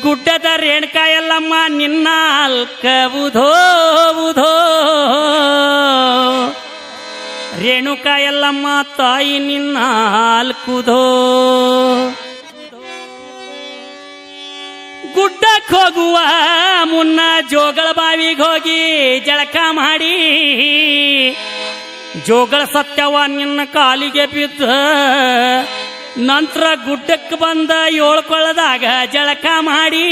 ಗುಡ್ಡದ ರೇಣುಕಾ ಎಲ್ಲಮ್ಮ ನಿನ್ನ ಅಲ್ಕವುಧೋ ಉಧೋ ರೇಣುಕಾ ಎಲ್ಲಮ್ಮ ತಾಯಿ ನಿನ್ನ ಅಲ್ಕುಧೋ ಗುಡ್ಡಕ್ಕೆ ಹೋಗುವ ಮುನ್ನ ಜೋಗಳ ಬಾವಿಗೆ ಹೋಗಿ ಜಳಕ ಮಾಡಿ ಜೋಗಳ ಸತ್ಯವ ನಿನ್ನ ಕಾಲಿಗೆ ಬಿದ್ದ ನಂತರ ಗುಡ್ಡಕ್ಕೆ ಬಂದ ಏಳ್ಕೊಳ್ಳದಾಗ ಜಳಕ ಮಾಡಿ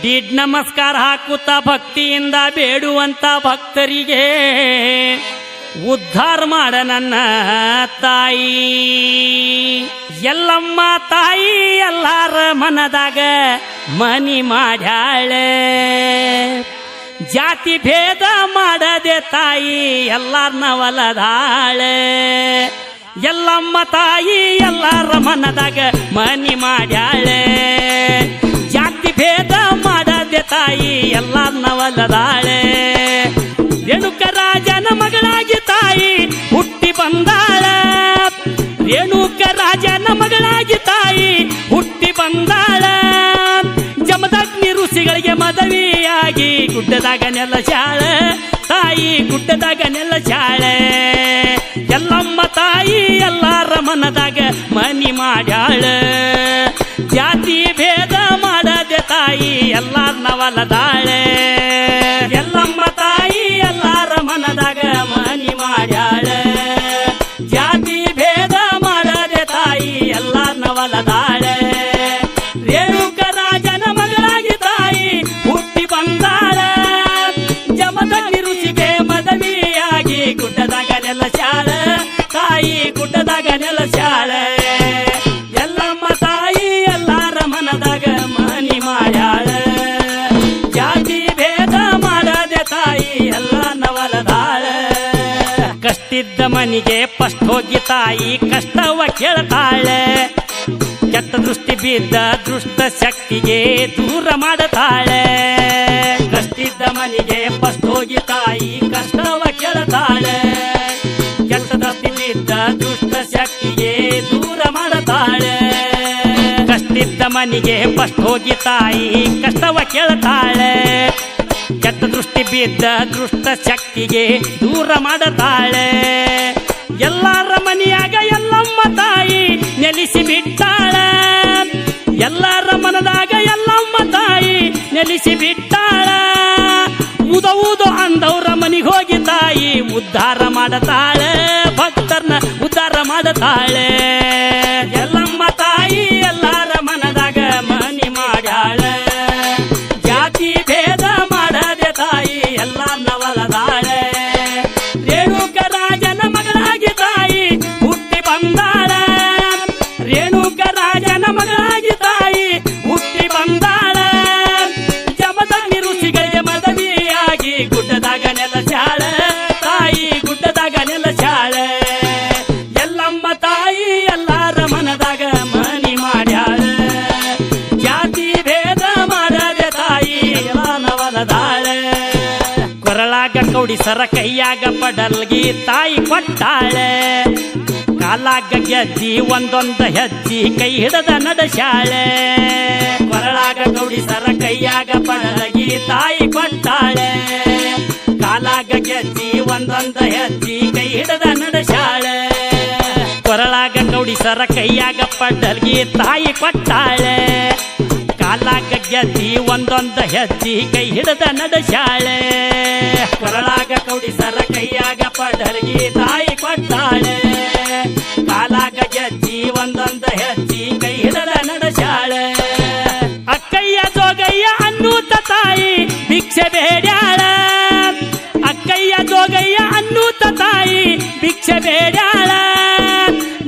ದೀಡ್ ನಮಸ್ಕಾರ ಹಾಕುತ್ತಾ ಭಕ್ತಿಯಿಂದ ಬೇಡುವಂತ ಭಕ್ತರಿಗೆ ಉದ್ಧಾರ ಮಾಡ ನನ್ನ ತಾಯಿ ಎಲ್ಲಮ್ಮ ತಾಯಿ ಎಲ್ಲಾರ ಮನದಾಗ ಮನಿ ಮಾಡ್ಯಾಳೆ ಜಾತಿ ಭೇದ ಮಾಡದೆ ತಾಯಿ ಎಲ್ಲಾರ್ನ ಒಲದಾಳೆ ಎಲ್ಲಮ್ಮ ತಾಯಿ ಎಲ್ಲಾರ ಮನದಾಗ ಮನಿ ಮಾಡ್ಯಾಳೆ ಜಾತಿ ಭೇದ ಮಾಡದೆ ತಾಯಿ ಎಲ್ಲಾರ್ನ ಒಲದಾಳೆ ರೇಣುಕ ರಾಜನ ಮಗಳಾಗಿ ತಾಯಿ ಹುಟ್ಟಿ ಬಂದಾಳ ರೇಣುಕ ರಾಜನ ಮಗಳಾಗಿ ತಾಯಿ ಹುಟ್ಟಿ ಬಂದಾಳ ಜಮದಗ್ನಿ ಋಷಿಗಳಿಗೆ ಮದುವೆಯಾಗಿ ಗುಡ್ಡದಾಗ ನೆಲಸಾಳ ತಾಯಿ ಗುಡ್ಡದಾಗ ನೆಲಸಾಳ ಎಲ್ಲಮ್ಮ ತಾಯಿ ಎಲ್ಲಾರ ಮನದಾಗ ಮನಿ ಮಾಡ್ಯಾಳ ಜಾತಿ ಭೇದ ಮಾಡದೆ ತಾಯಿ ಎಲ್ಲಾರ್ನ ಒಲದಾಳೆ ಎಲ್ಲಮ್ಮ ತಾಯಿ ಎಲ್ಲಾರ ಮನದಾಗ ಮನಿ ಮಾಡ್ಯಾಳ ಜಾತಿ ಭೇದ ಮಾಡದೆ ತಾಯಿ ಎಲ್ಲಾರ್ನ ಒಲದಾಳೆ ರೇಣುಕ ರಾಜನ ಮಗಳಾಗಿ ತಾಯಿ ಹುಟ್ಟಿ ಬಂದಾಳ ಜಮದಗ್ನಿ ಋಷಿಗೆ ಮದುವೆಯಾಗಿ ಗುಡ್ಡದಾಗ ನೆಲಸಾಳ ತಾಯಿ ಗುಡ್ಡದಾಗ ನೆಲಸಾಳ ಎಲ್ಲಮ್ಮ ತಾಯಿ ಎಲ್ಲಾರ ಮನದಾಗ ಮನಿ ಮಾಡ್ಯಾಳ ಜಾತಿ ಭೇದ ಮಾಡದೆ ತಾಯಿ ಎಲ್ಲಾರ್ನ ಒಲದಾಳ ಕಷ್ಟಿದ್ದ ಮನಿಗೆ ಫಸ್ಟ್ ಹೋಗಿ ತಾಯಿ ಕಷ್ಟವ ಕೇಳ್ತಾಳೆ ಕೆಟ್ಟ ದೃಷ್ಟಿ ಬಿದ್ದ ದುಷ್ಟ ಶಕ್ತಿಗೆ ದೂರ ಮಾಡತಾಳೆ ಕಷ್ಟಿದ್ದ ಮನಿಗೆ ಫಸ್ಟ್ ಹೋಗಿ ತಾಯಿ ಕಷ್ಟವ ಕೇಳ್ತಾಳೆ ಕೆಟ್ಟ ದೃಷ್ಟಿ ಬಿದ್ದ ದುಷ್ಟ ಶಕ್ತಿಗೆ ದೂರ ಮಾಡತಾಳೆ ಕಷ್ಟಿದ್ದ ಮನಿಗೆ ಫಸ್ಟ್ ಹೋಗಿ ತಾಯಿ ಕಷ್ಟವ ಕೇಳ್ತಾಳೆ ಕೆಟ್ಟ ದೃಷ್ಟಿ ಬಿದ್ದ ದುಷ್ಟ ಶಕ್ತಿಗೆ ದೂರ ಮಾಡತಾಳೆ ಎಲ್ಲಾರ ಮನೆಯಾಗ ಎಲ್ಲಮ್ಮ ತಾಯಿ ನೆಲೆಸಿ ಬಿಟ್ಟಾಳ ಎಲ್ಲಾರ ಮನದಾಗ ಎಲ್ಲಮ್ಮ ತಾಯಿ ನೆಲೆಸಿ ಬಿಟ್ಟಾಳ ಉದೌದು ಅಂದವ್ರ ಮನಿಗೆ ಹೋಗಿ ತಾಯಿ ಉದ್ಧಾರ ಮಾಡತಾಳೆ ಭಕ್ತರನ್ನ ಉದ್ಧಾರ ಮಾಡತಾಳೆ ಎಲ್ಲಮ್ಮ ತಾಯಿ ಎಲ್ಲಾರ ಮನದಾಗ ಮನಿ ಮಾಡ್ಯಾಳ ಜಾತಿ ಭೇದ ಮಾಡದೆ ತಾಯಿ ಎಲ್ಲಾರ್ನ ಒಲದಾಳೆ ರೇಣುಕ ರಾಜನ ಮಗಳಾಗಿ ತಾಯಿ ಹುಟ್ಟಿ ಬಂದಾಳ ರೇಣುಕ ರಾಜನ ಮಗಳಾಗಿ ತಾಯಿ ಹುಟ್ಟಿ ಬಂದಾಳ ಜಮದಗ್ನಿ ಋಷಿಗಳಿಗೆ ಮದುವೆಯಾಗಿ ಗುಡ್ಡದಾಗ ನೆಲಸಾಳ ತಾಯಿ ಗುಡ್ಡದಾಗ ನೆಲಸಾಳ ಎಲ್ಲಮ್ಮ ತಾಯಿ ಎಲ್ಲಾರ ಮನದಾಗ ಮನಿ ಮಾಡ್ಯಾಳ ಜಾತಿ ಭೇದ ಮಾಡದೆ ತಾಯಿ ಎಲ್ಲಾರ್ನ ಒಲದಾಳೆ ಕೊರಳಾಗ ಕೌಡಿಸರ ಕೈಯಾಗ ಪಡಲ್ಗಿ ತಾಯಿ ಕೊಟ್ಟಾಳೆ ಕಾಲಾಗ ಗೆಜ್ಜಿ ಒಂದೊಂದ ಹೆಜ್ಜಿ ಕೈ ಹಿಡದ ನಡೆಸಾಳೆ ಕೊರಳಾಗ ಕೌಡಿಸರ ಕೈಯಾಗ ಪಡಲ್ಗಿ ತಾಯಿ ಕೊಟ್ಟಾಳೆ ಕಾಲಾಗ ಗೆಜ್ಜಿ ಒಂದೊಂದ ಹೆಜ್ಜಿ ಕೈ ಹಿಡದ ನಡೆಸಾಳೆ ಕೊರಳಾಗ ಕೌಡಿಸರ ಕೈಯಾಗ ಪಡಲ್ಗಿ ತಾಯಿ ಕೊಟ್ಟಾಳೆ ಕಾಲಾಗ ಗೆಜ್ಜಿ ಒಂದೊಂದ ಹೆಜ್ಜಿ ಕೈ ಹಿಡದ ನಡೆಸಾಳೆ ಕೊರಳಾಗ ಕೌಡಿಸರ ಕೈಯಾಗ ಪಡಲ್ಗಿ ತಾಯಿ ಕೊಟ್ಟಾಳೆ ಕಾಲಾಗ ಗೆಜ್ಜಿ ಒಂದೊಂದ ಹೆಜ್ಜಿ ಕೈ ಹಿಡದ ನಡೆಸಾಳೆ ಅಕ್ಕಯ್ಯ ಜೋಗಯ್ಯ ಅನ್ನೂತ ತಾಯಿ ಭಿಕ್ಷೆ ಬೇಡ್ಯಾಳ ಅಕ್ಕಯ್ಯ ಜೋಗಯ್ಯ ಅನ್ನೂತ ತಾಯಿ ಭಿಕ್ಷೆ ಬೇಡ್ಯಾಳ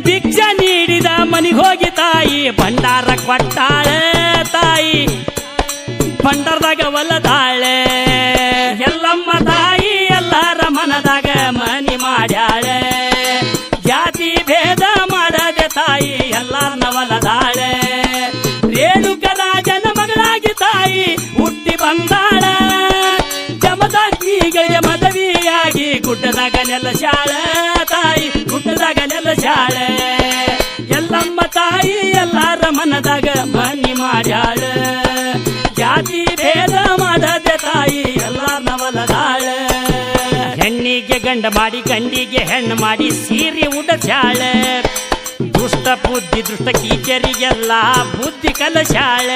ಭಿಕ್ಷೆ ನೀಡಿದ ಮನಿಗೆ ಹೋಗಿ ತಾಯಿ ಭಂಡಾರ ಕೊಟ್ಟಾಳೆ ತಾಯಿ ಭಂಡಾರದಾಗ ಒಲದಾಳೆ ಎಲ್ಲಮ್ಮ ತಾಯಿ ಎಲ್ಲಾರ ಮನದಾಗ ಮನಿ ಮಾಡ್ಯಾಳೆ ಜಾತಿ ಭೇದ ಮಾಡದೆ ತಾಯಿ ಎಲ್ಲಾರ್ನ ಒಲದಾಳೆ ರೇಣುಕ ರಾಜನ ಮಗಳಾಗಿ ತಾಯಿ ಹುಟ್ಟಿ ಬಂದಾಳ ಜಮದಗ್ನಿಗಳಿಗೆ ಮದುವೆಯಾಗಿ ಗುಡ್ಡದಾಗ ನೆಲಸಾಳ ತಾಯಿ ಗುಡ್ಡದಾಗ ನೆಲಸಾಳೆ ಎಲ್ಲಮ್ಮ ತಾಯಿ ಎಲ್ಲಾರ ಮನದಾಗ ಮಾಡ್ಯಾಳ ಜಾತಿ ಭೇದ ಮಾಡದೆ ತಾಯಿ ಎಲ್ಲಾರ್ನ ಒಲದಾಳ ಹೆಣ್ಣಿಗೆ ಗಂಡ ಮಾಡಿ ಗಂಡಿಗೆ ಹೆಣ್ಣು ಮಾಡಿ ಸೀರೆ ಉಡಸ್ಯಾಳ ದುಷ್ಟ ಬುದ್ಧಿ ದುಷ್ಟ ಕೀಚರಿಗೆಲ್ಲ ಬುದ್ಧಿ ಕಲಶಾಳ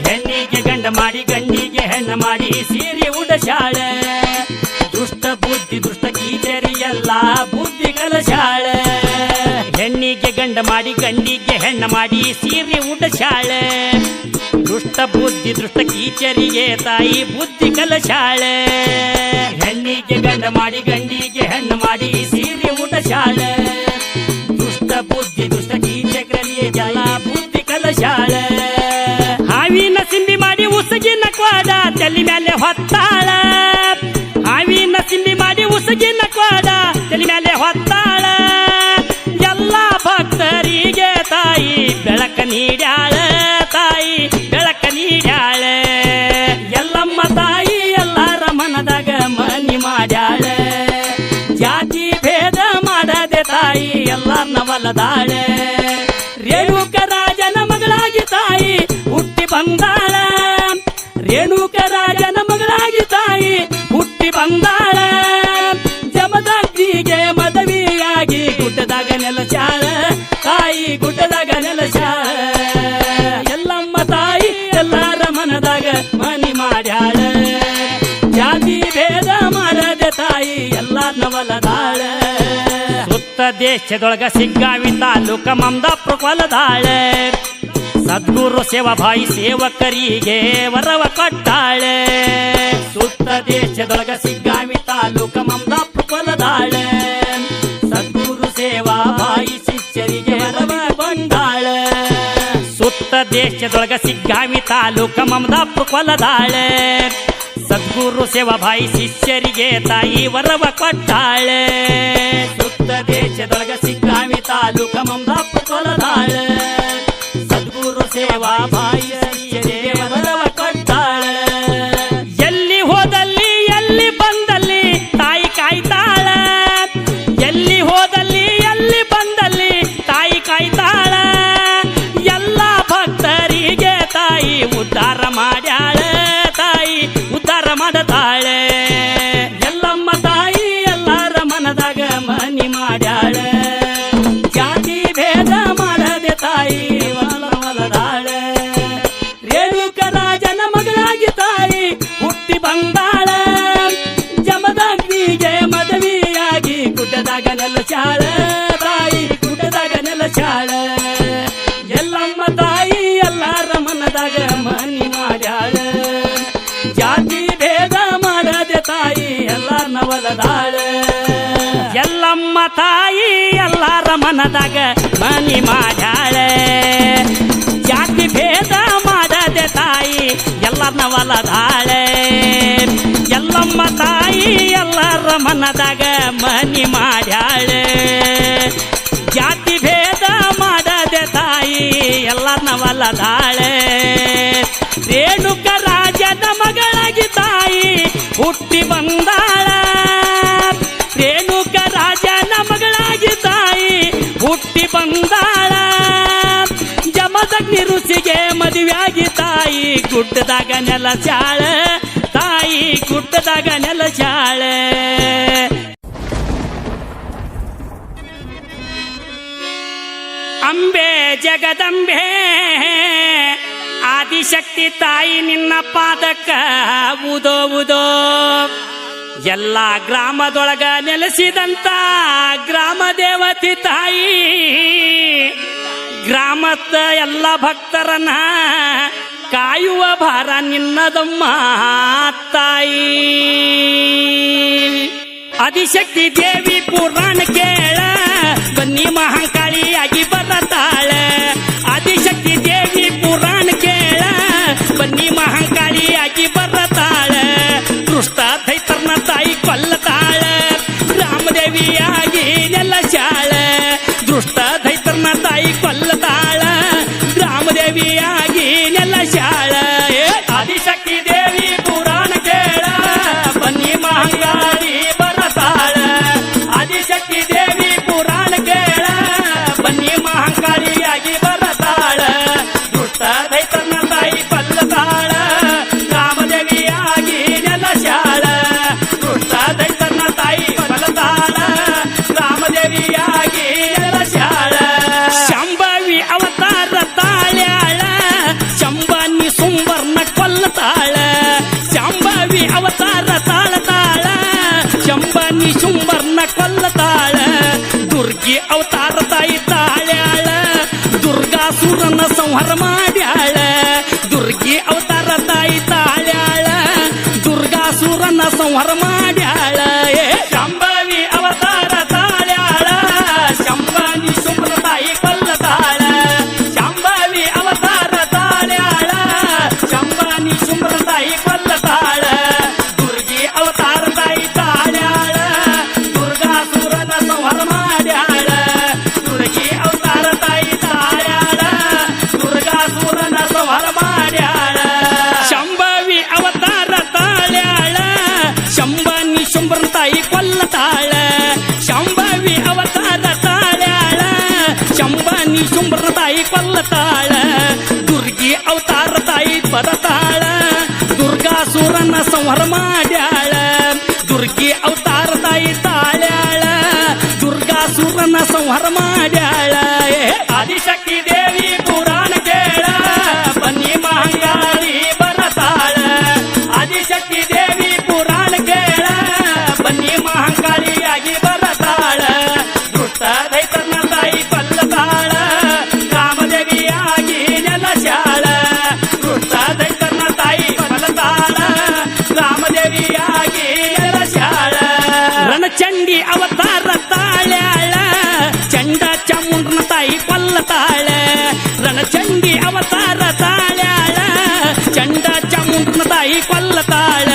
ಹೆಣ್ಣಿಗೆ ಗಂಡ ಮಾಡಿ ಗಂಡಿಗೆ ಹೆಣ್ಣು ಮಾಡಿ ಸೀರೆ ಉಡಸ್ಯಾಳ ದುಷ್ಟ ಬುದ್ಧಿ ದುಷ್ಟ ಕೀಚರಿಗೆಲ್ಲ ಬುದ್ಧಿ ಕಲಶಾಳ ಹೆಣ್ಣಿಗೆ ಗಂಡ ಮಾಡಿ ಗಂಡಿಗೆ ಹೆಣ್ಣು ಮಾಡಿ ಸೀರೆ ಉಡಸ್ಯಾಳ ದುಷ್ಟ ಬುದ್ಧಿ ದುಷ್ಟ ಕೀಚರಿಗೆ ತಾಯಿ ಬುದ್ಧಿ ಕಲಶಾಳ ಹೆಣ್ಣಿಗೆ ಗಂಡ ಮಾಡಿ ಗಂಡಿಗೆ ಹೆಣ್ಣು ಮಾಡಿ ಸೀರೆ ಉಡಸ್ಯಾಳ ದುಷ್ಟ ಬುದ್ಧಿ ದುಷ್ಟ ಕೀಚಕರಿಗೆಲ್ಲ ಬುದ್ಧಿ ಕಲಶಾಳ ಹಾವಿನ ಸಿಂಬಿ ಮಾಡಿ ಉಸಗಿನ ಕ್ವಾಡ ತಲೆ ಮೇಲೆ ಹೊತ್ತಾಳ ಹಾವಿನ ಸಿಂಬಿ ಮಾಡಿ ಉಸಗಿನ ಕ್ವಾಡ ತಲೆ ಮೇಲೆ ಹೊತ್ತಾಳ ಎಲ್ಲ ಭಕ್ತರಿಗೆ ತಾಯಿ ಬೆಳಕ ನೀಡ್ಯಾಳ ತಾಯಿ ಬೆಳಕ ನೀಡ್ಯಾಳ ಎಲ್ಲಮ್ಮ ತಾಯಿ ಎಲ್ಲಾರ ಮನದಾಗ ಮನಿ ಮಾಡ್ಯಾಳ ಜಾತಿ ಭೇದ ಮಾಡದೆ ತಾಯಿ ಎಲ್ಲಾರ್ನ ಒಲದಾಳ ರೇಣುಕ ರಾಜನ ಮಗಳಾಗಿ ತಾಯಿ ಹುಟ್ಟಿ ಬಂದಾಳ ರೇಣುಕ ರಾಜನ ಮಗಳಾಗಿ ತಾಯಿ ಹುಟ್ಟಿ ಬಂದಾಳ ಜಮದಗ್ನಿಗೆ ಮದುವೆಯಾಗಿ ಗುಡ್ಡದಾಗ ನೆಲಸಾಳ ತಾಯಿ ಗುಡ್ಡದಾಗ ನೆಲಸಾಳ ಎಲ್ಲಮ್ಮ ತಾಯಿ ಎಲ್ಲಾರ ಮನದಾಗ ಮನಿ ಮಾಡ್ಯಾಳ ಜಾತಿ ಭೇದ ಮಾಡದೆ ತಾಯಿ ಎಲ್ಲಾರ್ನ ಒಲದಾಳ ಸುತ್ತ ದೇಶದೊಳಗ ಸಿಗ್ಗಾವಿ ತಾಲೂಕ ಮಮದಾಪುರ ಹೊಲದಾಳ ಸದ್ಗುರು ಸೇವಾಭಾಯಿ ಸೇವಕರಿಗೆ ವರವ ಕೊಟ್ಟಾಳೆ ಸುತ್ತ ದೇಶದೊಳಗ ಸಿಗ್ಗಾವಿ ತಾಲೂಕ ಮಮದಾಪುರ ಹೊಲದಾಳ ಸದ್ಗುರು ಸೇವಾಭಾಯಿ ಶಿಷ್ಯರಿಗೆ ವರವ ಕೊಂಡಾಳ ಸುತ್ತ ದೇಶದೊಳಗ ಸಿಗ್ಗಾವಿ ತಾಲೂಕ ಮಮದಾಪುರ ಹೊಲದಾಳ ಸದ್ಗುರು ಸೇವಾಭಾಯಿ ಶಿಷ್ಯರಿಗೆ ತಾಯಿ ವರವ ಕೊಟ್ಟಾಳೆ ಸುತ್ತ ದೇಶದೊಳಗ ಸಿಗ್ಗಾವಿ ತಾಲೂಕ ಮಮದಾಪುರ ಹೊಲದಾಳ ಸದ್ಗುರು ಸೇವಾಭಾಯಿ ಶಿಷ್ಯರಿಗೆ ವರವ ಕೊಟ್ಟಾಳೆ ಎಲ್ಲಿ ಹೋದಲ್ಲಿ ಎಲ್ಲಿ ಬಂದಲ್ಲಿ ತಾಯಿ ಕಾಯ್ತಾಳ ಎಲ್ಲಿ ಹೋದಲ್ಲಿ ಎಲ್ಲಿ ಬಂದಲ್ಲಿ ತಾಯಿ ಕಾಯ್ತಾಳ ಎಲ್ಲ ಭಕ್ತರಿಗೆ ತಾಯಿ ಉದ್ಧಾರ ಮಾಡ್ಯಾಳ ತಾಯಿ ಉದ್ಧಾರ ಮಾಡತಾಳೆ ಎಲ್ಲಮ್ಮ ತಾಯಿ ಎಲ್ಲಾರ ಮನದಾಗ ಮನಿ ಮಾಡ್ಯಾಳ ಜಾತಿ ಭೇದ ಮಾಡದೆ ತಾಯಿ ಒಲದಾಳ ರೇಣುಕ ರಾಜನ ಮಗಳಾಗಿ ತಾಯಿ ಹುಟ್ಟಿ ಬಂದಾಳ ಜಮದಗ್ನಿಗೆ ಮದುವೆಯಾಗಿ ಗುಡ್ಡದಾಗ ನೆಲಸಾಳ ತಾಯಿ ಗುಡ್ಡದಾಗ ನೆಲಸಾಳ ಎಲ್ಲಮ್ಮ ತಾಯಿ ಎಲ್ಲಾರ ಮನದಾಗ ಮನಿ ಮಾಡ್ಯಾಳ ಜಾತಿ ಭೇದ ಮಾಡದೆ ತಾಯಿ ಎಲ್ಲಾರ್ನ ಒಲದಾಳ ಎಲ್ಲಮ್ಮ ತಾಯಿ ಎಲ್ಲಾರ ಮನದಾಗ ಮನಿ ಮಾಡ್ಯಾಳ ಜಾತಿ ಭೇದ ಮಾಡದೆ ತಾಯಿ ಎಲ್ಲಾರ್ನ ಒಲದಾಳ ಎಲ್ಲಮ್ಮ ತಾಯಿ ಎಲ್ಲಾರ ಮನದಾಗ ಮನಿ ಮಾಡ್ಯಾಳ ಜಾತಿ ಭೇದ ಮಾಡದೆ ತಾಯಿ ಎಲ್ಲಾರ್ನ ಒಲದಾಳ ರೇಣುಕ ರಾಜನ ಮಗಳಾಗಿ ತಾಯಿ ಹುಟ್ಟಿ ಬಂದಾಳ ರೇಣುಕ ರಾಜನ ಮಗಳಾಗಿ ತಾಯಿ ಹುಟ್ಟಿ ಬಂದಾಳ ಜಮದಗ್ನಿ ಋಷಿಗೆ ಮದುವೆಯಾಗಿ ತಾಯಿ ಗುಡ್ಡದಾಗ ನೆಲಸಾಳ ತಾಯಿ ಗುಡ್ಡದಾಗ ನೆಲಸಾಳ ಅಂಬೆ ಜಗದಂಬೆ ಆದಿಶಕ್ತಿ ತಾಯಿ ನಿನ್ನ ಪಾದಕ್ಕ ಉದೋ ಉದೋ ಎಲ್ಲ ಗ್ರಾಮದೊಳಗ ನೆಲೆಸಿದಂತ ಗ್ರಾಮ ದೇವತಿ ತಾಯಿ ಗ್ರಾಮದ ಎಲ್ಲ ಭಕ್ತರನ್ನ ಕಾಯುವ ಭಾರ ನಿನ್ನದಮ್ಮ ತಾಯಿ ಆದಿಶಕ್ತಿ ದೇವಿ ಪುರಾಣ ಕೇಳ ಬನ್ನಿ ಮಹಾಕಾಳಿಯಾಗಿ ಬರತಾಳ ಆದಿಶಕ್ತಿ ದೇವಿ ಪುರಾಣ ಕೇಳ ಬನ್ನಿ ಮಹಾಕಾಳಿಯಾಗಿ ಬರತಾಳ ದುಷ್ಟ ದೈತರ್ನ ತಾಯಿ ಕೊಲ್ಲತಾಳ ಗ್ರಾಮದೇವಿಯಾಗಿ ನೆಲಸಾಳ ದುಷ್ಟ ದೈತರ್ನ ತಾಯಿ ಕೊಲ್ಲತಾಳ ಗ್ರಾಮದೇವಿಯಾಗಿ ನೆಲಸಾಳ ಆದಿಶಕ್ತಿ ದೇವಿ ಪುರಾಣ ಕೇಳ ಬನ್ನಿ ಮಹಾಕಾಳಿ ಬರತಾಳ ಆದಿಶಕ್ತಿ ದೇವಿ ಪುರಾಣ ಕೇಳ ಬನ್ನಿ ಮಹಾಕಾಳಿಯಾಗಿ ಬರತಾಳ ದುಷ್ಟ ದೈತರ ದುರ್ಗಿ ಅವತಾರ ತಾಯಿ ತಾಳ್ಯಾಳ ದುರ್ಗಾಸುರನ ಸಂಹಾರ ಮಾಡ್ಯಾಳ ದುರ್ಗಿ ಅವತಾರ ತಾಯಿ ತಾಳ್ಯಾಳ ದುರ್ಗಾಸುರನ ಸಂಹಾರ ಮಾಡ್ಯಾಳ ಶಂಭವಿ ಅವತಾರ ತಾಳ್ಯಾಳ ಶಂಭನಿ ಸುಮ್ರ ತಾಯಿ ಕೊಲ್ಲತಾಳ ಶಂಭವಿ ಅವತಾರ ತಾಳ್ಯಾಳ ಶಂಭನಿ ಸುಮ್ರ ತಾಯಿ ಕೊಲ್ಲತಾಳ ದುರ್ಗಿ ಅವತಾರ ತಾಯಿ ತಾಳ್ಯಾಳ ದುರ್ಗಾಸುರನ ಸಂಹಾರ ಮಾಡ್ಯಾಳ ದುರ್ಗಿ ಅವತಾರ ತಾಯಿ ತಾಳ್ಯಾಳ ದುರ್ಗಾಸುರನ ಸಂಹಾರ ಮಾಡ್ಯಾಳ ಶಂಭವಿ ಅವತಾರ ತಾಳ್ಯಾಳ ಶಂಭನಿ ಶುಂಭ್ರನ ತಾಯಿ ಕೊಲ್ಲತಾಳ ಶಂಭವಿ ಅವತಾರ ತಾಳ್ಯಾಳ ಶಂಭನಿ ಶುಂಭ್ರನ ತಾಯಿ ಕೊಲ್ಲತಾಳ ದುರ್ಗಿ ಅವತಾರ ತಾಯಿ ಬರತಾಳ ದುರ್ಗಾಸುರನ ಸಂಹಾರ ಮಾಡ್ಯಾಳ ದುರ್ಗಿ ಅವತಾರ ತಾಯಿ ತಾಳ್ಯಾಳ ದುರ್ಗಾಸುರನ ಸಂಹಾರ ಮಾಡ್ಯಾಳ ಆದಿಶಕ್ತಿ ದೇವಿ ಪುರಾಣ ಕೇಳ ಬನ್ನಿ ಮಹಂಗಾಳಿ ಬರತಾಳ ಆದಿಶಕ್ತಿ ದೇವಿ ಪುರಾಣ ಕೇಳ ಬನ್ನಿ ಮಹಂಕಾಳಿಯಾಗಿ ಬರತಾಳ ದುಷ್ಟ ದೈತನ ತಾಯಿ ಕೊಲ್ಲತಾಳ ಕಾಮದೇವಿಯಾಗಿ ನೆಲಸ್ಯಾಳ ದುಷ್ಟ ದೈತನ ತಾಯಿ ಕೊಲ್ಲತಾಳ ಕಾಮದೇವಿಯಾಗಿ ನೆಲಸ್ಯಾಳ ರಣಚಂಡಿ ಅವತಾರ ತಾಳ್ಯಾಳ ಚಂಡ ಚಾಮುಂಡನ ತಾಯಿ ಕೊಲ್ಲತಾಳ ರಣಚಂಡಿ ಅವತಾರ ತಾಳ್ಯಾಳ ಚಂಡ ಚಾಮುಂಡನ ತಾಯಿ ಕೊಲ್ಲತಾಳ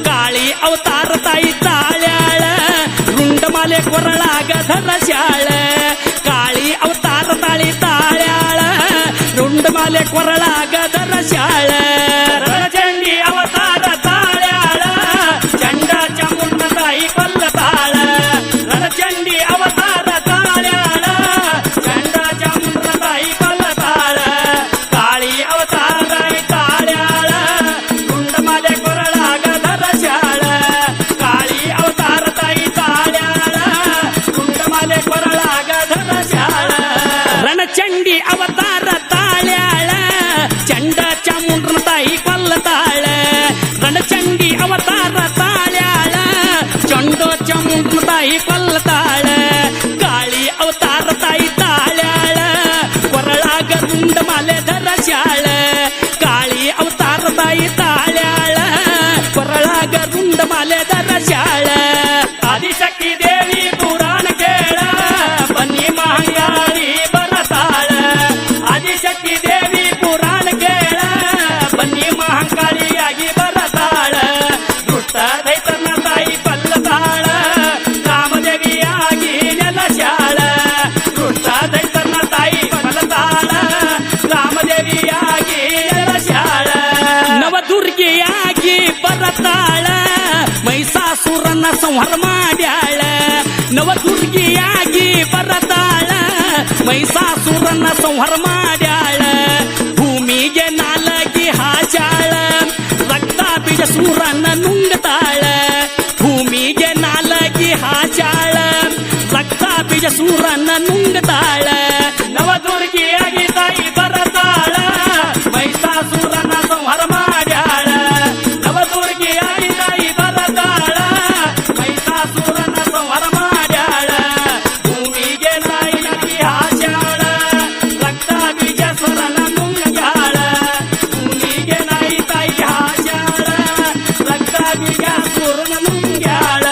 ಕಾಳಿ ಅವತಾರ ತಾಯಿ ತಾಳ್ಯಾಳ ರುಂಡಮಾಲೆ ಕೊರಳಾಗ ಧರಸ್ಯಾಳ ಕಾಳಿ ಅವತಾರ ತಾಳಿ ತಾಳ್ಯಾಳ ರುಂಡಮಾಲೆ ಕೊರಳಾಗ ಧರಸ್ಯಾಳ ರಣಚಂಡಿ ಅವತಾರ ತಾಳ್ಯಾಳ ಚಂಡ ಚಾಮುಂಡನ ತಾಯಿ ಕೊಲ್ಲತಾಳ ರಣಚಂಡಿ ಅವತಾರ ತಾಳ್ಯಾಳ ಚಂಡ ಚಾಮುಂಡನ ತಾಯಿ ಕೊಲ್ಲತಾಳ ಕಾಳಿ ಅವತಾರ ತಾಯಿ ತಾಳ್ಯಾಳ ರುಂಡಮಾಲೆ ಕೊರಳಾಗ ಧರಸ್ಯಾಳ ಕಾಳಿ ಅವತಾರ ತಾಯಿ ತಾಳ್ಯಾಳ ರುಂಡಮಾಲೆ ಕೊರಳಾಗ ಧರಸ್ಯಾಳ ರಣಚಂಡಿ ಅವತಾರ ತಾಳ್ಯಾಳ ಚಂಡ ಚಾಮುಂಡನ ತಾಯಿ ಕೊಲ್ಲತಾಳ ರಣಚಂಡಿ ಅವತಾರ ತಾಳ್ಯಾಳ ಚಂಡ ಚಾಮುಂಡನ ತಾಯಿ ಕೊಲ್ಲತಾಳ ಕಾಳಿ ಅವತಾರ ತಾಯಿ ತಾಳ್ಯಾಳ ಕೊರಳಾಗ ರುಂಡಮಾಲೆ ಧರಸ್ಯಾಳ ಕಾಳಿ ಅವತಾರ ತಾಯಿ ತಾಳ್ಯಾಳ ಕೊರಳಾಗ ರುಂಡಮಾಲೆ ಧರಸ್ಯಾಳ ಆದಿಶಕ್ತಿ ದೇವಿ ಪುರಾಣ ಕೇಳ ಬನ್ನಿ ಮಹಂಗಾಳಿ ಬರತಾಳ ಆದಿಶಕ್ತಿ ದೇವಿ ಪುರಾಣ ಕೇಳ ಬನ್ನಿ ಮಹಂಕಾಳಿಯಾಗಿ ಬರತಾಳ ದುಷ್ಟ ದೈತನ ತಾಯಿ ಕೊಲ್ಲತಾಳ ಕಾಮದೇವಿಯಾಗಿ ನೆಲಸ್ಯಾಳ ದುಷ್ಟ ದೈತನ ತಾಯಿ ಕೊಲ್ಲತಾಳ ಕಾಮದೇವಿಯಾಗಿ ನೆಲಸ್ಯಾಳ ನವದುರ್ಗಿಯಾಗಿ ಬರತಾಳ ಮೈಸಾಸುರನ ಸಂಹಾರ ಮಾಡ್ಯಾಳ ನವದುರ್ಗಿಯಾಗಿ ಬರತಾಳ ಮೈಸಾಸುರನ ಸಂಹಾರ ಮಾಡ್ಯಾಳ ಭೂಮಿಗೆ ನಾಲಗಿ ಹಾಚಾಳ ರಕ್ತ ಬೀಜ ಸೂರನ ನುಂಗತಾಳ ಭೂಮಿಗೆ ನಾಲಗಿ ಹಾಚಾಳ ರಕ್ತ ಬೀಜ ಸೂರನ ನುಂಗತಾಳ ನವದುರ್ಗಿಯಾಗಿ ತಾಯಿ ಬರತಾಳ ಮೈಸಾಸುರನ ಸಂಹಾರ ಮಾಡ್ಯಾಳ ನವದುರ್ಗಿಯಾಗಿ ತಾಯಿ ಬರತಾಳ ಮೈಸಾಸುರನ ಸಂಹಾರ ಮಾಡ್ಯಾಳ ಭೂಮಿಗೆ ನಾಯಿ ಹಾಚಾಳ ರಕ್ತ ಬೀಜ ಸುರನ ನುಂಗ್ಯಾಳ ಭೂಮಿಗೆ ನಾಯಿ ತಾಯಿ ಹಾಚಾಳ ರಕ್ತ ಬೀಜ ಸುರನ ನುಂಗ್ಯಾಳ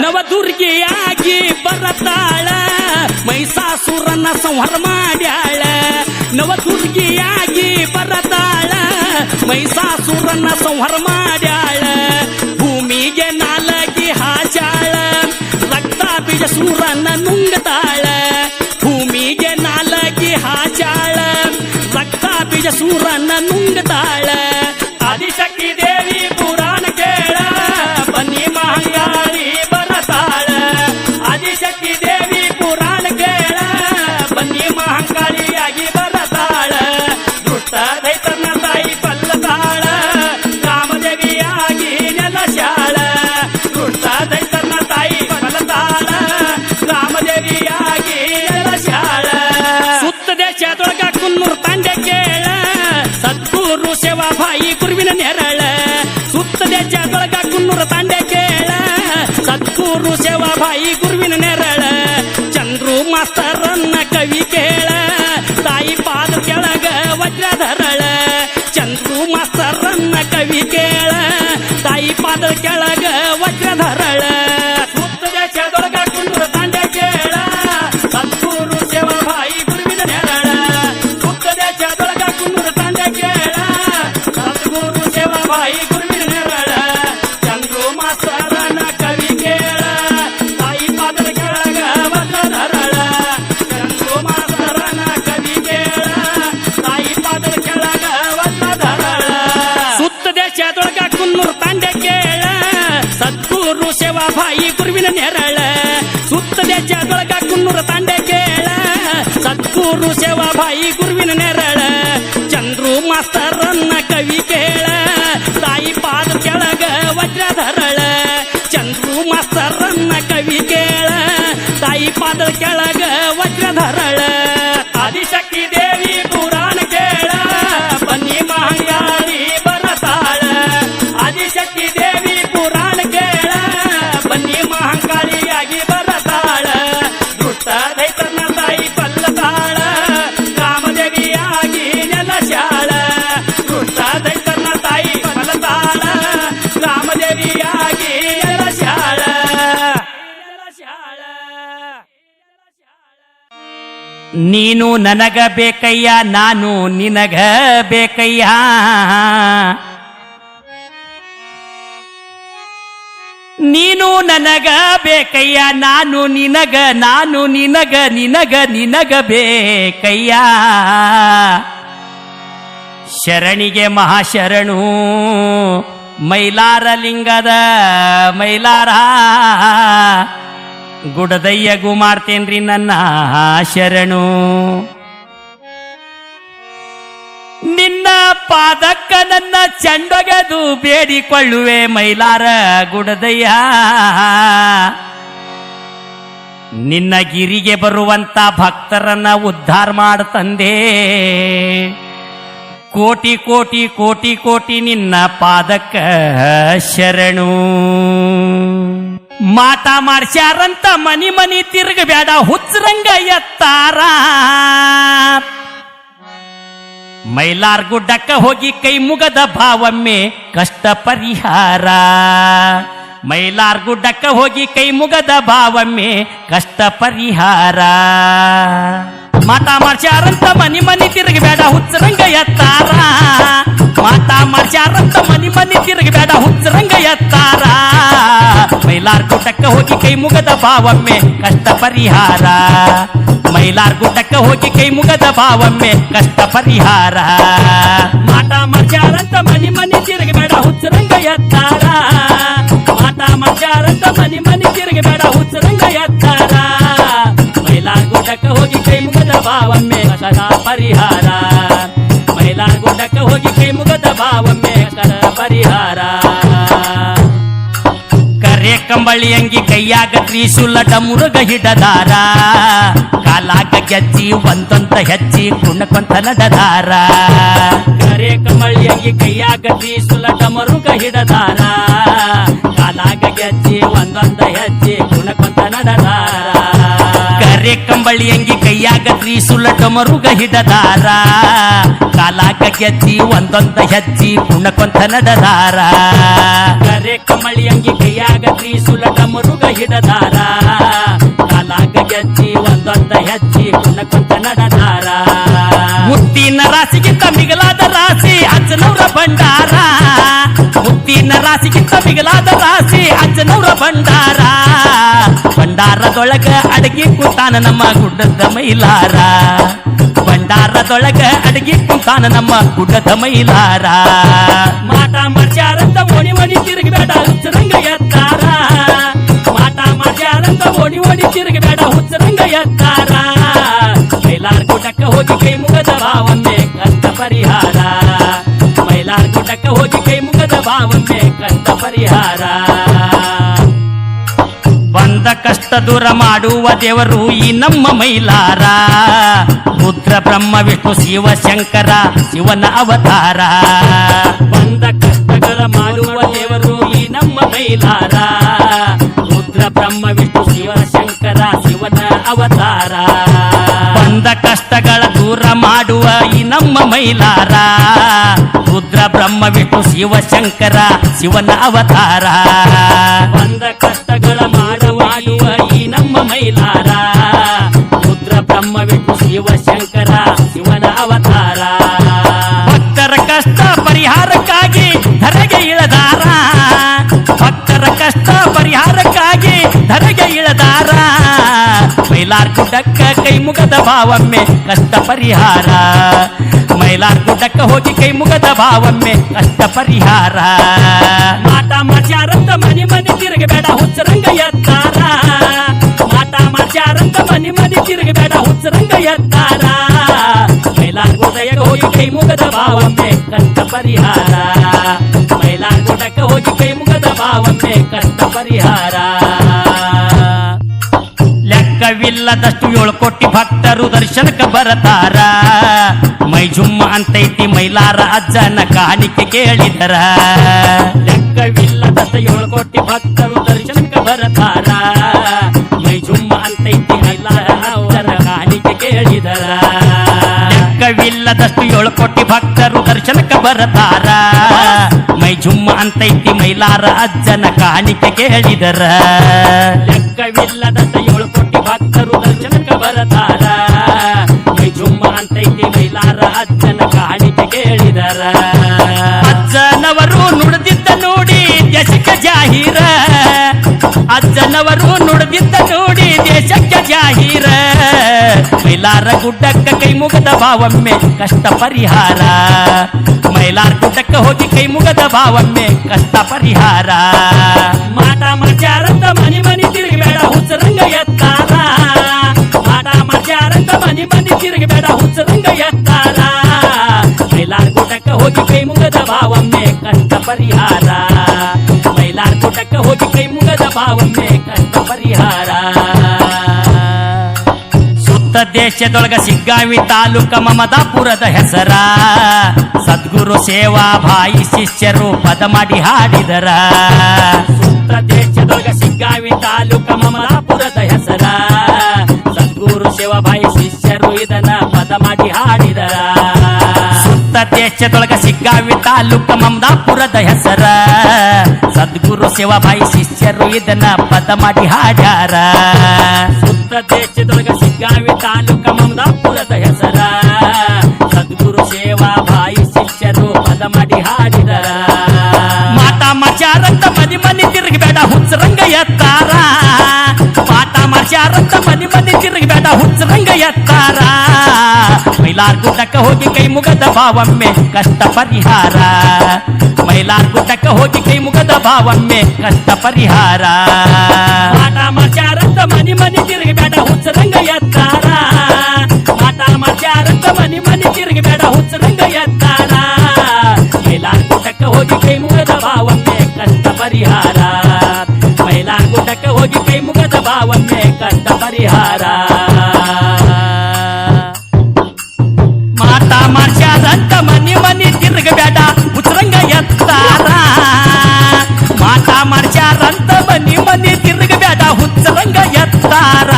ನವದುರ್ಗಿಯಾಗಿ ಬರತಾಳ ಮೈಸಾಸುರನ ಸಂಹಾರ ಮಾಡ್ಯಾಳ ನವದುರ್ಗಿಯಾಗಿ ಬರತಾಳ ಮೈಸಾಸುರನ ಸಂಹಾರ ಮಾಡ್ಯಾಳ ಭೂಮಿಗೆ ನಾಲಗಿ ಹಾಚಾಳ ರಕ್ತ ಬೀಜ ಸೂರನ ನುಂಗತಾಳ ಭೂಮಿಗೆ ನಾಲಗಿ ಹಾಚಾಳ ರಕ್ತ ಬೀಜ ಸೂರನ ನುಂಗತಾಳ ಆದಿಶಕ್ತಿ ದೇವಿ ಪುರಾಣ ಕೇಳ ಬನ್ನಿ ಮಹಂಗಾಳಿ ಬರತಾಳ ಆದಿಶಕ್ತಿ ದೇವಿ ಪುರಾಣ ಕೇಳ ಬನ್ನಿ ಮಹಂಕಾಳಿಯಾಗಿ ಬರತಾಳ ದುಷ್ಟ ದೈತನ ತಾಯಿ ಕೊಲ್ಲತಾಳ ಕಾಮದೇವಿಯಾಗಿ ನೆಲಸ್ಯಾಳ ದುಷ್ಟ ದೈತನ ತಾಯಿ ಕೊಲ್ಲತಾಳ ಕಾಮದೇವಿಯಾಗಿ ನೆಲಸ್ಯಾಳ ಸುತ್ತ ದೇಶದೊಳಗ ಕುನ್ನೂರು ತಂಡೆ ಕೇಳ ಸದ್ಗುರು ಸೇವಾ ಭಾಯಿ ಗುರುವಿನ ನೆರಳ ಸುತ್ತ ದೇಶದೊಳಗ ಕುನ್ನೂರು ತಂಡೆ ಕೇಳ ಸದ್ಗುರು ಸೇವಾ ಭಾಯಿ ಗುರುವಿನ ನೆರಳ ಚಂದ್ರು ಕವಿ ಕೇಳ ತಾಯಿ ಪಾದ ಕೆಳಗ ವಜ್ರಧರಳ ಚಂದ್ರು ಮಾಸ್ತರನ್ನ ಕವಿ ಕೇಳ ತಾಯಿ ಪಾದ ಕೆಳಗ ವಜ್ರಧರಳ ಸುತ್ತ ದೇಶದೊಳಗ ಕುಂದ್ರ ತಾಂಡೆ ಕೇಳ ಸದ್ಗುರು ಸೇವಾಬಾಯಿ ಗುರುವಿನ ನೆರಳ ಸುತ್ತ ದೇಶದೊಳಗ ಕುಂದ್ರ ತಾಂಡೆ ಕೇಳ ಸದ್ಗುರು ಸೇವಾಬಾಯಿ ಗುರುವಿನ ನೆರಳ ಚಂದ್ರು ಮಾಸ್ತರನ ಕವಿ ಕೇಳ ತಾಯಿ ಪಾದದ ಕೆಳಗ ವಜ್ರಧರಳ ಚಂದ್ರು ಮಾಸ್ತರನ ಕವಿ ಕೇಳ ತಾಯಿ ಪಾದದ ಕೆಳಗ ವಜ್ರಧರಳ ಸುತ್ತ ದೇಶದೊಳಗ ಕುನ್ನೂರು ತಾಂಡೆ ಕೇಳ ಸದ್ಗುರು ಸೇವಾಬಾಯಿ ಗುರುವಿನ ನೆರಳ ಸುತ್ತ ದೇಶದೊಳಗ ಕುನ್ನೂರು ತಾಂಡೆ ಕೇಳ ಸದ್ಗುರು ಸೇವಾಬಾಯಿ ಗುರುವಿನ ನೆರಳ ಚಂದ್ರು ಮಾಸ್ತರನ್ನ ಕವಿ ಕೇಳ ತಾಯಿ ಪಾದ ಕೆಳಗ ವಜ್ರಧರಳ ಚಂದ್ರು ಮಾಸ್ತರನ್ನ ಕವಿ ಕೇಳ ತಾಯಿ ಪಾದ ಕೆಳಗ ವಜ್ರಧರಳ ಆದಿಶಕ್ತಿ ದೇವಿ ಪುರಾಣ ಕೇಳ ಬನ್ನಿ ಮಹಂಗಾಳಿ ಬರತಾಳ ಆದಿಶಕ್ತಿ ದೇವಿ ಪುರಾಣ ಕೇಳ ಬನ್ನಿ ಮಹಂಕಾಳಿಯಾಗಿ ಬರತಾಳ ದುಷ್ಟ ದೈತನ ತಾಯಿ ಪಲ್ಲತಾಳ ಕಾಮದೇವಿಯಾಗಿ ನೆಲಶಾಳ ದುಷ್ಟ ದೈತನ ತಾಯಿ ಪಲ್ಲತಾಳ ಕಾಮದೇವಿಯಾಗಿ ನೆಲಶಾಳ ನೀನು ನನಗ ಬೇಕಯ್ಯ ನಾನು ನಿನಗ ಬೇಕಯ್ಯ ನೀನು ನನಗ ಬೇಕಯ್ಯ ನಾನು ನಿನಗ ನಿನಗ ಬೇಕಯ್ಯ ಶರಣಿಗೆ ಮಹಾಶರಣು ಮೈಲಾರ ಲಿಂಗದ ಮೈಲಾರ ಗುಡದಯ್ಯಗೂ ಮಾಡ್ತೇನ್ರಿ ನನ್ನ ಶರಣು ನಿನ್ನ ಪಾದಕ್ಕ ನನ್ನ ಚಂಡೊಗೆದು ಬೇಡಿಕೊಳ್ಳುವೆ ಮೈಲಾರ ಗುಡದಯ್ಯ ನಿನ್ನ ಗಿರಿಗೆ ಬರುವಂತ ಭಕ್ತರನ್ನ ಉದ್ಧಾರ ಮಾಡತಂದೆ ಕೋಟಿ ಕೋಟಿ ಕೋಟಿ ಕೋಟಿ ನಿನ್ನ ಪಾದಕ್ಕ ಶರಣು ಮಾಟ ಮಾಡ್ಸ್ಯಾರಂತ ಮನಿ ಮನಿ ತಿರುಗಬೇಡ ಹುಚ್ಚರಂಗ ಎತ್ತಾರ ಮೈಲಾರ್ ಗುಡ್ಡಕ್ಕ ಹೋಗಿ ಕೈ ಮುಗದ ಭಾವಮ್ಮೆ ಕಷ್ಟ ಪರಿಹಾರ ಮೈಲಾರ್ ಗುಡ್ಡಕ್ಕ ಹೋಗಿ ಕೈ ಮುಗದ ಭಾವಮ್ಮೆ ಕಷ್ಟ ಪರಿಹಾರ ಮಾಟ ಮಾಡ್ಸ್ಯಾರಂತ ಮನಿ ಮನಿ ತಿರುಗಬೇಡ ಹುಚ್ಚರಂಗ ಎತ್ತಾರ ಮಾಟ ಮಾಡ್ಸ್ಯಾರಂತ ಮನಿ ಮನಿ ತಿರುಗಬೇಡ ಹುಚ್ಚರಂಗ ಎತ್ತಾರ ಮೈಲಾರ್ ಗುಡ್ಡಕ್ಕ ಹೋಗಿ ಕೈ ಮುಗದ ಭಾವಮ್ಮೆ ಕಷ್ಟ ಪರಿಹಾರ ಮೈಲಾರ್ ಗುಡ್ಡಕ್ಕ ಹೋಗಿ ಕೈ ಮುಗದ ಭಾವಮ್ಮೆ ಕಷ್ಟ ಪರಿಹಾರ ಮಾಟ ಮಾಡ್ಸ್ಯಾರಂತ ಮನಿ ಮನಿ ತಿರುಗಬೇಡ ಹುಚ್ಚರಂಗ ಎತ್ತಾರ ಮಾಟ ಮಾಡ್ಸ್ಯಾರಂತ ಮನಿ ಮನಿ ತಿರುಗಬೇಡ ಹುಚ್ಚರಂಗ ಎತ್ತಾರ ಮೈಲಾರ್ ಗುಡ್ಡಕ್ಕ ಹೋಗಿ ಕೈ ಮುಗದ ಭಾವಮ್ಮೆ ಕಷ್ಟ ಪರಿಹಾರ ಮೈಲಾರ್ ಗುಡ್ಡಕ್ಕ ಹೋಗಿ ಕೈ ಮುಗದ ಭಾವಮ್ಮೆ ಕಷ್ಟ ಪರಿಹಾರ ಕರೆ ಕಂಬಳಿ ಅಂಗಿ ಕೈಯಾಗ ತ್ರಿಶೂಲ ಡಮುರುಗ ಹಿಡದಾರ ಕಾಲಾಗ ಗೆಜ್ಜಿ ಒಂದೊಂದ ಹೆಜ್ಜಿ ಕುಣಕೊಂತ ನಡೆದಾರ ಕರೆ ಕಂಬಳಿ ಅಂಗಿ ಕೈಯಾಗ ತ್ರಿಶೂಲ ಡಮರುಗ ಹಿಡದಾರ ಕಾಲಾಗ ಗೆಜ್ಜಿ ಒಂದೊಂದ ಹೆಜ್ಜಿ ಕುಣಕೊಂತ ನಡೆದಾರ ಕರೆ ಕಂಬಳಿ ಅಂಗಿ ಕೈಯಾಗ ತ್ರಿಶೂಲ ಡಮರುಗ ಹಿಡದಾರ ಕಾಲಾಗ ಗೆಜ್ಜಿ ಒಂದೊಂದ ಹೆಜ್ಜಿ ಕುಣಕೊಂತ ನಡೆದಾರ ಕರೆ ಕಂಬಳಿ ಅಂಗಿ ಕೈಯಾಗ ತ್ರಿಶೂಲ ಡಮರುಗ ಹಿಡದಾರ ಕಾಲಾಗ ಗೆಜ್ಜಿ ಒಂದೊಂದ ಹೆಜ್ಜಿ ಕುಣಕೊಂತ ನಡೆದಾರ ಮುತ್ತಿನ ರಾಶಿಗಿಂತ ಮಿಗಲಾದ ರಾಶಿ ಅಜ್ಜನವರ ಭಂಡಾರ ಮುತ್ತಿನ ರಾಶಿಗಿಂತ ಮಿಗಲಾದ ರಾಶಿ ಅಜ್ಜನವರ ಭಂಡಾರ ಭಂಡಾರದೊಳಗ ಅಡಗಿ ಕೂತಾನ ನಮ್ಮ ಗುಡ್ಡದ ಮೈಲಾರ ಭಂಡಾರದೊಳಗ ಅಡಗಿ ಕೂತಾನ ನಮ್ಮ ಗುಡ್ಡದ ಮೈಲಾರ ಮಾಟ ಮಾಡ್ಸ್ಯಾರಂತ ಓಣಿ ಓಣಿ ತಿರುಗಬೇಡ ಹುಚ್ಚರಂಗ ಎತ್ತಾರ ಮಾಟ ಮಾಡ್ಸ್ಯಾರಂತ ಓಣಿ ಓಣಿ ತಿರುಗಬೇಡ ಹುಚ್ಚರಂಗ ಎತ್ತಾರ ಮೈಲಾರ್ ಗುಡ್ಡಕ್ಕ ಹೋಗಿ ಕೈ ಮುಗದ ಭಾವಮ್ಮೆ ಕಷ್ಟ ಪರಿಹಾರ ಮೈಲಾರ್ ಗುಡ್ಡಕ್ಕ ಹೋಗಿ ಕೈ ಮುಗದ ಭಾವಮ್ಮೆ ಕಷ್ಟ ಪರಿಹಾರ ಬಂದ ಕಷ್ಟ ದೂರ ಮಾಡುವ ದೇವರು ಈ ನಮ್ಮ ಮೈಲಾರ ರುದ್ರ ಬ್ರಹ್ಮ ವಿಷ್ಣು ಶಿವ ಶಂಕರ ಶಿವನ ಅವತಾರ ಬಂದ ಕಷ್ಟ ದೂರ ಮಾಡುವ ದೇವರು ಈ ನಮ್ಮ ಮೈಲಾರ ರುದ್ರ ಬ್ರಹ್ಮ ವಿಷ್ಣು ಶಿವ ಶಂಕರ ಶಿವನ ಅವತಾರ ಬಂದ ಕಷ್ಟಗಳ ದೂರ ಮಾಡುವ ಈ ನಮ್ಮ ಮೈಲಾರ ರುದ್ರ ಬ್ರಹ್ಮ ವಿಷ್ಣು ಶಿವಶಂಕರ ಶಿವನ ಅವತಾರ ಬಂದ ಕಷ್ಟಗಳ ಮಾಡುವ ಈ ನಮ್ಮ ಮೈಲಾರ ರುದ್ರ ಬ್ರಹ್ಮ ವಿಷ್ಣು ಶಿವಶಂಕರ ಶಿವನ ಅವತಾರ ಭಕ್ತರ ಕಷ್ಟ ಪರಿಹಾರಕ್ಕಾಗಿ ಧರೆಗೆ ಇಳದಾರ ಭಕ್ತರ ಕಷ್ಟ ಪರಿಹಾರಕ್ಕಾಗಿ ಧರೆಗೆ ಇಳದಾರ ಮೈಲಾರ್ ಗುಡ್ಡಕ್ಕ ಕೈ ಮುಗದ ಭಾವಮ್ಮೆ ಕಷ್ಟ ಪರಿಹಾರ ಮೈಲಾರ್ ಗುಡ್ಡಕ್ಕ ಹೋಗಿ ಕೈ ಮುಗದ ಭಾವಮ್ಮೆ ಕಷ್ಟ ಪರಿಹಾರ ಮಾಟ ಮಾಡ್ಯಾರಂತ ಮನಿ ಮನಿ ತಿರುಗಬೇಡ ಹುಚ್ಚರಂಗ ಎತ್ತಾರ ಮಾಟ ಮಾಡ್ಯಾರಂತ ಮನಿ ಮನಿ ತಿರುಗಬೇಡ ಹುಚ್ಚರಂಗ ಎತ್ತಾರ ಮೈಲಾರ್ ಗುಡ್ಡಕ್ಕೆ ಹೋಗಿ ಕೈ ಮುಗದ ಭಾವಮ್ಮೆ ಕಷ್ಟ ಪರಿಹಾರ ಮೈಲಾರ್ ಗುಡ್ಡಕ್ಕ ಹೋಗಿ ಕೈ ಮುಗದ ಭಾವಮ್ಮೆ ಕಷ್ಟ ಪರಿಹಾರ ಲೆಕ್ಕವಿಲ್ಲದಷ್ಟು 7 ಕೋಟಿ ಭಕ್ತರು ದರ್ಶನಕ್ಕೆ ಬರತಾರ ಮೈ ಜುಮ್ಮ ಅಂತೈತಿ ಮೈಲಾರ ಅಜ್ಜನ ಕಾಣಿಕೆ ಕೇಳಿದರ ಲೆಕ್ಕವಿಲ್ಲದಷ್ಟು 7 ಕೋಟಿ ಭಕ್ತರು ದರ್ಶನಕ್ಕೆ ಬರತಾರ ಮೈ ಜುಮ್ಮ ಅಂತೈತಿ ಮೈಲಾರ ಅಜ್ಜನ ಕಾಣಿಕೆ ಕೇಳಿದರ ಲೆಕ್ಕವಿಲ್ಲದಷ್ಟು 7 ಕೋಟಿ ಭಕ್ತರು ದರ್ಶನಕ್ಕೆ ಬರತಾರ ಮೈ ಜುಮ್ಮ ಅಂತೈತಿ ಮೈಲಾರ ಅಜ್ಜನ ಕಾಣಿಕೆ ಕೇಳಿದರ ಲೆಕ್ಕವಿಲ್ಲದಷ್ಟು 7 ಕೋಟಿ ಭಕ್ತರು ದರ್ಶನಕ್ಕೆ ಬರತಾರ ಮೈ ಜುಮ್ಮ ಅಂತೈತಿ ಮೈಲಾರ ಅಜ್ಜನ ಕಾಣಿಕೆ ಕೇಳಿದರ ಅಜ್ಜನವರು ನುಡಿದಿದ್ದ ನೋಡಿ ದೇಶಕ್ಕೆ ಜಾಹೀರ ಅಜ್ಜನವರು ನುಡಿದಿದ್ದ ನೋಡಿ ದೇಶಕ್ಕೆ ಜಾಹೀರ ಮೈಲಾರ ಗುಡ್ಡಕ್ಕ ಕೈ ಮುಗದ ಭಾವಮ್ಮೆ ಕಷ್ಟ ಪರಿಹಾರ ಮೈಲಾರ ಗುಡ್ಡಕ್ಕ ಹೋಗಿ ಕೈ ಮುಗದ ಭಾವಮ್ಮೆ ಕಷ್ಟ ಪರಿಹಾರ ಮಾಟ ಮಾಡ್ಯಾರಂತ ಮನಿ ಮನಿ ತಿರುಗಬೇಡ ಹುಚ್ಚರಂಗ ಎತ್ತಾರ ಮಾಟ ಮಾಡ್ಯಾರಂತ ಮನಿ ಮನಿ ತಿರುಗಬೇಡ ಹುಚ್ಚರಂಗ ಎತ್ತಾರ ಮೈಲಾರ ಗುಡ್ಡಕ್ಕ ಹೋಗಿ ಕೈ ಮುಗದ ಭಾವಮ್ಮೆ ಕಷ್ಟ ಪರಿಹಾರ ಮೈಲಾರ ಗುಡ್ಡಕ್ಕ ಹೋಗಿ ಕೈ ಮುಗದ ಭಾವಮ್ಮೆ ಕಷ್ಟ ಪರಿಹಾರ ಸುತ್ತ ದೇಶದೊಳಗ ಸಿಗ್ಗಾವಿ ತಾಲೂಕ ಮಮದಾಪುರದ ಹೆಸರ ಸದ್ಗುರು ಸೇವಾ ಭಾಯಿ ಶಿಷ್ಯರು ಪದ ಮಾಡಿ ಹಾಡಿದರ ಸುತ್ತ ದೇಶದೊಳಗ ಸಿಗ್ಗಾವಿ ತಾಲೂಕ ಮಮದಾಪುರದ ಹೆಸರ ಸದ್ಗುರು ಸೇವಾ ಭಾಯಿ ಶಿಷ್ಯರು ಇದನ್ನ ಪದ ಮಾಡಿ ಹಾಡಿದರ ಸುತ್ತ ದೇಶದೊಳಗ ಸಿಗ್ಗಾವಿ ತಾಲೂಕ ಮಮದಾಪುರದ ಹೆಸರ ಸದ್ಗುರು ಸೇವಾ ಭಾಯಿ ಶಿಷ್ಯರು ಇದನ್ನ ಪದ ಮಾಡಿ ಹಾಡ್ಯಾರ ಸುತ್ತ ದೇಶದೊಳಗ ಸಿಗ್ಗಾವಿ ತಾಲೂಕ ಮಮದಾಪುರದ ಹೆಸರ ಸದ್ಗುರು ಸೇವಾ ಭಾಯಿ ಶಿಷ್ಯರು ಪದ ಮಾಡಿ ಹಾಡಿದರ ಮಾಟ ಮಾಡ್ಯಾರಂತ ಮನಿ ಮನಿ ತಿರುಗಬೇಡ ಹುಚ್ಚರಂಗ ಎತ್ತಾರ ಮಾಟ ಮಾಡ್ಯಾರಂತ ಮನಿ ಮನಿ ತಿರುಗಬೇಡ ಹುಚ್ಚರಂಗ ಎತ್ತಾರ ಮೈಲಾರ ಗುಡ್ಡಕ್ಕ ಹೋಗಿ ಕೈ ಮುಗದ ಭಾವಮ್ಮೆ ಕಷ್ಟ ಪರಿಹಾರ ಮೈಲಾರ ಗುಡ್ಡಕ್ಕ ಹೋಗಿ ಕೈ ಮುಗದ ಭಾವಮ್ಮೆ ಕಷ್ಟ ಪರಿಹಾರ ಮಾಟ ಮಾಡ್ಯಾರಂತ ಮನಿ ಮನಿ ತಿರುಗಬೇಡ ಹುಚ್ಚರಂಗ ಎತ್ತಾರ ಮಾಟ ಮಾಡ್ಯಾರಂತ ಮನಿ ಮನಿ ತಿರುಗಬೇಡ ಹುಚ್ಚರಂಗ ಎತ್ತಾರ ಮೈಲಾರ ಗುಡ್ಡಕ್ಕ ಹೋಗಿ ಕೈ ಮುಗದ ಭಾವಮ್ಮೆ ಕಷ್ಟ ಪರಿಹಾರ ಮೈಲಾರ ಗುಡ್ಡಕ್ಕ ಹೋಗಿ ಕೈ ಮುಗದ ಭಾವಮ್ಮೆ ಕಷ್ಟ ಪರಿಹಾರ ಮಾಟ ಮಾಡ್ಯಾರಂತ ಮನಿ ಮನಿ ತಿರುಗಬೇಡ ಹುಚ್ಚರಂಗ ಎತ್ತಾರ ಮಾಟ ಮಾಡ್ಯಾರಂತ ಮನಿ ಮನಿ ತಿರುಗಬೇಡ ಹುಚ್ಚರಂಗ ಎತ್ತಾರ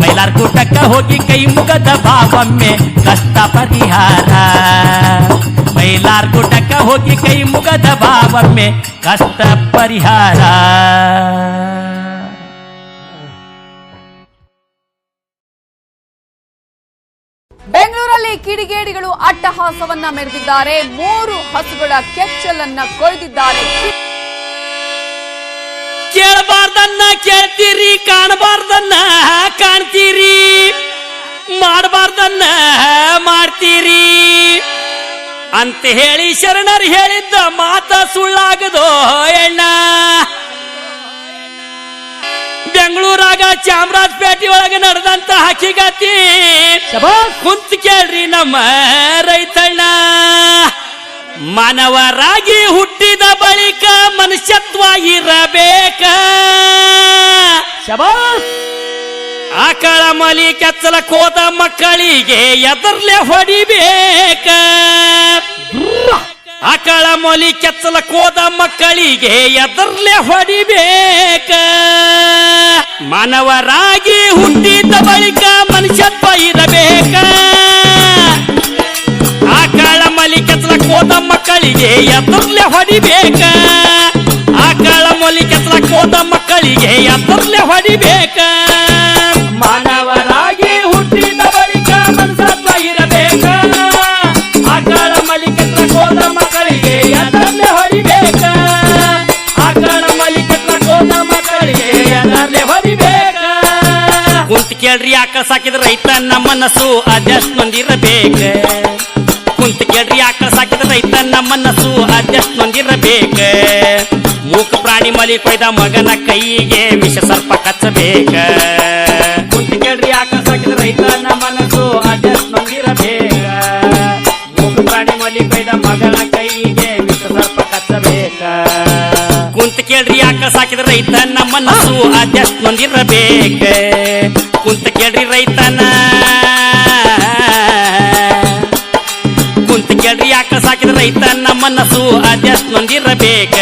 ಮೈಲಾರ ಗುಡ್ಡಕ್ಕ ಹೋಗಿ ಕೈ ಮುಗದ ಭಾವಮ್ಮೆ ಕಷ್ಟ ಪರಿಹಾರ ಮೈಲಾರ ಗುಡ್ಡಕ್ಕ ಹೋಗಿ ಕೈ ಮುಗದ ಭಾವಮ್ಮೆ ಕಷ್ಟ ಪರಿಹಾರ ಬೆಂಗಳೂರಲ್ಲಿ ಕಿಡಿಗೇಡಿಗಳು ಅಟ್ಟಹಾಸವನ್ನ ಮೆರೆದಿದ್ದಾರೆ. 3 ಹಸುಗಳ ಕೆಚ್ಚಲನ್ನ ಕೊಯ್ದಿದ್ದಾರೆ. ಕೇಳಬಾರ್ದನ್ನ ಕೇಳ್ತೀರಿ, ಕಾಣಬಾರ್ದನ್ನ ಕಾಣ್ತೀರಿ, ಮಾಡಬಾರ್ದನ್ನ ಮಾಡ್ತೀರಿ ಅಂತ ಹೇಳಿ ಶರಣರು ಹೇಳಿದ್ದ ಮಾತ ಸುಳ್ಳಾಗದೋ ಎಣ್ಣ. ಬೆಂಗಳೂರಾಗ ಚಾಮರಾಜಪೇಟೆ ಒಳಗೆ ನಡೆದಂತ ಹಕ್ಕಿಗತಿ ಕುಂತ ಕೇಳ್ರಿ ನಮ್ಮ ರೈತಣ್ಣ. ಮಾನವರಾಗಿ ಹುಟ್ಟಿದ ಬಳಿಕ ಮನುಷ್ಯತ್ವ ಇರಬೇಕ. ಆಕಳ ಮಲಿ ಕೆಚ್ಚಲ ಕೋದ ಮಕ್ಕಳಿಗೆ ಎದರ್ಲೆ ಹೊಡಿಬೇಕ. ಆಕಳ ಮೊಲಿ ಕೆಚ್ಚಲ ಕೋದ ಮಕ್ಕಳಿಗೆ ಎದರ್ಲೆ ಹೊಡಿಬೇಕ ಮಾನವರಾಗಿ ಹುಟ್ಟಿದ ಬಳಿಕ ಮನುಷ್ಯತ್ವ ಇರಬೇಕ ಆಕಳ ಮೊಲಿ ಕೆಚ್ಚಲ ಕೋದ ಮಕ್ಕಳಿಗೆ ಎದರ್ಲೆ ಹೊಡಿಬೇಕ ಆಕಳ ಮೊಲಿ ಕೆಚ್ಚಲ ಕೋದ ಮಕ್ಕಳಿಗೆ ಎದರ್ಲೆ ಹೊಡಿಬೇಕ ಮಾನವರಾಗಿ ಹುಟ್ಟಿದ ಬಳಿಕ ಮನುಷ್ಯತ್ವ ಇರಬೇಕ ಆಕಳ ಮೊಲಿ ಕೆಚ್ಚಲ ಕೋದ ಮಕ್ಕಳಿಗೆ ಎದರ್ಲೆ ಹೊಡಿಬೇಕ ಆಕಳ ಮೊಲಿ ಕೆಚ್ಚಲ ಕೋದ ಮಕ್ಕಳಿಗೆ ಎದರ್ಲೆ ಹೊಡಿಬೇಕ ಕುಂತ ಕೇಳ್ರಿ ಆಕಳ ಸಾಕಿದ ರೈತನ ಮನಸ್ಸು ಅದೆಷ್ಟು ನೊಂದಿರಬೇಕ ಕುಂತ ಕೇಳ್ರಿ ಆಕಳ ಸಾಕಿದ ರೈತನ ಮನಸ್ಸು ಅದೆಷ್ಟು ನೊಂದಿರಬೇಕ ಮೂಕ ಪ್ರಾಣಿ ಮಲಿ ಕೊಯ್ದ ಮಗನ ಕೈಗೆ ವಿಷ ಸರ್ಪ ಕಚ್ಚಬೇಕ ಕುಂತ ಕೇಳ್ರಿ ಆಕಳ ಸಾಕಿದ ರೈತನ ಮನಸ್ಸು ಅದೆಷ್ಟು ನೊಂದಿರಬೇಕ ಮೂಕ ಪ್ರಾಣಿ ಮಲಿ ಕೊಯ್ದ ಮಗನ ಕೈಗೆ ವಿಷ ಸರ್ಪ ಕಚ್ಚಬೇಕ ಕುಂತ ಕೇಳ್ರಿ ಆಕಳ ಸಾಕಿದ ರೈತನ ಮನಸ್ಸು ಅದೆಷ್ಟು ನೊಂದಿರಬೇಕ ಕುಂತ ಕೇಳ್ರಿ ರೈತನ ಕುಂತ ಕೇಳ್ರಿ ಆಕಳ ಸಾಕಿದ ರೈತನ ಮನಸ್ಸು ಅದೆಷ್ಟು ನೊಂದಿರಬೇಕ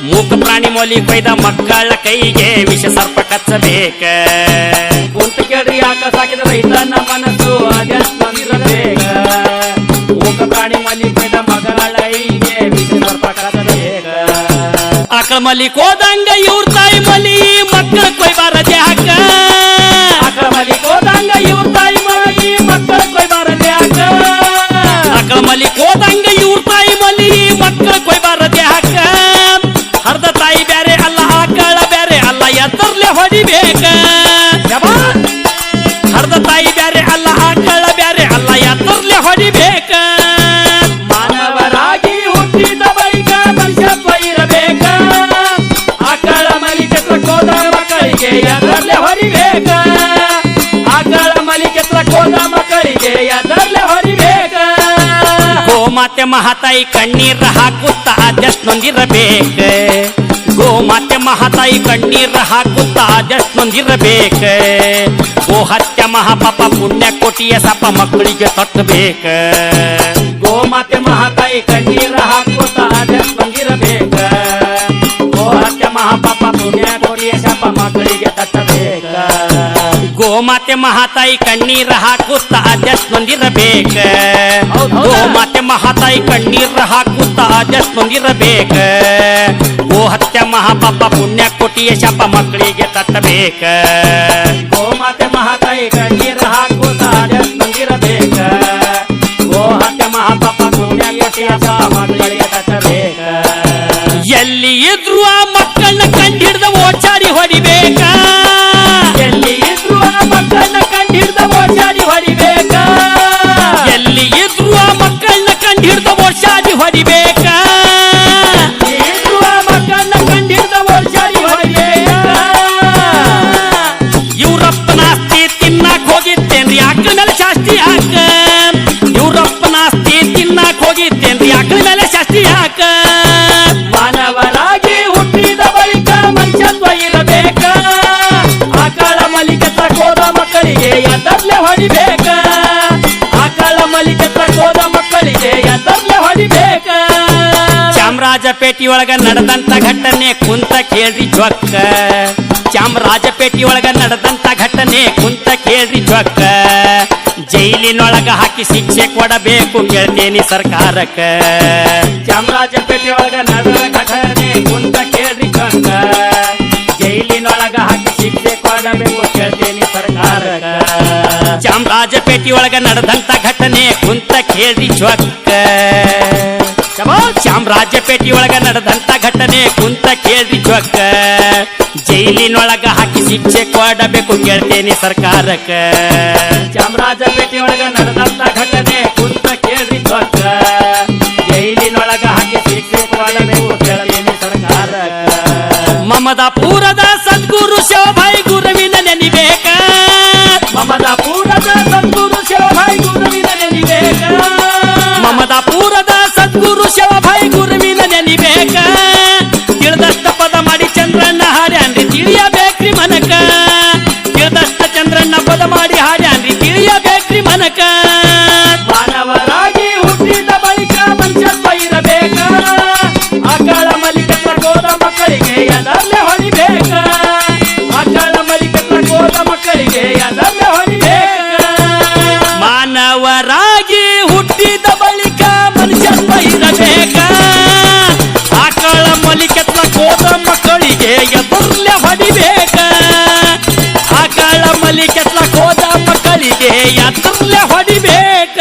ಮೂಕ ಪ್ರಾಣಿ ಮೊಲಿ ಕೊಯ್ದ ಮಕ್ಕಳ ಕೈಗೆ ವಿಷ ಸರ್ಪ ಕಚ್ಚಬೇಕ ಕುಂತ ಕೇಳ್ರಿ ಆಕಳ ಸಾಕಿದ ರೈತನ ಮನಸ್ಸು ಅದೆಷ್ಟು ನೊಂದಿರಬೇಕ ಮೂಕ ಪ್ರಾಣಿ ಮೊಲಿ ಕೊಯ್ದ ಮಗಳ ಕೈಗೆ ವಿಷ ಸರ್ಪ ಕಚ್ಚಬೇಕ ಆಕಳ ಮಲಿ ಕೋದಂಗ ಇವ್ರ ತಾಯಿ ಮಲಿ ಮಕ್ಕಳ ಕೊಯ್ಬಾರದೆ ಹಾಕ ಆಕಳ ಮಲಿ ಕೋದಂಗ ಇವ್ರ ತಾಯಿ ಮಲಿ ಮಕ್ಕಳ ಕೊಯ್ಬಾರದೆ ಹಾಕ ಆಕಳ ಮಲಿ ಕೋದಂಗ ಇವ್ರ ತಾಯಿ ಮಲಿ ಮಕ್ಕಳ ಕೊಯ್ಬಾರದೆ ಹಾಕ ಹರ್ದ ತಾಯಿ ಬ್ಯಾರೆ ಅಲ್ಲ ಆಕಳ ಬ್ಯಾರೆ ಅಲ್ಲ ಎದರ್ಲೆ ಹೊಡಿಬೇಕ ಹರ್ದ ತಾಯಿ ಬ್ಯಾರೆ ಅಲ್ಲ ಆಕಳ ಬ್ಯಾರೆ ಅಲ್ಲ ಎದರ್ಲೆ ಹೊಡಿಬೇಕ ಮಾನವರಾಗಿ ಹುಟ್ಟಿದ ಬಳಿಕ ಮನುಷ್ಯತ್ವ ಇರಬೇಕ ಆಕಳ ಮಲಿ ಕೆತ್ತಲ ಕೋದ ಮಕ್ಕಳಿಗೆ ಎದರ್ಲೆ ಹೊಡಿಬೇಕ ಆಕಳ ಮಲಿ ಕೆತ್ತಲ ಕೋದ ಮಕ್ಕಳಿಗೆ ಎದರ್ಲೆ ಹೊಡಿಬೇಕ ಗೋಮಾತೆ ಮಹಾತಾಯಿ ಕಣ್ಣೀರ ಹಾಕುತ್ತಾ ಅದೆಷ್ಟು ನೊಂದಿರಬೇಕ ಗೋಮಾತೆ ಮಹಾತಾಯಿ ಕಣ್ಣೀರ ಹಾಕುತ್ತಾ ಅದೆಷ್ಟು ನೊಂದಿರಬೇಕ ಗೋ ಹತ್ಯ ಮಹಾಪಾಪ ಪುಣ್ಯ ಕೋಟಿಯ ಸಪ ಮಕ್ಕಳಿಗೆ ತಟ್ಟಬೇಕ ಗೋಮಾತೆ ಮಹಾತಾಯಿ ಕಣ್ಣೀರ ಹಾಕುತ್ತಾ ಅದೆಷ್ಟು ನೊಂದಿರಬೇಕ ಗೋ ಹತ್ಯ ಮಹಾಪಾಪ ಪುಣ್ಯ ಕೋಟಿಯ ಸಪ ಮಕ್ಕಳಿಗೆ ತಟ್ಟಬೇಕ ಗೋಮಾತೆ ಮಹಾತಾಯಿ ಕಣ್ಣೀರ ಹಾಕುತ್ತಾ ಅದೆಷ್ಟು ನೊಂದಿರಬೇಕ ಗೋಮಾತೆ ಮಹಾತಾಯಿ ಕಣ್ಣೀರ ಹಾಕುತ್ತಾ ಅದೆಷ್ಟು ನೊಂದಿರಬೇಕ ಗೋ ಹತ್ಯ ಮಹಾಪಾಪ ಪುಣ್ಯ ಕೋಟಿಯ ಶಾಪ ಮಕ್ಕಳಿಗೆ ತಟ್ಟಬೇಕ ಗೋಮಾತೆ ಮಹಾತಾಯಿ ಕಣ್ಣೀರ ಹಾಕುತ್ತಾ ಅದೆಷ್ಟು ನೊಂದಿರಬೇಕ ಗೋ ಹತ್ಯ ಮಹಾಪಾಪ ಪುಣ್ಯ ಕೋಟಿಯ ಶಾಪ ಮಕ್ಕಳಿಗೆ ತಟ್ಟಬೇಕ ಎಲ್ಲಿ ಇದ್ರು ಆ ಮಕ್ಕಳನ್ನ ಕಂಡಿಡ್ದ ಓಚಾಡಿ ಹೊಡಿಬೇಕ ಎಲ್ಲಿ ಇದ್ರು ಆ ಮಕ್ಕಳನ್ನ ಕಂಡಿಡ್ದ ಓಚಾಡಿ ಹೊಡಿಬೇಕ ಎಲ್ಲಿ ಇದ್ರು ಆ ಮಕ್ಕಳನ್ನ ಕಂಡಿಡ್ದ ಓಚಾಡಿ ಹೊಡಿಬೇಕ ಇದ್ರು ಆ ಮಕ್ಕಳನ್ನ ಕಂಡಿಡ್ದ ಓಚಾಡಿ ಹೊಡಿಬೇಕ ಇವ್ರಪ್ಪನ ಆಸ್ತಿ ತಿನ್ನಾಕ್ ಹೋಗಿದ್ದೇನ್ರಿ ಆಕಳ ಮೇಲೆ ಶಾಸ್ತಿ ಹಾಕ ಇವ್ರಪ್ಪನ ಆಸ್ತಿ ತಿನ್ನಾಕ್ ಹೋಗಿದ್ದೇನ್ರಿ ಆಕಳ ಮೇಲೆ ಶಾಸ್ತಿ ಹಾಕ ಮಾನವರಾಗಿ ಹುಟ್ಟಿದ ಬಳಿಕ ಮನುಷ್ಯತ್ವ ಇರಬೇಕ ಆಕಳ ಮಲಿ ಕೆತ್ತಲ ಕೋದ ಮಕ್ಕಳಿಗೆ ಎದರ್ಲೆ ಹೊಡಿಬೇಕ ಆಕಳ ಮಲಿ ಕೆತ್ತಲ ಕೋದ ಮಕ್ಕಳಿಗೆ ಎದರ್ಲೆ ಹೊಡಿಬೇಕ ಚಾಮರಾಜಪೇಟೆ ಒಳಗ ನಡೆದಂತ ಘಟನೆ ಕುಂತ ಕೇಳ್ರಿ ಜ್ವಕ್ಕ ಚಾಮರಾಜಪೇಟೆ ಒಳಗ ನಡೆದಂತ ಘಟನೆ ಕುಂತ ಕೇಳ್ರಿ ಜ್ವಕ್ಕ ಜೈಲಿನೊಳಗ ಹಾಕಿ ಶಿಕ್ಷೆ ಕೊಡಬೇಕು ಕೇಳ್ತೇನಿ ಸರ್ಕಾರಕ್ಕ ಚಾಮರಾಜಪೇಟೆ ಒಳಗ ನಡೆದ ಘಟನೆ ಕುಂತ ಕೇಳ್ರಿ ಜ್ವಕ್ಕ ಜೈಲಿನೊಳಗ ಹಾಕಿ ಶಿಕ್ಷೆ ಕೊಡಬೇಕು ಕೇಳ್ತೇನಿ ಸರ್ಕಾರಕ್ಕ ಚಾಮರಾಜಪೇಟೆ ಒಳಗ ನಡೆದಂತ ಘಟನೆ ಕುಂತ ಕೇಳ್ರಿ ಜ್ವಕ್ಕ ಚಾಮರಾಜಪೇಟೆ ಒಳಗ ನಡೆದಂತ ಘಟನೆ ಕುಂತ ಕೇಳ್ರಿ ಜ್ವಕ್ಕ ಜೈಲಿನೊಳಗ ಹಾಕಿ ಶಿಕ್ಷೆ ಕೊಡಬೇಕು ಕೇಳ್ತೇನಿ ಸರ್ಕಾರಕ್ಕ ಚಾಮರಾಜಪೇಟೆ ಒಳಗ ನಡೆದಂತ ಘಟನೆ ಕುಂತ ಕೇಳ್ರಿ ಜ್ವಕ್ಕ ಜೈಲಿನೊಳಗ ಹಾಕಿ ಶಿಕ್ಷೆ ಕೊಡಬೇಕು ಕೇಳ್ತೇನಿ ಸರ್ಕಾರಕ್ಕ ಮಮದಾಪುರದ ಸದ್ಗುರು ಶಿವಭಾಯಿ ಗುರುವಿನ ನೆನಿಬೇಕ ಮಮದಾಪುರದ ಸದ್ಗುರು ಶಿವಭಾಯಿ ಗುರುವಿನ ನೆನಿಬೇಕ ಮಮದಾಪುರದ ಸದ್ಗುರು ಶಿವಭಾಯಿ ಗುರುವಿನ ನೆನಿಬೇಕ ತಿಳಿದಷ್ಟ ಪದ ಮಾಡಿ ಚಂದ್ರಣ್ಣ ಹಾಡ್ಯಾನ್ರಿ ತಿಳಿಯಬೇಕ್ರಿ ಮನಕ ತಿಳಿದಷ್ಟ ಚಂದ್ರಣ್ಣ ಪದ ಮಾಡಿ ಹಾಡ್ಯಾನ್ರಿ ತಿಳಿಯಬೇಕ್ರಿ ಮನಕ ಮಾನವರಾಗಿ ಹುಟ್ಟಿದ ಬಳಿಕ ಮನುಷ್ಯತ್ವ ತರ್ಲೆ ಹೊಡಿಬೇಕ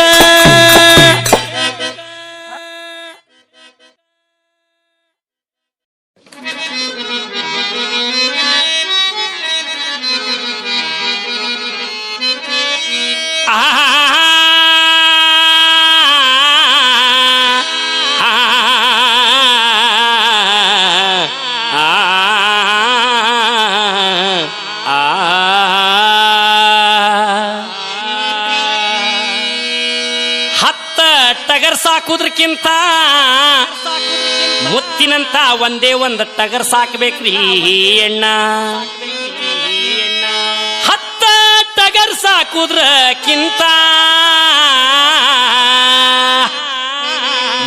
ಟಗರ್ ಸಾಕುದ್ರಕ್ಕಿಂತ ಮುತ್ತಿನಂತ ಒಂದೇ ಒಂದು ಟಗರ್ ಸಾಕ್ಬೇಕ್ರಿ ಎಣ್ಣ. 10 ಟಗರ್ ಸಾಕುದ್ರಕ್ಕಿಂತ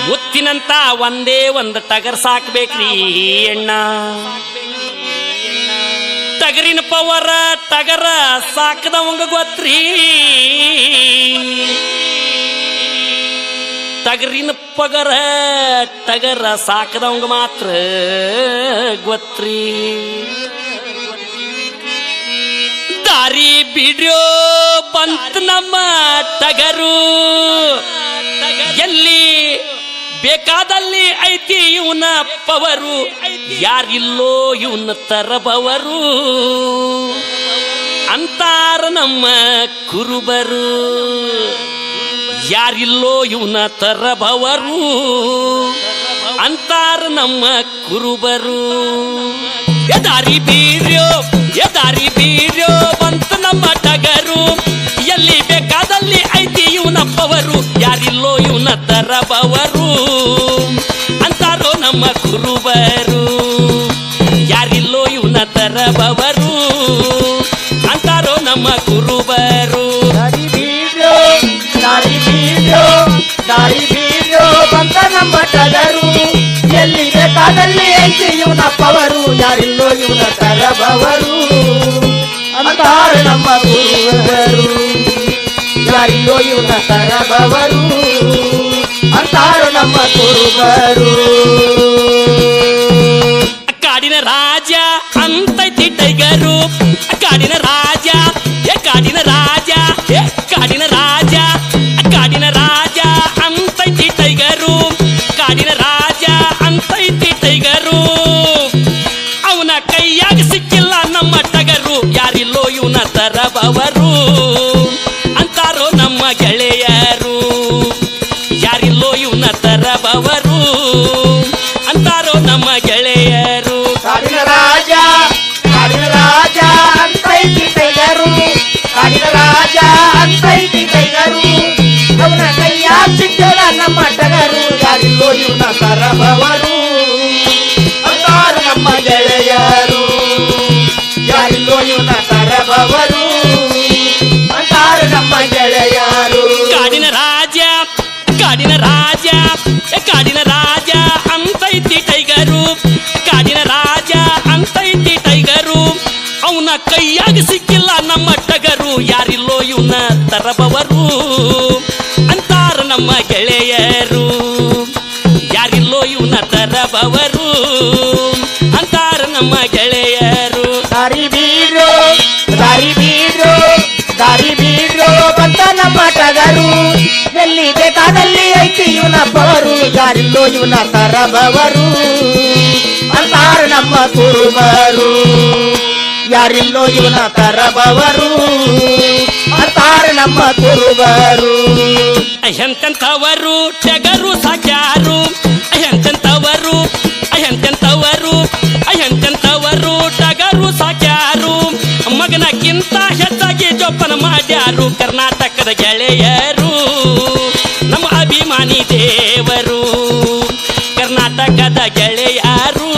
ಮುತ್ತಿನಂತ ಒಂದೇ ಒಂದು ಟಗರ್ ಸಾಕ್ಬೇಕ್ರಿ ಎಣ್ಣ. ಟಗರಿನ ಪವರ ಟಗರ ಸಾಕದವಂಗ ಗೊತ್ತ್ರಿ. ಟಗರಿನ ಪಗರ ಟಗರ ಸಾಕದವಂಗ ಮಾತ್ರ ಗೊತ್ತ್ರಿ. ದಾರಿ ಬಿಡ್ಯೋ ಬಂತ ನಮ್ಮ ಟಗರು, ಎಲ್ಲಿ ಬೇಕಾದಲ್ಲಿ ಐತಿ ಇವನ ಪವರು, ಯಾರಿಲ್ಲೋ ಇವನ ತರಬವರು ಅಂತಾರ ನಮ್ಮ ಕುರುಬರು. ಯಾರಿಲ್ಲೋ ಇವನ ತರಬವರು ಅಂತಾರ ನಮ್ಮ ಕುರುಬರು. ದಾರಿ ಬೀರ್ಯೋ ಬಂತ ನಮ್ಮ ಟಗರು, ಎಲ್ಲಿ ಬೇಕಾದಲ್ಲಿ ಐತಿ ಇವನ ಪವರು, ಯಾರಿಲ್ಲೋ ಇವನ ತರಬವರು ಅಂತಾರೋ ನಮ್ಮ ಕುರುಬರು. ಯಾರಿಲ್ಲೋ ಇವನ ತರಬವರು ಅಂತಾರೋ ನಮ್ಮ ಕುರುಬರು. ದಾರಿ ಬೀರ್ಯೋ ಬಂತ ನಮ್ಮ ಟಗರು, ಎಲ್ಲಿ ಬೇಕಾದಲ್ಲಿ ಐತಿ ಇವನ ಪವರು, ಯಾರಿಲ್ಲೋ ಇವನ ತರಬವರು ಅಂತಾರ ನಮ್ಮ ಕುರುಬರು. ಯಾರಿಲ್ಲೋ ಇವನ ತರಬವರು ಅಂತಾರ ನಮ್ಮ ಕುರುಬರು. ಕಾಡಿನ ರಾಜ ಅಂತೈತಿ ಟೈಗರು, ಕಾಡಿನ ರಾಜ ಕಾಡಿನ ರಾಜ ಕಾಡಿನ ರಾಜ ಕಾಡಿನ ರಾಜ ಅಂತೈತಿ ಟೈಗರು, ಕಾಡಿನ ರಾಜ ಅಂತೈತಿ ಟೈಗರು. ಅವನ ಕೈಯಾಗ ಸಿಕ್ಕಿಲ್ಲ ನಮ್ಮ ಟಗರು, ಯಾರಿಲ್ಲೋ ಇವನ ತರಬವರು ಅಂತಾರೋ ನಮ್ಮ ಗೆಳೆಯರು. ಯಾರಿಲ್ಲೋ ಇವನ ತರಬವರು ಅಂತಾರೋ ನಮ್ಮ ಗೆಳೆಯರು. ಕಾಡಿನ ರಾಜ ಅಂತೈತಿ ಟೈಗರು, ಕಾಡಿನ ರಾಜ ಅಂತೈತಿ ಟೈಗರು. ಅವನ ಕೈಯ ಸಿಕ್ಕಲ್ಲ ನಮ್ಮ ಟಗರು, ಯಾರಿಲ್ಲೋ ಇವನ ತರಬವರು ಅಂತಾರ ನಮ್ಮ ಗೆಳೆಯರು. ಯಾರಿಲ್ಲೋ ಇವನ ತರಬವರು ಅಂತಾರ ನಮ್ಮ ಗೆಳೆಯರು. ಕಾಡಿನ ರಾಜ ಕಾಡಿನ ರಾಜ ಕಾಡಿನ ರಾಜ ಅಂತೈತಿ ಟೈಗರು, ಕಾಡಿನ ರಾಜ ಅಂತೈತಿ ಟೈಗರು. ಅವನ ಕೈಯಾಗ ಸಿಕ್ಕಿಲ್ಲ ನಮ್ಮ ಟಗರು, ಯಾರಿಲ್ಲೋ ಇವನ ತರಬವರು ಅಂತಾರ ನಮ್ಮ ಗೆಳೆಯರು. ಯಾರಿಲ್ಲೋ ಇವನ ತರಬವರು ಅಂತಾರ ನಮ್ಮ ಗೆಳೆಯರು. ದಾರಿ ಬೀಡ್ರೋ ಬಂತ ನಮ್ಮ ಟಗರು, ಎಲ್ಲಿ ಬೇಕಾದಲ್ಲಿ ಐತಿ ಇವನ ಪವರು, ಯಾರಿಲ್ಲೋ ಇವನ ತರಬವರು ಅಂತಾರ ನಮ್ಮ ಕುರುಬರು. ಯಾರಿಲ್ಲೋ ಇವನ ತರಬವರು ಅಂತಾರ ನಮ್ಮ ಕುರುಬರು. ಎಂತೆಂಥವರು ಟಗರು ಸಾಕ್ಯಾರು, ಎಂತೆಂಥವರು ಟಗರು ಸಾಕ್ಯಾರು. ಮಗನಕ್ಕಿಂತ ಹೆಚ್ಚಾಗಿ ಜೋಪಾನ ಮಾಡ್ಯಾರು ಕರ್ನಾಟಕದ ಗೆಳೆಯರು, ನಮ್ಮ ಅಭಿಮಾನಿ ದೇವರು. ಕರ್ನಾಟಕದ ಗೆಳೆಯರು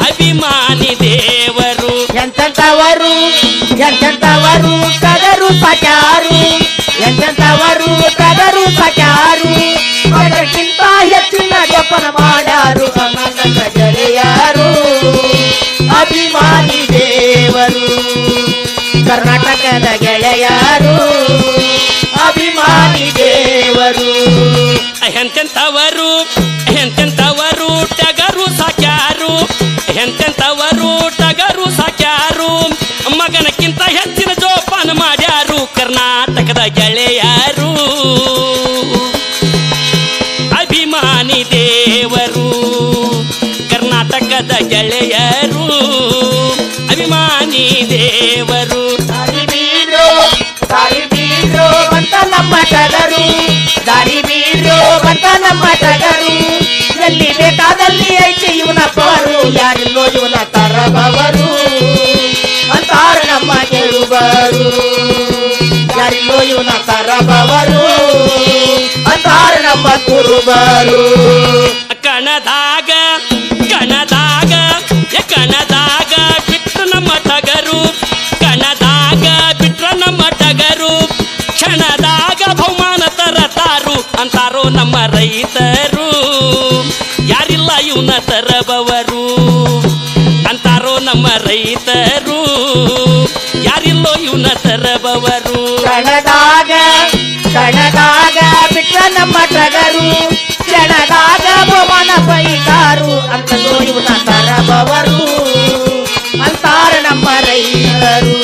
ಅಭಿಮಾನಿ ದೇವರು. ಎಂತೆಂಥವರು ಟಗರು ಸಾಕ್ಯಾರು, ಎಂತೆಂಥವರು ಟಗರು ಸಾಕ್ಯಾರು. ಅದಕ್ಕಿಂತ ಹೆಚ್ಚಿನ ಜೋಪಾನ ಮಾಡ್ಯಾರು ಕರ್ನಾಟಕ ಗೆಳೆಯರು ಅಭಿಮಾನಿ ದೇವರು. ಕರ್ನಾಟಕದ ಗೆಳೆಯರು ಅಭಿಮಾನಿ ದೇವರು. ಎಂತೆಂಥವರು ಟಗರು ಸಾಕ್ಯಾರು, ಎಂತೆಂಥವರು ಟಗರು ಸಾಕ್ಯಾರು. ಮಗನಕ್ಕಿಂತ ಹೆಚ್ಚಿನ ಜೋಪಾನ ಮಾಡ್ಯಾರು ಕರ್ನಾಟಕದ ಕರ್ನಾಟಕದ ಗೆಳೆಯರು ಅಭಿಮಾನಿ ದೇವರು ಕರ್ನಾಟಕದ ಗೆಳೆಯರು ಅಭಿಮಾನಿ ದೇವರು ದಾರಿ ಬೀರೋ ಬಂತ ನಮ್ಮ ಟಗರು ದಾರಿ ಬೀರೋ ಬಂತ ನಮ್ಮ ಟಗರು ಎಲ್ಲಿ ಬೇಕಾದಲ್ಲಿ ಐತಿ ಇವನ ಪವರು ಯಾರಿಲ್ಲೋ ಇವನ ತರಬವರು ಅಂತಾರ ನಮ್ಮ ಗೆಳುವರು ಯಾರಿಲ್ಲೋ ಇವನ ತರಬವರು ಅಂತಾರ ನಮ್ಮ ಕುರುಬರು ಕಣದಾಗ ಬಿಟ್ರ ನಮ್ಮ ಟಗರು ಕಣದಾಗ ಬಿಟ್ರ ನಮ್ಮ ಟಗರು ಕ್ಷಣದಾಗ ಬಹುಮಾನ ತರತಾರು ಅಂತಾರೋ ನಮ್ಮ ರೈತರು ಯಾರಿಲ್ಲ ಇವನ ತರಬವರು ಅಂತಾರೋ ನಮ್ಮ ರೈತರು ಯಾರಿಲ್ಲೋ ಇವನ ತರಬವರು ಕಣದಾಗ ಬಿಟ್ರ ನಮ್ಮ ಟಗರು ಕ್ಷಣದಾಗ ಬಹುಮಾನ ಬೈತಾರು ಅಂತಲೋ ಇವನ ತರಬವರು ಅಂತಾರ ನಮ್ಮ ರೈತರು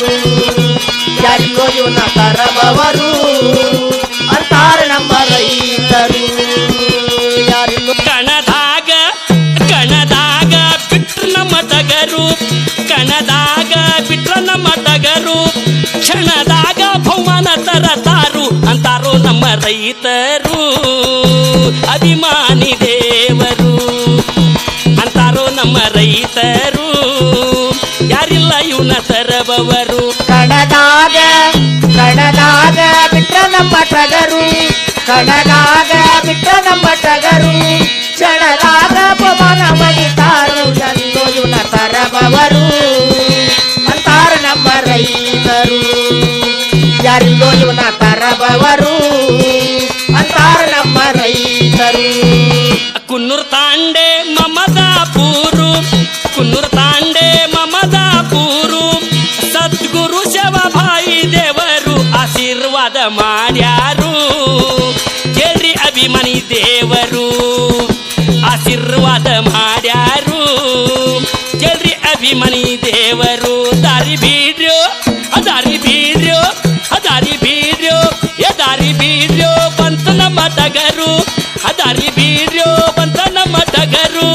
ಯಾರಿಗೋ ಇವನ ತರಬವರು ಅಂತಾರ ನಮ್ಮ ರೈತರು ಯಾರಿಗೋ ಕಣದಾಗ ಬಿಟ್ರ ನಮ್ಮ ಟಗರು ಕಣದಾಗ ಬಿಟ್ರ ನಮ್ಮ ಟಗರು ಕ್ಷಣದಾಗ ಬಹುಮಾನ ತರತಾರು ಅಂತಾರೋ ನಮ್ಮ ರೈತರು ಅಭಿಮಾನಿ ದೇವರು ಅಂತಾರೋ ನಮ್ಮ ರೈತರು ಯಾರಿಲ್ಲ ಇವನ ತರಬವರು ಕಣದಾಗ ಬಿಟ್ರ ನಮ್ಮ ಟಗರು ಕಣದಾಗ ಬಿಟ್ರ ನಮ್ಮ ಟಗರು ಕ್ಷಣದಾಗ ಪವನ ಮಗಿತಾರು ಯಾರಿಗೋ ಇವನ ತರಬವರು ಅಂತಾರ ನಮ್ಮ ರೈತರು ಯಾರಿಗೋ ಇವನ ತರಬವರು ಅಂತಾರ ನಮ್ಮ ರೈತರು ಕುನ್ನೂರ್ ತಾಂಡೆ ಮಮದಾಪೂರು ಕುನ್ನೂರ್ ತಾಂಡೆ ಮಮದಾಪೂರು ಸದ್ಗುರು ಶಿವಭಾಯಿ ದೇವರು ಆಶೀರ್ವಾದ ಮಾಡ್ಯಾರು ಕೇಳ್ರಿ ಅಭಿಮಾನಿ ದೇವರು ಆಶೀರ್ವಾದ ಮಾಡ್ಯಾರು ಕೇಳ್ರಿ ಅಭಿಮಾನಿ ದೇವರು ದಾರಿ ಬೀಡ್ರೋ ದಾರಿ ಬೀಡ್ರೋ ದಾರಿ ಬೀಡ್ರೋ ಬಂತ ನಮ್ಮ ಟಗರು ದಾರಿ ಬೀಡ್ರೋ ಬಂತ ನಮ್ಮ ಟಗರು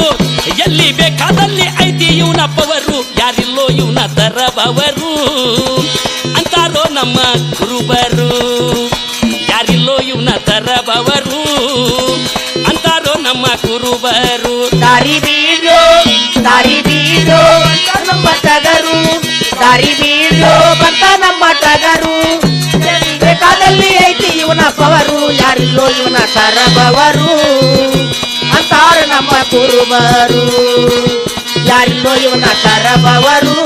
ಎಲ್ಲಿ ಬೇಕಾದಲ್ಲಿ ಐತಿ ಇವನ ಪವರು ಯಾರಿಲ್ಲೋ ಇವನ ತರಬವರು ಅಂತಾರೋ ನಮ್ಮ ಕುರುಬರು ಯಾರಿಲ್ಲೋ ಇವನ ತರಬವರು ಅಂತಾರೋ ನಮ್ಮ ಕುರುಬರು ದಾರಿ ಬೀಡ್ರೋ ಬಂತ ನಮ್ಮ ಟಗರು ದಾರಿ ಬೀಡ್ರೋ ಬಂತ ನಮ್ಮ ಟಗರು ಎಲ್ಲಿ ಬೇಕಾದಲ್ಲಿ ಐತಿ ಇವನ ಪವರು ಯಾರಿಲ್ಲೋ ಇವನ ತರಬವರು ಅಂತಾರ ನಮ್ಮ ಕುರುಬರು ಯಾರಿಲ್ಲೋ ಇವನ ತರಬವರು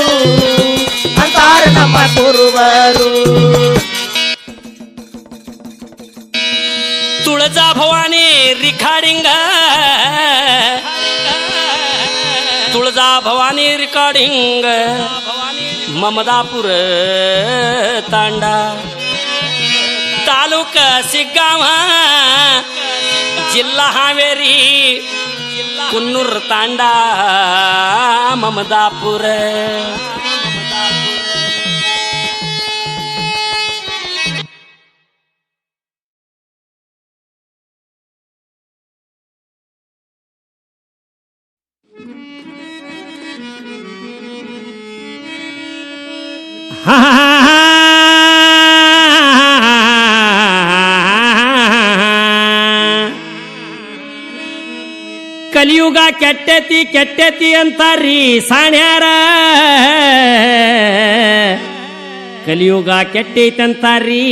ಅಂತಾರ ನಮ್ಮ ಕುರುಬರು ತುಳಜಾ ಭವಾನಿ ರಿಕಾರ್ಡಿಂಗ್ ತುಳಜಾ ಭವಾನಿ ರಿಕಾರ್ಡಿಂಗ್ ಮಮದಾಪುರ ತಾಂಡ ತಾಲೂಕ ಸಿಗ್ಗಾವ ಜಿಲ್ಲಾ ಹಾವೇರಿ ಕುನ್ನೂರ್ ತಾಂಡ ಮಮದಾಪುರ ಕಲಿಯುಗ ಕೆಟ್ಟತಿ ಅಂತಾರ್ರಿ ಸಾಣ್ಯಾರ ಕಲಿಯುಗ ಕೆಟ್ಟೈತಿ ಅಂತಾರ್ರಿ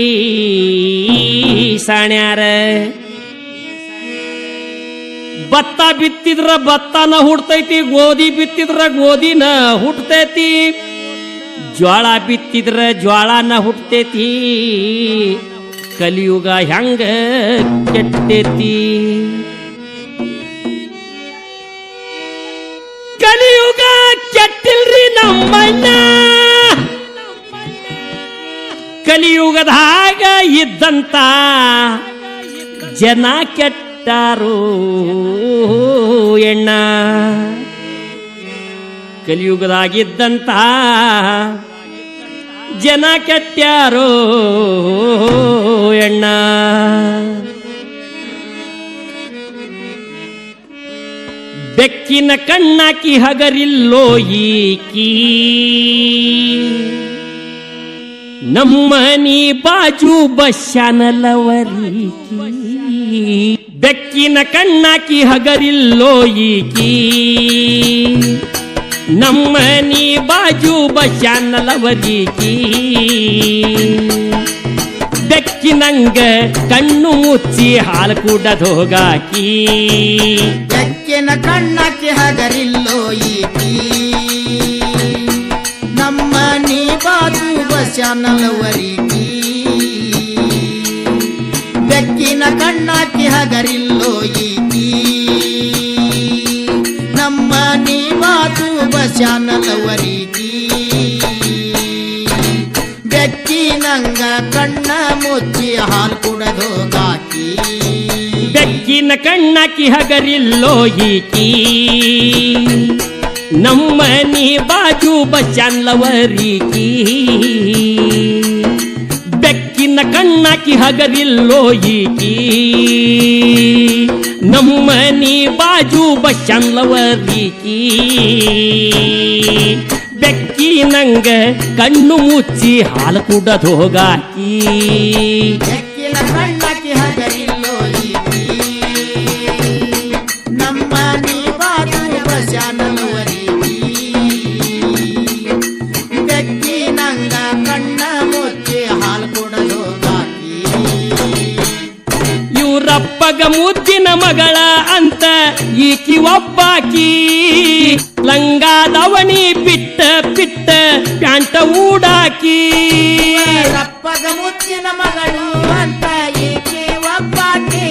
ಸಾಣ್ಯಾರ ಭತ್ತ ಬಿತ್ತಿದ್ರ ಭತ್ತನ ಹುಡ್ತೈತಿ ಗೋಧಿ ಬಿತ್ತಿದ್ರ ಗೋಧಿನ ಹುಟ್ಟತೈತಿ ಜ್ವಾಳ ಬಿತ್ತಿದ್ರ ಜ್ವಾಳನ ಹುಟ್ಟತೈತಿ ಕಲಿಯುಗ ಹೆಂಗ ಕೆಟ್ಟೈತಿ ಕಲಿಯುಗ ಕೆಟ್ಟಿಲ್ರಿ ನಮ್ಮಣ್ಣ ಕಲಿಯುಗದಾಗ ಇದ್ದಂತ ಜನ ಕೆಟ್ಟಾರು ಎಣ್ಣ ಕಲಿಯುಗದಾಗಿದ್ದಂತ ಜನ ಕೆಟ್ಟ್ಯಾರೋ ಎಣ್ಣ ಬೆಕ್ಕಿನ ಕಣ್ಣಾಕಿ ಹಗರಿಲ್ಲೋ ಈಕಿ ನಮ್ಮನಿ ಬಾಜು ಬಸ್ಯಾನಲವರೀಕಿ ಬೆಕ್ಕಿನ ಕಣ್ಣಾಕಿ ಹಗರಿಲ್ಲೋ ಈಕಿ ನಮ್ಮನಿ ಬಾಜು ಬಸ್ಯಾನಲವರೀಕಿ ಬೆಕ್ಕಿನಂಗ ಕಣ್ಣು ಮುಚ್ಚಿ ಹಾಲು ಕುಡದೋಗಾಕಿ ಬೆಕ್ಕಿನ ಕಣ್ಣಕ್ಕೆ ಹಗರಿಲ್ಲೋ ಈಕಿ ನಮ್ಮ ನೀ ಬಾಜು ಬಸ್ಯಾನಲವರೀಕಿ ಬೆಕ್ಕಿನ ಕಣ್ಣಕ್ಕೆ ಹಗರಿಲ್ಲೋ ಈಕಿ ನಮ್ಮ ನೀ ಬಾಜು ಬಸ್ಯಾನಲವರೀಕಿ ಬೆಕ್ಕಿನಂಗ ಕಣ್ಣ ಮುಚ್ಚಿ ಹಾಲು ಕುಡದೋಗಾಕಿ ಬೆಕ್ಕಿನ ಕಣ್ಣಾಕಿ ಹಗರಿಲ್ಲೋ ಈಕಿ ನಮ್ಮನಿ ಬಾಜು ಬಸ್ಯಾನಲವರೀಕಿ ಬೆಕ್ಕಿನ ಕಣ್ಣಾಕಿ ಹಗರಿಲ್ಲೋ ಈಕಿ ನಮ್ಮನಿ ಬಾಜು ಬಸ್ಯಾನಲವರೀಕಿ ಬೆಕ್ಕಿನಂಗ ಕಣ್ಣು ಮುಚ್ಚಿ ಹಾಲು ಕುಡದೋಗಾಕಿ ಬೆಕ್ಕಿನ ಕಣ್ಣಕ್ಕೆ ಹಗರಿಲ್ಲೋ ಈಕಿ ನಮ್ಮ ನೀ ಬಾಜು ಬಸ್ಯಾನಲವರೀಕಿ ಬೆಕ್ಕಿನಂಗ ಕಣ್ಣ ಮುಚ್ಚಿ ಹಾಲು ಕುಡದೋಗಾಕಿ ಇವ್ರಪ್ಪಗ ಮುದ್ದಿನ ಮಗಳ ಅಂತ ಈಕಿ ಒಬ್ಬಾಕಿ ಲಂಗಾದವಣಿ ಬಿಟ್ಟ ಬಿಟ್ಟ ಪ್ಯಾಂಟ ಊಡಾಕಿ ರಪ್ಪಗ ಮುಚ್ಚಿನ ಮಗಳು ಅಂತ ಈಕೆ ಒಬ್ಬಾಕಿ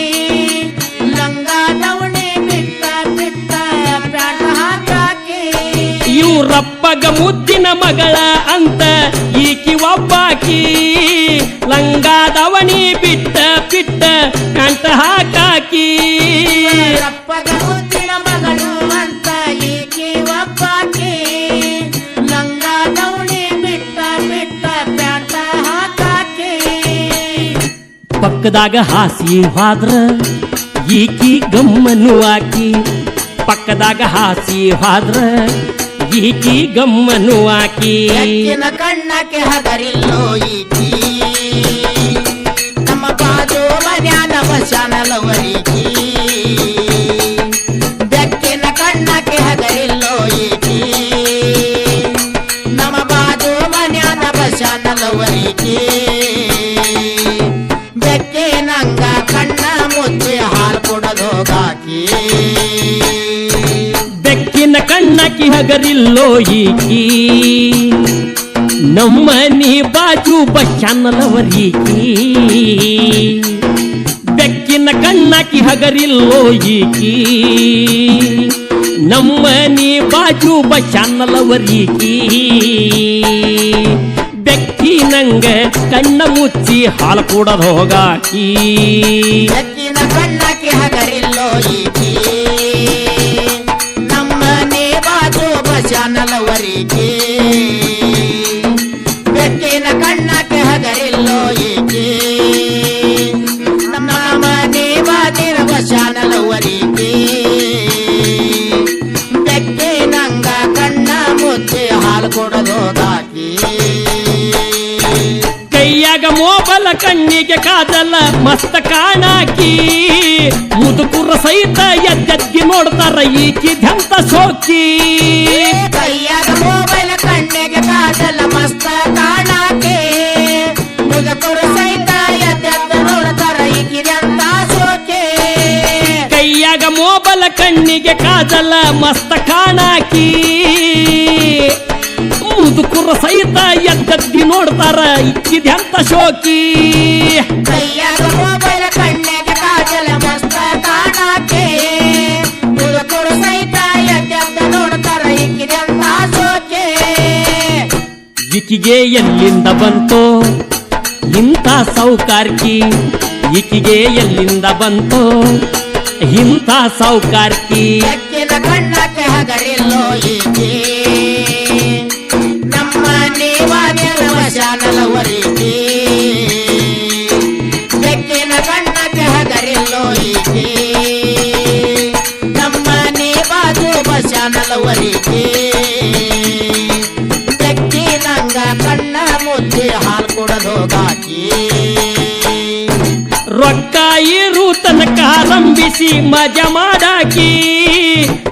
ಲಂಗ ದವಣಿ ಬಿಟ್ಟ ಬಿಟ್ಟ ಪ್ಯಾಂಟ ಹಾಕಾಕಿ ಇವ್ರಪ್ಪಗ ಮುದ್ದಿನ ಮಗಳ ಅಂತ ಈಕಿ ಒಬ್ಬಾಕಿ ಲಂಗಾದವಣಿ ಬಿಟ್ಟ ಬಿಟ್ಟ ಪ್ಯಾಂಟ ಹಾಕಾಕಿ ರಪ್ಪಗ ಮುಚ್ಚಿನ ಮಗಳು ಅಂತ ಈಕೆ ಒಬ್ಬಾಕಿ ಲಂಗ ದವಣಿ ಬಿಟ್ಟ ಬಿಟ್ಟ ಪ್ಯಾಂಟ ಹಾಕಾಕಿ ಪಕ್ಕದಾಗ ಹಾಸಿ ಹಾದ್ರ ಈಕಿ ಗಮ್ಮನು ಆಕಿ ಪಕ್ಕದಾಗ ಹಾಸಿ ಹಾದ್ರ ಈಕಿ ಗಮ್ಮನು ಆಕಿ ಬೆಕ್ಕಿನ ಕಣ್ಣಕ್ಕೆ ಹಗರಿಲ್ಲೋ ಈಕಿ ನಮ್ಮ ಬಾಜು ಮನ್ಯಾನ ಬಸ್ಯಾನಲವರೀಕಿ ಬೆಕ್ಕಿನ ಕಣ್ಣಕ್ಕೆ ಹಗರಿಲ್ಲೋ ಈಕಿ ನಮ್ಮ ಬಾಜು ಮನ್ಯಾನ ಬಸ್ಯಾನಲವರೀಕಿ ಬೆಕ್ಕಿನಂಗ ಕಣ್ಣ ಮುಚ್ಚಿ ಹಾಲು ಕುಡದೋಗಾಕಿ ಬೆಕ್ಕಿನ ಕಣ್ಣಾಕಿ ಹಗರಿಲ್ಲೋ ಈಕಿ ನಮ್ಮನಿ ಬಾಜು ಬಸ್ಯಾನಲವರೀಕಿ ಬೆಕ್ಕಿನ ಕಣ್ಣಾಕಿ ಹಗರಿಲ್ಲೋ ಈಕಿ ನಮ್ಮನಿ ಬಾಜು ಬಸ್ಯಾನಲವರೀಕಿ ಬೆಕ್ಕಿನಂಗ ಕಣ್ಣ ಮುಚ್ಚಿ ಹಾಲು ಕುಡದೋಗಾಕಿ ಬೆಕ್ಕಿನ ಕಣ್ಣಕ್ಕೆ ಹಗರಿಲ್ಲೋ ಈಕಿ ನಮ್ಮ ನೀ ಬಾಜು ಬಸ್ಯಾನಲವರೀಕಿ ಬೆಕ್ಕಿನ ಕಣ್ಣಕ್ಕೆ ಹಗರಿಲ್ಲೋ ಈಕಿ ನಮ್ಮ ಮನೆ ಬಾಜಿನ ಬಸ್ಯಾನಲವರೀಕಿ ಬೆಕ್ಕಿನಂಗ ಕಣ್ಣ ಮುಚ್ಚಿ ಹಾಲು ಕುಡದೋಗಾಕಿ ಕೈಯಾಗ ಮೋಬಲ ಕಣ್ಣಿಗೆ ಕಾದಲ್ಲ ಮಸ್ತ ಕಾಣಾಕಿ ಮುದುಕುರ ಸಹಿತ ಎದ್ದೆದ್ದಿ ನೋಡ್ತಾರ ಈಕಿ ದಂತ ಸೋಕಿ ಕೈಯಾಗ ಮೊಬೈಲ್ ಕಣ್ಣಿಗೆ ಕಾದಲ್ಲ ಮಸ್ತ ಕಾಣಾಕೆ ಮುದುಕರು ಸಹಿತ ಎದ್ದೆದ್ದ ನೋಡ್ತಾರ ಈಗಿದಂತ ಸೋಕೆ ಕೈಯಾಗ ಮೋಬಲ ಕಣ್ಣಿಗೆ ಕಾದಲ್ಲ ಮಸ್ತ ಕಾಣಾಕಿ ಮುದುಕುರ ಸಹಿತ ಎದ್ದೆದ್ದಿ ನೋಡ್ತಾರ ಈಕಿದ್ಯಂತ ಶೋಕಿ ಕೈಯಾಗ ಮೊಬೈಲ್ ಕಣ್ಣಿಗೆ ಕಾದಲ್ಲ ಮಸ್ತ ಕಾಣಾಕೆ ಮುದುಕರು ಸಹಿತ ಎದ್ದೆದ್ದ ನೋಡ್ತಾರ ಈಗಿದಂತ ಸೋಕೆ ಈಕಿಗೆ ಎಲ್ಲಿಂದ ಬಂತೋ ಇಂಥ ಸೌಕಾರ್ಕಿ ಈಕಿಗೆ ಎಲ್ಲಿಂದ ಬಂತೋ ಇಂಥ ಸೌಕಾರ್ಕಿ ಬೆಕ್ಕಿನ ಕಣ್ಣಕ್ಕೆ ಹಗರಿಲ್ಲೋ ಈಕೆ ನಮ್ಮ ನೀವಾದ ವಶನ ರೊಕ್ಕ ಇರು ತನಕ ರಂಬಿಸಿ ಮಜಾ ಮಾಡಾಕಿ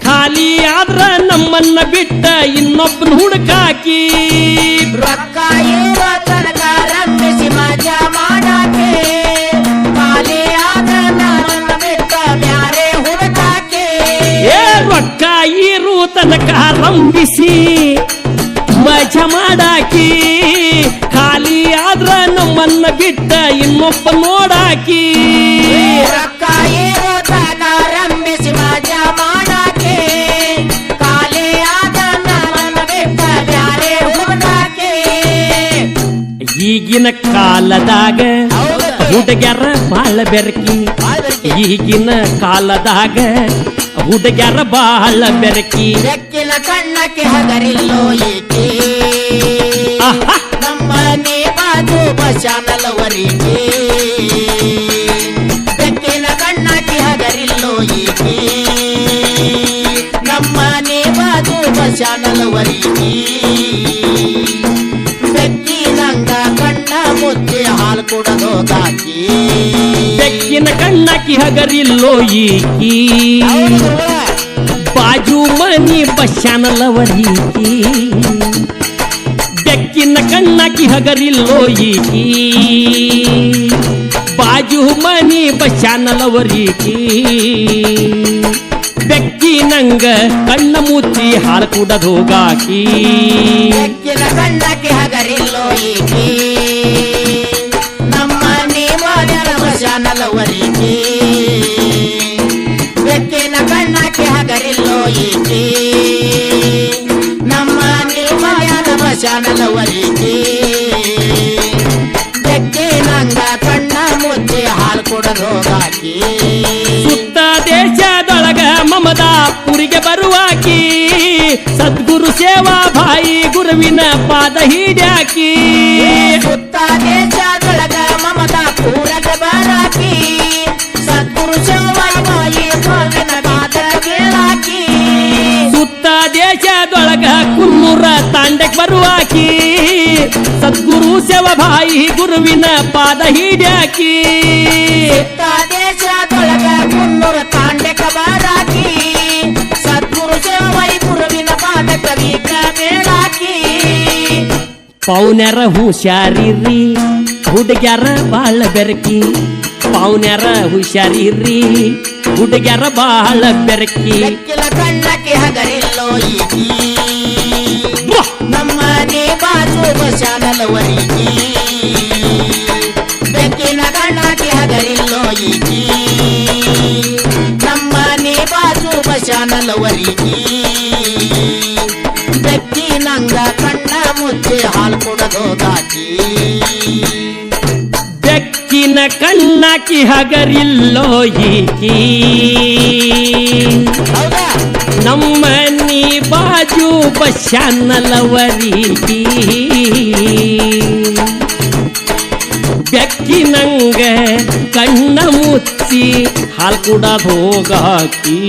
ಖಾಲಿ ಆದ್ರ ನಮ್ಮನ್ನ ಬಿಟ್ಟ ಇನ್ನೊಬ್ಬನ ಹುಡುಕಾಕಿ ರೊಕ್ಕ ಇರುವ ತನಕ ರಂಭಿಸಿ ಮಜಾ ಮಾಡಾಕೆ ಖಾಲಿ ಆದ ನನ್ನ ಬಿಟ್ಟ ಬ್ಯಾರೆ ಹುಡುಕಾಕೆ ಏ ರೊಕ್ಕ ಇರು ತನಕ ರಂಬಿಸಿ ಮಜಾ ಮಾಡಾಕಿ ಖಾಲಿ ಆದ್ರ ನಮ್ಮನ್ನ ಬಿಟ್ಟ ಇನ್ನೊಬ್ಬ ನೋಡಾಕಿ ರೊಕ್ಕ ಇರೋ ತನಕ ರಂಭಿಸಿ ಮಜಾ ಮಾಡಾಕೆ ಖಾಲಿ ಆದ ನನ್ನ ಬಿಟ್ಟ ಬ್ಯಾರೆ ಹುಡುಕಾಕೆ ಈಗಿನ ಕಾಲದಾಗ ಹುಡುಗ್ಯಾರ ಬಾಳ ಬೆರಕಿ ಈಗಿನ ಕಾಲದಾಗ ಹುಡುಗ್ಯಾರ ಬಾಳ ಬೆರಕಿ ಬೆಕ್ಕಿನ ಕಣ್ಣಕ್ಕೆ ಹಗರಿಲ್ಲೋ ಏಕೆ ನಮ್ಮನೆ ಬಾಜು ಬಶಾನಲವರಿಗೆ ಬೆಕ್ಕಿನ ಕಣ್ಣಕ್ಕೆ ಹಗರಿಲ್ಲೋ ಏಕೆ ನಮ್ಮನೆ ಬಾಜು ಬಶಾನಲವರಿಗೆ ಬೆಕ್ಕಿನಂಗ ಕಣ್ಣ ಮುಚ್ಚಿ ಹಾಲು ಕುಡದೋದಾಕಿ ಬೆಕ್ಕಿನ ಕಣ್ಣಾಕಿ ಹಗರಿಲ್ಲೋ ಈಕಿ ಬಾಜು ಮನಿ ಬಶಾನಲವರೀಕಿ ಬೆಕ್ಕಿನ ಕಣ್ಣಾಕಿ ಹಗರಿಲ್ಲೋ ಈಕಿ ಬಾಜು ಮನಿ ಬಶಾನಲವರೀಕಿ ಬೆಕ್ಕಿನಂಗ ಕಣ್ಣ ಮುಚ್ಚಿ ಹಾಲು ಕುಡದೋಗಾಕಿ ಬೆಕ್ಕಿನ ಕಣ್ಣಕ್ಕೆ ಹಗರಿಲ್ಲೋ ಏಕೆ ನಮ್ಮನೆ ಬಾಜರ ಬಶಾನಲವರಿಗೆ ಬೆಕ್ಕಿನ ಕಣ್ಣಕ್ಕೆ ಹಗರಿಲ್ಲೋ ಏಕೆ ನಮ್ಮನೆ ಬಾಜರ ಬಶಾನಲವರಿಗೆ ಬೆಕ್ಕಿನಂಗ ಕಣ್ಣ ಮುಚ್ಚಿ ಹಾಲು ಕೊಡದೋಗಾಕಿ ಸುತ್ತ ದೇಶದೊಳಗ ಮಮದಾಪುರಿಗೆ ಬರುವಾಕಿ ಸದ್ಗುರು ಸೇವಾ ಭಾಯಿ ಗುರುವಿನ ಪಾದ ಹಿಡ್ಯಾಕಿ ಸುತ್ತ ದೇಶದೊಳಗ ಮಮತಾ ಪೂರಕ ಬರಾಕಿ ಸದ್ಗುರು ಶಿವಾಯಿ ಗುರುವಿನ ಪಾದ ಕೇಳಾಕಿ ಸುತ್ತ ದೇಶದೊಳಗ ಕುನ್ನೂರ ತಾಂಡಕ್ ಬರುವಾಕಿ ಸದ್ಗುರು ಸೇವಾ ಭಾಯಿ ಗುರುವಿನ ಪಾದ ಹಿಡ್ಯಾಕಿ ಸುತ್ತ ದೇಶದೊಳಗ ಮುನ್ನೂರ ತಾಂಡಕ ಬರಾಕಿ ಸದ್ಗುರು ಶಿವಾಯಿ ಗುರುವಿನ ಪಾದ ಕವಿಕ ಮೇಳಾಕಿ ಪೌನ್ಯಾರ ಹುಷಾರಿರ್ರಿ ಹುಡುಗ್ಯಾರ ಬಾಳ ಬೆರಕಿ ಪೌನ್ಯಾರ ಹುಷಾರಿರ್ರಿ ಹುಡುಗ್ಯಾರ ಬಾಳ ಬೆರಕಿ ಬೆಕ್ಕಿನ ಕಣ್ಣಕ್ಕೆ ಹಗರಿಲ್ಲೋ ಈಕಿ ನಮ್ಮನೆ ಬಾಜು ಬಶಾನಲವರಿಗೆ ಬೆಕ್ಕಿನ ಕಣ್ಣಕ್ಕೆ ಹಗರಿಲ್ಲೋ ಈಕಿ ನಮ್ಮನೆ ಬಾಜು ಬಶಾನಲವರಿಗೆ ಬೆಕ್ಕಿನಂಗ ಕಣ್ಣ ಮುಚ್ಚಿ ಹಾಲು ಕೊಡದೋದಾಕಿ ಬೆಕ್ಕಿನ ಕಣ್ಣಾಕಿ ಹಗರಿಲ್ಲೋ ಈಕಿ ಹೌದಾ ನಮ್ಮನಿ ಬಾಜು ಬಶಾನಲವರೀಕಿ ಬೆಕ್ಕಿನಂಗ ಕಣ್ಣ ಮುಚ್ಚಿ ಹಾಲು ಕುಡದೋಗಾಕಿ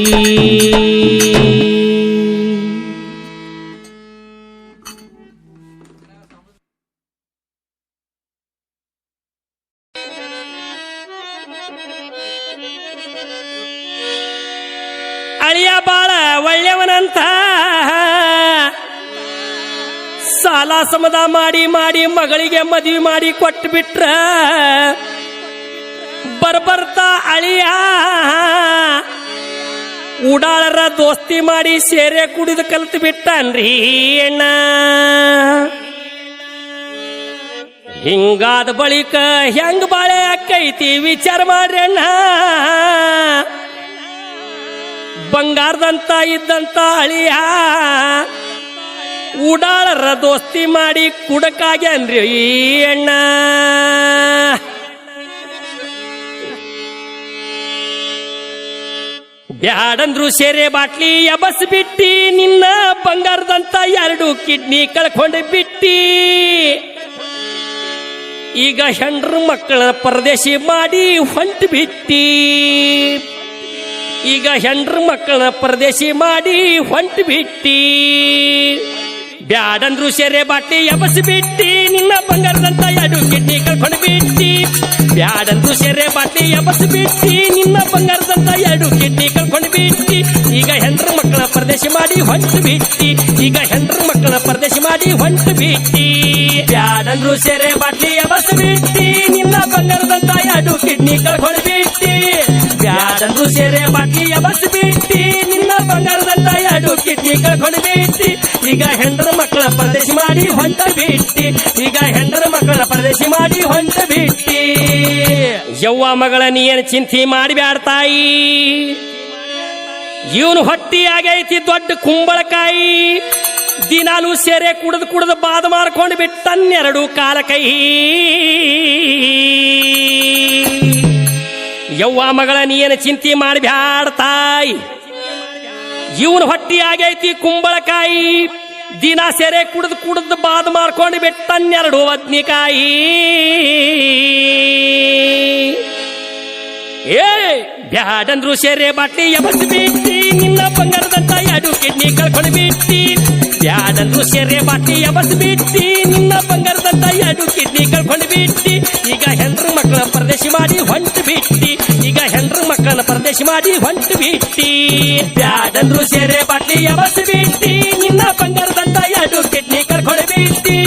ಅಳಿಯ ಬಾಳ ಒಳ್ಳೆಯವನಂತ ಸಾಲ ಸಮದ ಮಾಡಿ ಮಾಡಿ ಮಗಳಿಗೆ ಮದುವೆ ಮಾಡಿ ಕೊಟ್ಟು ಬಿಟ್ರ ಬರ್ಬರ್ತಾ ಅಳಿಯ ಉಡಾಳರ ದೋಸ್ತಿ ಮಾಡಿ ಸೇರೆ ಕುಡಿದು ಕಲ್ತು ಬಿಟ್ಟನ್ರಿ ಅಣ್ಣ ಹಿಂಗಾದ ಬಳಿಕ ಹೆಂಗ್ ಬಾಳೆ ಅಕ್ಕೈತಿ ವಿಚಾರ ಮಾಡ್ರಿ ಅಣ್ಣ ಬಂಗಾರದಂತ ಇದ್ದಂತ ಅಳಿಯ ಉಡಾಳರ ದೋಸ್ತಿ ಮಾಡಿ ಕುಡಕಾಗ್ಯಾನ್ರಿ ಅಣ್ಣ ಬ್ಯಾಡಂದ್ರು ಸೇರೆ ಬಾಟ್ಲಿ ಎಬಸ್ ಬಿಟ್ಟಿ ನಿನ್ನ ಬಂಗಾರದಂತ 2 ಕಿಡ್ನಿ ಕಳ್ಕೊಂಡು ಬಿಟ್ಟಿ ಈಗ ಹೆಂಡ್ರು ಮಕ್ಕಳ ಪರದೇಶಿ ಮಾಡಿ ಹೊಂಟು ಬಿಟ್ಟಿ ಈಗ ಹೆಂಡ್ರು ಮಕ್ಕಳ ಪರದೇಶಿ ಮಾಡಿ ಹೊಂಟು ಬಿಟ್ಟಿ ಬ್ಯಾಡಂದ್ರು ಸೇರೆ ಬಾಟ್ಲಿ ಎಬಸ್ ಬಿಟ್ಟಿ ನಿನ್ನ ಬಂಗಾರದಂತ 2 ಕಿಡ್ನಿ ಕಳ್ಕೊಂಡು ಬಿಟ್ಟಿ ಬ್ಯಾಡಂದ್ರು ಸೆರೆ ಬಾಟ್ಲಿ ಎಬಸ್ ಬಿಟ್ಟಿ ನಿನ್ನ ಬಂಗಾರದಂತ ಎರಡು ಕಿಡ್ನಿ ಕಳ್ಕೊಂಡು ಬಿಟ್ಟಿ ಈಗ ಹೆಂಡ್ರ ಮಕ್ಕಳ ಪರದೇಶಿ ಮಾಡಿ ಹೊಂಟು ಬಿಟ್ಟಿ ಈಗ ಹೆಂಡ್ರ ಮಕ್ಕಳ ಪರದೇಶಿ ಮಾಡಿ ಹೊಂಟು ಬಿಟ್ಟಿ ಬ್ಯಾಡಂದ್ರು ಸೆರೆ ಬಾಟ್ಲಿ ಎಬಸ್ ಬಿಟ್ಟಿ ನಿನ್ನ ಬಂಗಾರದಂತ ಎರಡು ಕಿಡ್ನಿ ಕಳ್ಕೊಂಡು ಬಿಟ್ಟಿ ಬ್ಯಾಡಂದ್ರು ಸೆರೆ ಬಾಟ್ಲಿ ಎಬಸ್ ಬಿಟ್ಟಿ ನಿನ್ನ ಬಂಗಾರದಂತ ಎರಡು ಕಿಡ್ನಿ ಕಳ್ಕೊಂಡು ಬಿಟ್ಟಿ ಈಗ ಹೆಂಡ್ರ ಮಕ್ಕಳ ಪರದೇಶಿ ಮಾಡಿ ಹೊಂಟ ಬಿಟ್ಟಿ ಈಗ ಹೆಂಡ್ರ ಮಕ್ಕಳ ಪರದೇಶಿ ಮಾಡಿ ಹೊಂಟ ಬಿಟ್ಟಿ ಯವ್ವ ಮಗಳ ನೀ ಏನು ಚಿಂತೆ ಮಾಡಿಬ್ಯಾಡ ತಾಯಿ ಇವನು ಹೊಟ್ಟಿ ಆಗೈತಿ ದೊಡ್ಡ ಕುಂಬಳಕಾಯಿ ದಿನಾಲು ಸೆರೆ ಕುಡಿದು ಬಾದ ಮಾಡ್ಕೊಂಡು ಬಿಟ್ಟನ್ನೆರಡು ಕಾಲ ಕೈ ಯವ್ವ ಮಗಳ ನೀ ಏನು ಚಿಂತೆ ಮಾಡಿಬ್ಯಾಡ ತಾಯಿ ಇವನು ಹೊಟ್ಟಿ ಆಗೈತಿ ಕುಂಬಳಕಾಯಿ ದಿನ ಸೆರೆ ಕುಡಿದು ಬಾದ್ ಮಾಡ್ಕೊಂಡು ಬಿಟ್ಟನ್ನೆರಡು ಬದ್ನಿಕಾಯಿ ಏ ಬ್ಯಾಡಂದ್ರು ಸೆರೆ ಬಾಟ್ಲಿ ಎಬಸ್ ಬಿಟ್ಟಿ ನಿನ್ನ ಬಂಗಾರದಂತ ಎರಡು ಕಿಡ್ನಿ ಕಳ್ಕೊಂಡು ಬಿಟ್ಟಿ ಬ್ಯಾಡಂದ್ರು ಸೆರೆ ಬಾಟ್ಲಿ ಎಬಸ್ ಬಿಟ್ಟಿ ನಿನ್ನ ಬಂಗಾರದಂತ ಎರಡು ಕಿಡ್ನಿ ಕಳ್ಕೊಂಡು ಬಿಟ್ಟಿ ಈಗ ಹೆಂಡ್ರ ಮಕ್ಕಳ ಪರದೇಶಿ ಮಾಡಿ ಹೊಂಟು ಬಿಟ್ಟಿ ಈಗ ಹೆಂಡ್ರ ಮಕ್ಕಳ ಪರದೇಶಿ ಮಾಡಿ ಹೊಂಟು ಬಿಟ್ಟಿ ಬ್ಯಾಡಂದ್ರು ಸೆರೆ ಬಾಟ್ಲಿ ಎಬಸ್ ಬಿಟ್ಟಿ ನಿನ್ನ ಬಂಗಾರದಂತ ಎರಡು ಕಿಡ್ನಿ ಕಳ್ಕೊಂಡು ಬಿಟ್ಟಿ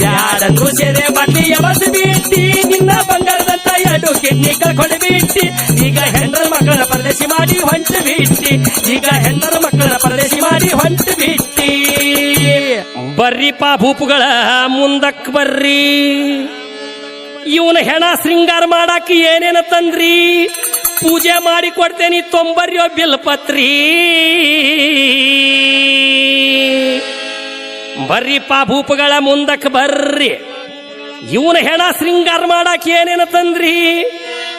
ಬ್ಯಾಡಂದ್ರು ಸೆರೆ ಬಾಟ್ಲಿ ಎಬಸ್ ಬಿಟ್ಟಿ ನಿನ್ನ ಬಂಗಾರದಂತ ಎರಡು ಕಿಡ್ನಿ ಕಳ್ಕೊಂಡು ಬಿಟ್ಟಿ ಈಗ ಹೆಂಡ್ರ ಮಕ್ಕಳ ಪರದೇಶಿ ಮಾಡಿ ಹೊಂಟು ಬಿಟ್ಟಿ ಈಗ ಹೆಂಡ್ರ ಮಕ್ಕಳ ಪರದೇಶಿ ಮಾಡಿ ಹೊಂಟು ಬಿಟ್ಟಿ ಬರ್ರಿಪ್ಪ ಭೂಪುಗಳ ಮುಂದಕ್ ಬರ್ರಿ ಇವನ ಹೆಣ ಶೃಂಗಾರ ಮಾಡಾಕ ಏನೇನ ತಂದ್ರಿ ಪೂಜೆ ಮಾಡಿ ಕೊಡ್ತೇನಿ ತೊಂಬರ್ಯೋ ಬಿಲ್ಪತ್ರಿ ಬರ್ರಿಪ್ಪ ಭೂಪಗಳ ಮುಂದಕ್ ಬರ್ರಿ ಇವನ ಹೆಣ ಶೃಂಗಾರ ಮಾಡಾಕ ಏನೇನ ತಂದ್ರಿ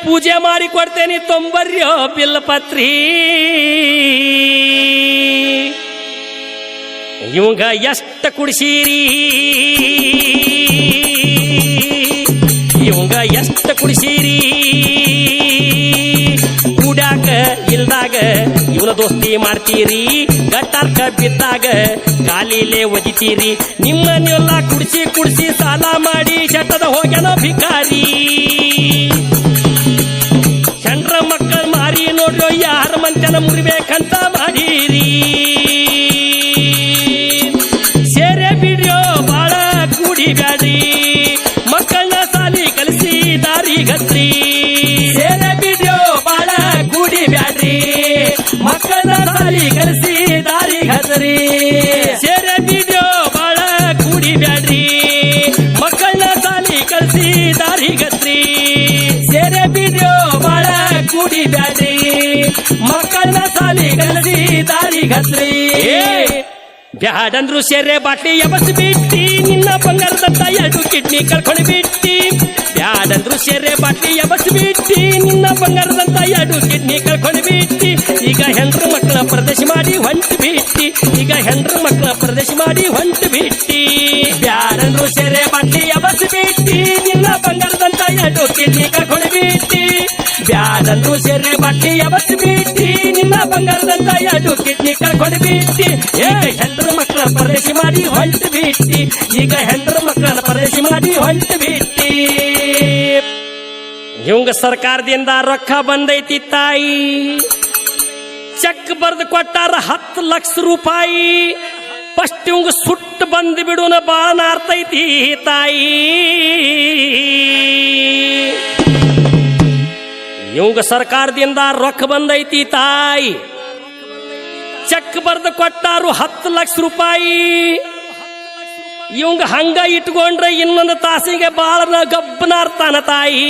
ಪೂಜೆ ಮಾಡಿ ಕೊಡ್ತೇನಿ ತೊಂಬರ್ಯೋ ಬಿಲ್ಪತ್ರಿ ಇವಂಗ ಎಷ್ಟ ಕುಡಿಸೀರಿ ಇವಂಗ ಎಷ್ಟ ಕುಡಿಸೀರಿ ಕುಡ್ಯಾಕ ಇಲ್ದಾಗ ಇವನ ದೋಸ್ತಿ ಮಾಡ್ತೀರಿ ಗಟ್ಟಾರ್ಕ ಬಿದ್ದಾಗ ಕಾಲಿಲೆ ಒದಿತೀರಿ ನಿಮ್ಮನ್ನೆಲ್ಲ ಕುಡಿಸಿ ಸಾಲ ಮಾಡಿ ಶಟದ ಹೋಗ್ಯಾನ ಭಿಕಾರಿ ಚಂದ್ರ ಮಕ್ಕಳ ಮಾರಿ ನೋಡ್ರೋ ಯಾರ ಮಂಚನ ಮುರಿಬೇಕಂತ ಮಾಡೀರಿ ಸೇರೆ ಬಿಡ್ಯೋ ಬಾಳ ಕೂಡಿ ಬ್ಯಾಡ್ರಿ ಮಕ್ಕಳನ್ನ ಸಾಲಿ ಕಲಿಸಿ ದಾರಿ ಗತ್ರಿ ಸೇರೆ ಬಿಡ್ಯೋ ಬಾಳ ಕೂಡಿ ಬ್ಯಾಡ್ರಿ ಮಕ್ಕಳನ್ನ ಸಾಲಿ ಕಲಿಸಿ ದಾರಿ ಗತ್ರಿ ಸೇರೆ ಬಿಡ್ಯೋ ಬಾಳ ಕೂಡಿ ಬ್ಯಾಡ್ರಿ ಮಕ್ಕಳನ್ನ ಸಾಲಿ ಕಲಿಸಿ ದಾರಿ ಗತ್ರಿ ಸೇರೆ ಬಿಡ್ಯೋ ಬಾಳ ಕೂಡಿ ಬ್ಯಾಡ್ರಿ ಮಕ್ಕಳನ್ನ ಸಾಲಿ ಕಲಿಸಿ ದಾರಿ ಗತ್ರಿ ಬ್ಯಾಡಂದ್ರು ಸೆರೆ ಬಾಟ್ಲಿ ಎಬಸ್ ಬಿಟ್ಟಿ ನಿನ್ನ ಬಂಗಾರದಂತ ಎರಡು ಕಿಡ್ನಿ ಕಳ್ಕೊಂಡು ಬಿಟ್ಟಿ ಬ್ಯಾಡಂದ್ರು ಸೆರೆ ಬಾಟ್ಲಿ ಎಬಸ್ ಬಿಟ್ಟಿ ನಿನ್ನ ಬಂಗಾರದಂತ ಎರಡು ಕಿಡ್ನಿ ಕಳ್ಕೊಂಡು ಬಿಟ್ಟಿ ಈಗ ಹೆಂಡ್ರ ಮಕ್ಕಳ ಪರದೇಶಿ ಮಾಡಿ ಹೊಂಟು ಬಿಟ್ಟಿ ಈಗ ಹೆಂಡ್ರ ಮಕ್ಕಳ ಪರದೇಶಿ ಮಾಡಿ ಹೊಂಟು ಬಿಟ್ಟಿ ಬ್ಯಾಡಂದ್ರು ಸೆರೆ ಬಾಟ್ಲಿ ಎಬಸ್ ಬಿಟ್ಟಿ ನಿನ್ನ ಬಂಗಾರದಂತ ಎರಡು ಕಿಡ್ನಿ ಕಳ್ಕೊಂಡು ಬಿಟ್ಟಿ ಬ್ಯಾಡಂದ್ರು ಸೆರೆ ಬಾಟ್ಲಿ ಎಬಸ್ ಬಿಟ್ಟಿ ನಿನ್ನ ಬಂಗಾರದಂತ ಎರಡು ಕಿಡ್ನಿ ಕಳ್ಕೊಂಡು ಬಿಟ್ಟಿ ಈಗ ಹೆಂಡ್ರ ಮಕ್ಕಳ ಪರದೇಶಿ ಮಾಡಿ ಹೊಂಟು ಬಿಟ್ಟಿ ಈಗ ಹೆಂಡ್ರ ಮಕ್ಕಳ ಪರದೇಶಿ ಮಾಡಿ ಹೊಂಟು ಬಿಟ್ಟಿ ಇವಂಗ ಸರ್ಕಾರದಿಂದ ರೊಕ್ಕ ಬಂದೈತಿ ತಾಯಿ ಚೆಕ್ ಬರ್ದು ಕೊಟ್ಟಾರ 10 ಲಕ್ಷ ರೂಪಾಯಿ ಫಸ್ಟ್ ಇವಂಗ ಸುಟ್ಟು ಬಂದು ಬಿಡುನ ಬಾಳ ನಾರ್ತೈತಿ ತಾಯಿ ಇವಂಗ ಸರ್ಕಾರದಿಂದ ರೊಕ್ಕ ಬಂದೈತಿ ತಾಯಿ ಚೆಕ್ ಬರ್ದು ಕೊಟ್ಟಾರು 10 ಲಕ್ಷ ರೂಪಾಯಿ ಇವಂಗ ಹಂಗ ಇಟ್ಕೊಂಡ್ರೆ ಇನ್ನೊಂದು ತಾಸಿಗೆ ಬಾಳ ಗಬ್ಬನಾರ್ತಾನ ತಾಯಿ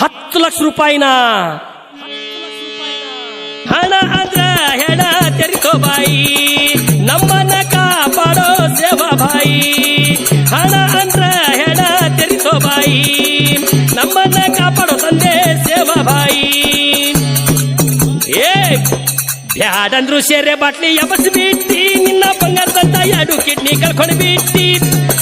10 ಲಕ್ಷ ರೂಪಾಯಿನ ಹಣ ಅಂದ್ರ ಹೆಣ ತೆರಿಕೋ ಬಾಯಿ ನಮ್ಮನ್ನ ಕಾಪಾಡೋ ಸೇವಾ ಬಾಯಿ ಹಣ ಅಂದ್ರ ಹೆಣ ತೆರಿಕೋ ಬಾಯಿ ನಮ್ಮನ್ನ ಕಾಪಾಡೋ ತಂದೆ ಸೇವಾ ಬಾಯಿ ಬ್ಯಾಡಂದ್ರು ಸೆರೆ ಬಾಟ್ಲಿ ಎಬಸ್ ಬಿಟ್ಟಿ ನಿನ್ನ ಬಂಗಾರದಂತ ಎರಡು ಕಿಡ್ನಿ ಕಳ್ಕೊಂಡು ಬಿಟ್ಟಿ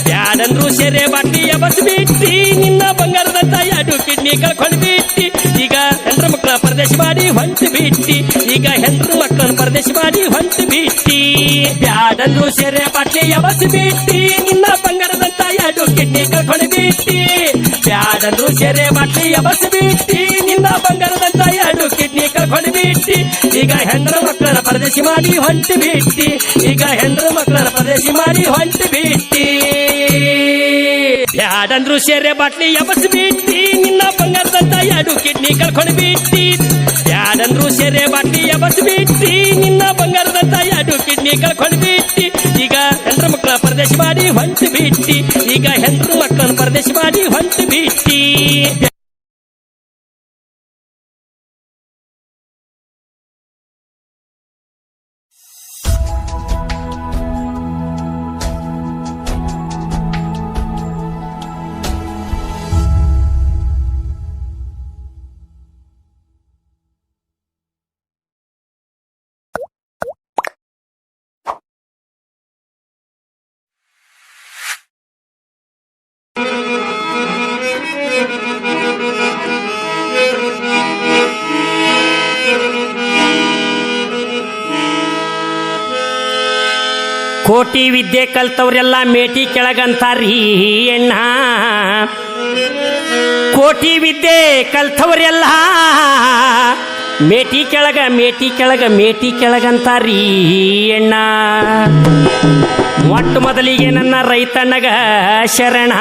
ಬ್ಯಾಡಂದ್ರು ಸೆರೆ ಬಾಟ್ಲಿ ಎಬಸ್ ಬಿಟ್ಟಿ ನಿನ್ನ ಬಂಗಾರದಂತ ಎರಡು ಕಿಡ್ನಿ ಕಳ್ಕೊಂಡು ಬಿಟ್ಟಿ ಈಗ ಹೆಂಡ್ರ ಮಕ್ಕಳ ಪರದೇಶಿ ಮಾಡಿ ಹೊಂಟು ಬಿಟ್ಟಿ ಈಗ ಹೆಂಡ್ರ ಮಕ್ಕಳ ಪರದೇಶಿ ಮಾಡಿ ಹೊಂಟು ಬಿಟ್ಟಿ ಬ್ಯಾಡಂದ್ರು ಸೆರೆ ಬಾಟ್ಲಿ ಎಬಸ್ ಬಿಟ್ಟಿ ನಿನ್ನ ಬಂಗಾರದಂತ ಎರಡು ಎರಡು ಕಿಡ್ನಿ ಕಳ್ಕೊಂಡು ಬಿಟ್ಟಿ ಬ್ಯಾಡಂದ್ರು ಸೆರೆ ಬಾಟ್ಲಿ ಎಬಸ್ ಬಿಟ್ಟಿ ನಿನ್ನ ಬಂಗಾರದಂತ ಎರಡು ಕಿಡ್ನಿ ಕಳ್ಕೊಂಡು ಬಿಟ್ಟಿ ಈಗ ಹೆಂಡ್ರ ಮಕ್ಕಳ ಪರದೇಶಿ ಮಾಡಿ ಹೊಂಟಿ ಬಿಟ್ಟಿ ಈಗ ಹೆಂಡ್ರ ಮಕ್ಕಳ ಪರದೇಶಿ ಮಾಡಿ ಹೊಂಟಿ ಬಿಟ್ಟಿ ಬ್ಯಾಡಂದ್ರು ಸೆರೆ ಬಾಟ್ಲಿ ಎಬಸ್ ಬಿಟ್ಟಿ ನಿನ್ನ ಬಂಗಾರದಂತ ಎರಡು ಕಿಡ್ನಿ ಕಳ್ಕೊಂಡು ಬಿಟ್ಟಿ ಬ್ಯಾಡಂದ್ರು ಸೆರೆ ಬಾಟ್ಲಿ ಎಬಸ್ ಬಿಟ್ಟಿ ನಿನ್ನ ಬಂಗಾರದಂತ ಎರಡು ಕಿಡ್ನಿ ಕಳ್ಕೊಂಡು ಬಿಟ್ಟಿ ಈಗ ಹೆಂಡ್ರ ಮಕ್ಕಳ ಪರದೇಶಿ ಮಾಡಿ ಹೊಂಟಿ ಬಿಟ್ಟಿ ಈಗ ಹೆಂಡ್ರ ಮಕ್ಕಳ ಪರದೇಶಿ ಮಾಡಿ ಹೊಂಟಿ ಬಿಟ್ಟಿ ಕೋಟಿ ವಿದ್ಯೆ ಕಲ್ತವ್ರೆಲ್ಲ ಮೇಟಿ ಕೆಳಗಂತಾರೀ ಅಣ್ಣ ಕೋಟಿ ವಿದ್ಯೆ ಕಲ್ತವ್ರೆಲ್ಲ ಮೇಟಿ ಕೆಳಗಂತಾರೀ ಅಣ್ಣ ಮೊಟ್ಟ ಮೊದಲಿಗೆ ನನ್ನ ರೈತಣ್ಣಗ ಶರಣ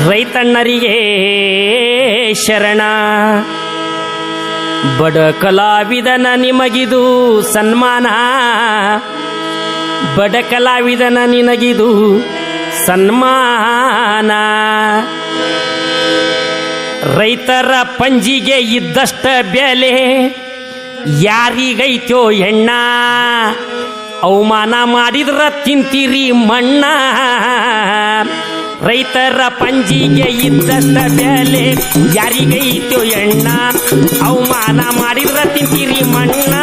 ರೈತಣ್ಣರಿಗೆ ಶರಣ ಬಡ ಕಲಾವಿದನ ನಿಮಗಿದು ಸನ್ಮಾನ ಬಡ ಕಲಾವಿದನ ನಿನಗಿದು ಸನ್ಮಾನ ರೈತರ ಪಂಜಿಗೆ ಇದ್ದಷ್ಟ ಬೆಲೆ ಯಾರಿಗೈತೋ ಎಣ್ಣ ಅವಮಾನ ಮಾಡಿದ್ರ ತಿಂತೀರಿ ಮಣ್ಣ ರೈತರ ಪಂಜಿಗೆ ಇದ್ದಷ್ಟ ಬೆಲೆ ಯಾರಿಗೈತೋ ಎಣ್ಣ ಅವಮಾನ ಮಾಡಿದ್ರ ತಿಂತೀರಿ ಮಣ್ಣ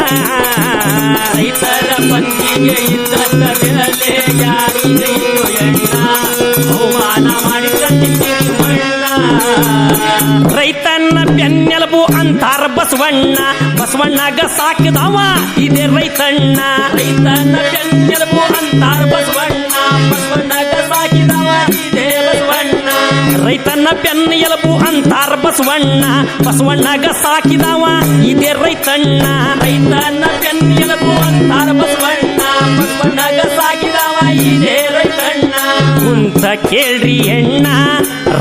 ರೈತರ ಪಂಜಿಗೆ ಇದ್ದಷ್ಟ ಬೆಲೆ ಯಾರಿಗೈತೋ ಎಣ್ಣ ಅವಮಾನ ಮಾಡಿದ್ರ ತಿಂತೀರಿ ಮಣ್ಣ ರೈತನ ಬೆನ್ನೆಲುಬು ಅಂತಾರ ಬಸವಣ್ಣಗ ಸಾಕಿದವ ಇದೇ ರೈತಣ್ಣ ರೈತನ ಬೆನ್ನೆಲುಬು ಅಂತಾರ ಬಸವಣ್ಣಗ ಸಾಕಿದವ ಇದೇ ಬಸವಣ್ಣ ರೈತನ ಬೆನ್ನೆಲುಬು ಅಂತಾರ ಬಸವಣ್ಣಗ ಸಾಕಿದವ ಇದೇ ರೈತಣ್ಣ ರೈತನ ಬೆನ್ನೆಲುಬು ಅಂತಾರ ಬಸವಣ್ಣಗ ಸಾಕಿದವ ಇದೇ ರೈತಣ್ಣ ಕುಂತ ಕೇಳ್ರಿ ಎಣ್ಣ